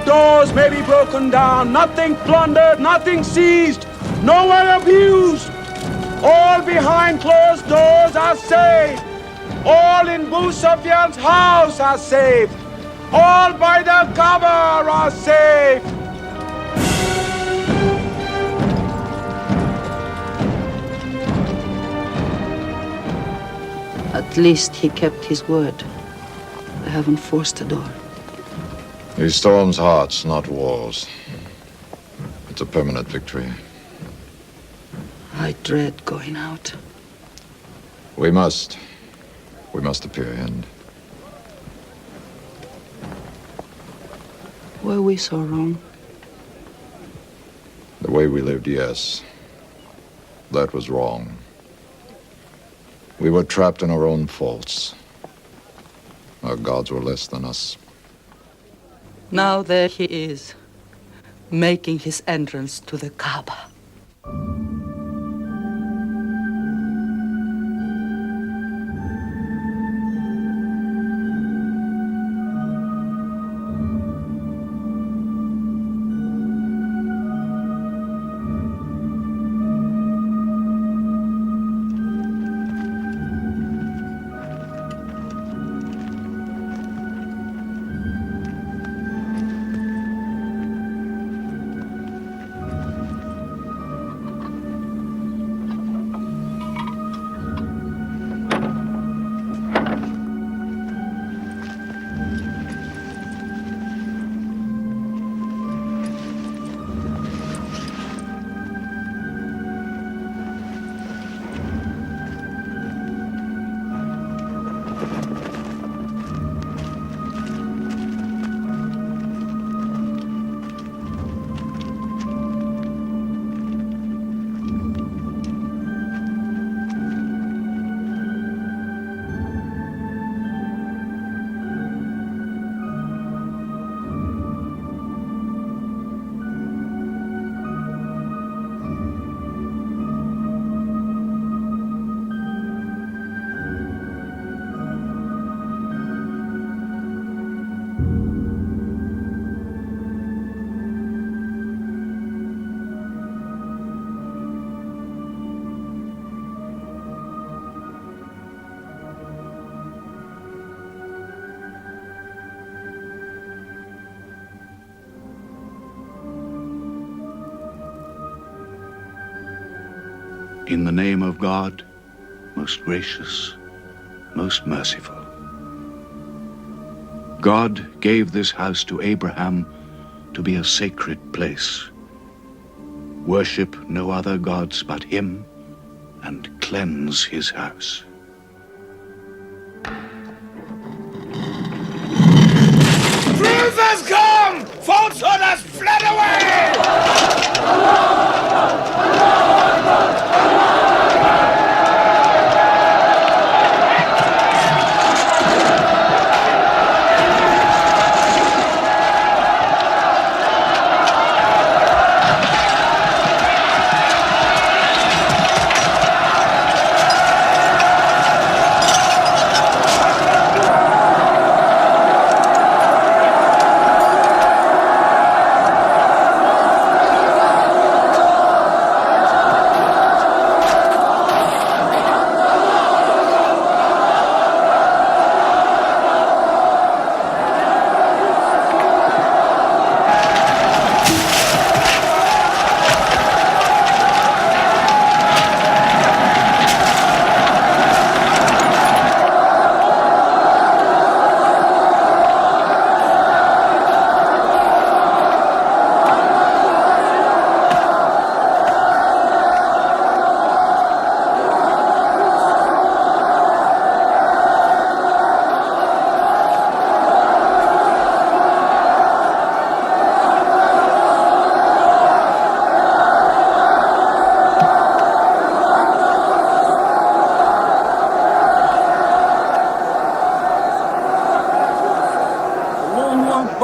[SPEAKER 18] doors may be broken down, nothing plundered, nothing seized, no one abused. All behind closed doors are safe. All in Abu Sufyan's house are safe. All by the Kaaba are safe.
[SPEAKER 2] At least he kept his word. I haven't forced the door.
[SPEAKER 7] He storms hearts, not walls. It's a permanent victory.
[SPEAKER 2] I dread going out.
[SPEAKER 7] We must appear and
[SPEAKER 2] Were we so wrong?
[SPEAKER 7] the way we lived, yes. That was wrong. We were trapped in our own faults. Our gods were less than us.
[SPEAKER 2] Now there he is, making his entrance to the Kaaba.
[SPEAKER 3] In the name of God, most gracious, most merciful. God gave this house to Abraham to be a sacred place. Worship no other gods but him and cleanse his house.
[SPEAKER 8] Truth has come! Falsehood has fled away!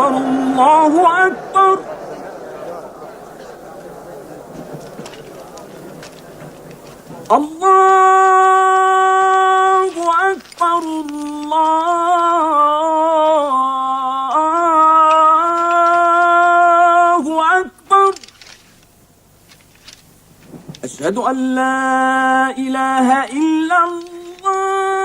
[SPEAKER 18] الله أكبر. الله أكبر. الله أشهد أن لا إله إلا الله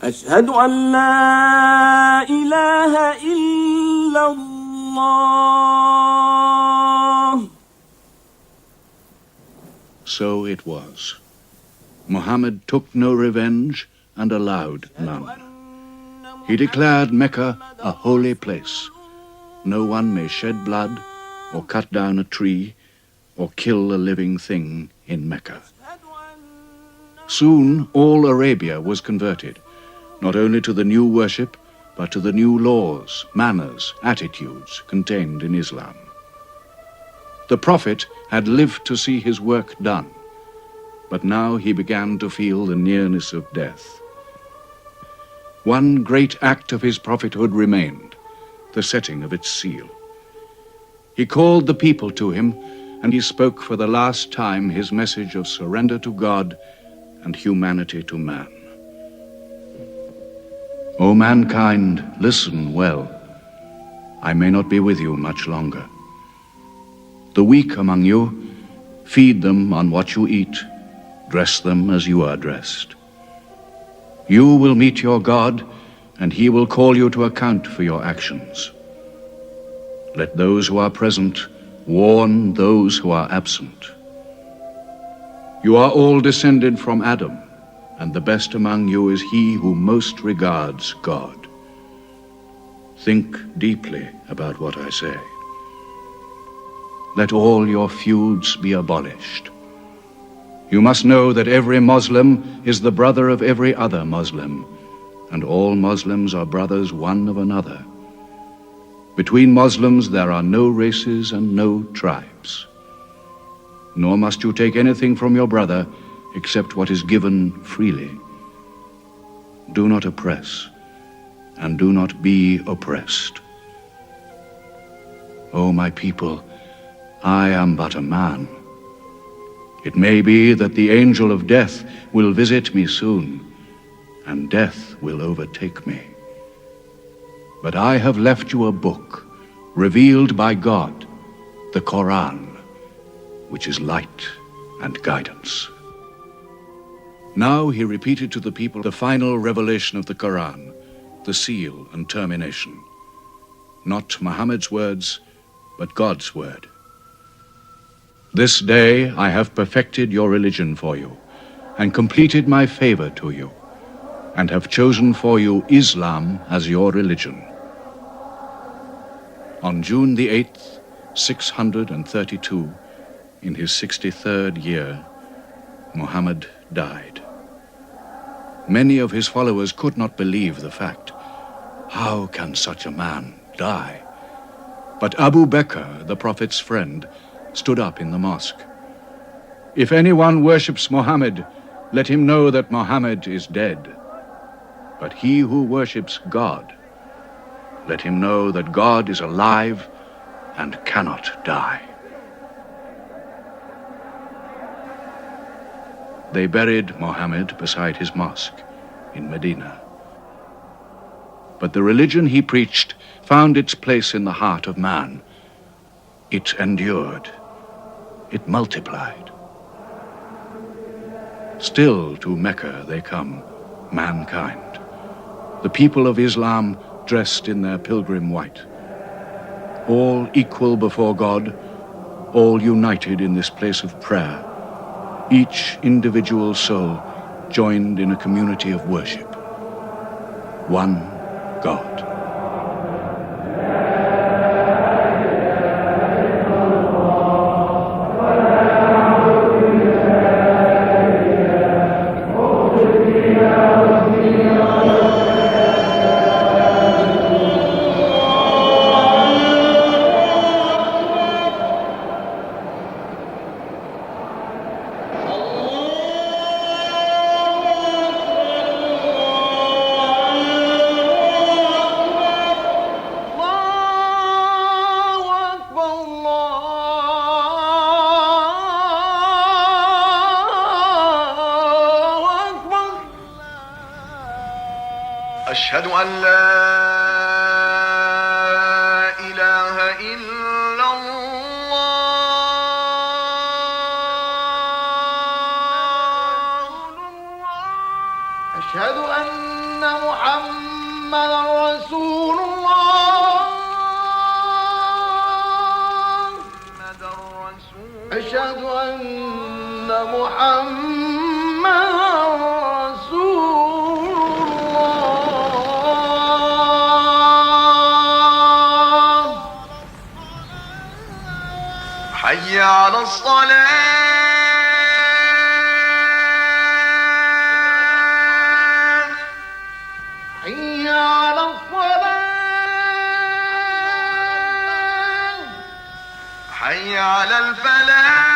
[SPEAKER 18] أشهد أن لا إله إلا الله.
[SPEAKER 3] So it was. Muhammad took no revenge and allowed none. He declared Mecca a holy place. No one may shed blood or cut down a tree or kill a living thing in Mecca. Soon all Arabia was converted, not only to the new worship, but to the new laws, manners, attitudes contained in Islam. The Prophet had lived to see his work done, but now he began to feel the nearness of death. One great act of his prophethood remained, the setting of its seal. He called the people to him, and he spoke for the last time his message of surrender to God and humanity to man. O mankind, listen well. I may not be with you much longer. The weak among you, feed them on what you eat, dress them as you are dressed. You will meet your God, and he will call you to account for your actions. Let those who are present warn those who are absent. You are all descended from Adam, and the best among you is he who most regards God. Think deeply about what I say. Let all your feuds be abolished. You must know that every Muslim is the brother of every other Muslim, and all Muslims are brothers one of another. Between Muslims there are no races and no tribes. Nor must you take anything from your brother except what is given freely. Do not oppress, and do not be oppressed. O my people, I am but a man. It may be that the angel of death will visit me soon, and death will overtake me. But I have left you a book, revealed by God, the Quran, which is light and guidance. Now he repeated to the people the final revelation of the Quran, the seal and termination. Not Muhammad's words, but God's word. This day I have perfected your religion for you, and completed my favor to you, and have chosen for you Islam as your religion. On June the 8th, 632, in his 63rd year, Muhammad died. Many of his followers could not believe the fact. How can such a man die? But Abu Bakr, the Prophet's friend, stood up in the mosque. If anyone worships Muhammad, let him know that Muhammad is dead. But he who worships God, let him know that God is alive and cannot die. They buried Muhammad beside his mosque in Medina. But the religion he preached found its place in the heart of man. It endured. It multiplied. Still to Mecca they come, mankind. The people of Islam dressed in their pilgrim white. All equal before God, all united in this place of prayer. Each individual soul joined in a community of worship. One God.
[SPEAKER 15] أشهد أن لا إلا الله أشهد أن محمدا رسول الله أشهد أن محمدا رسول الله حي على الصلاة حي على الصلاة حي على الفلاح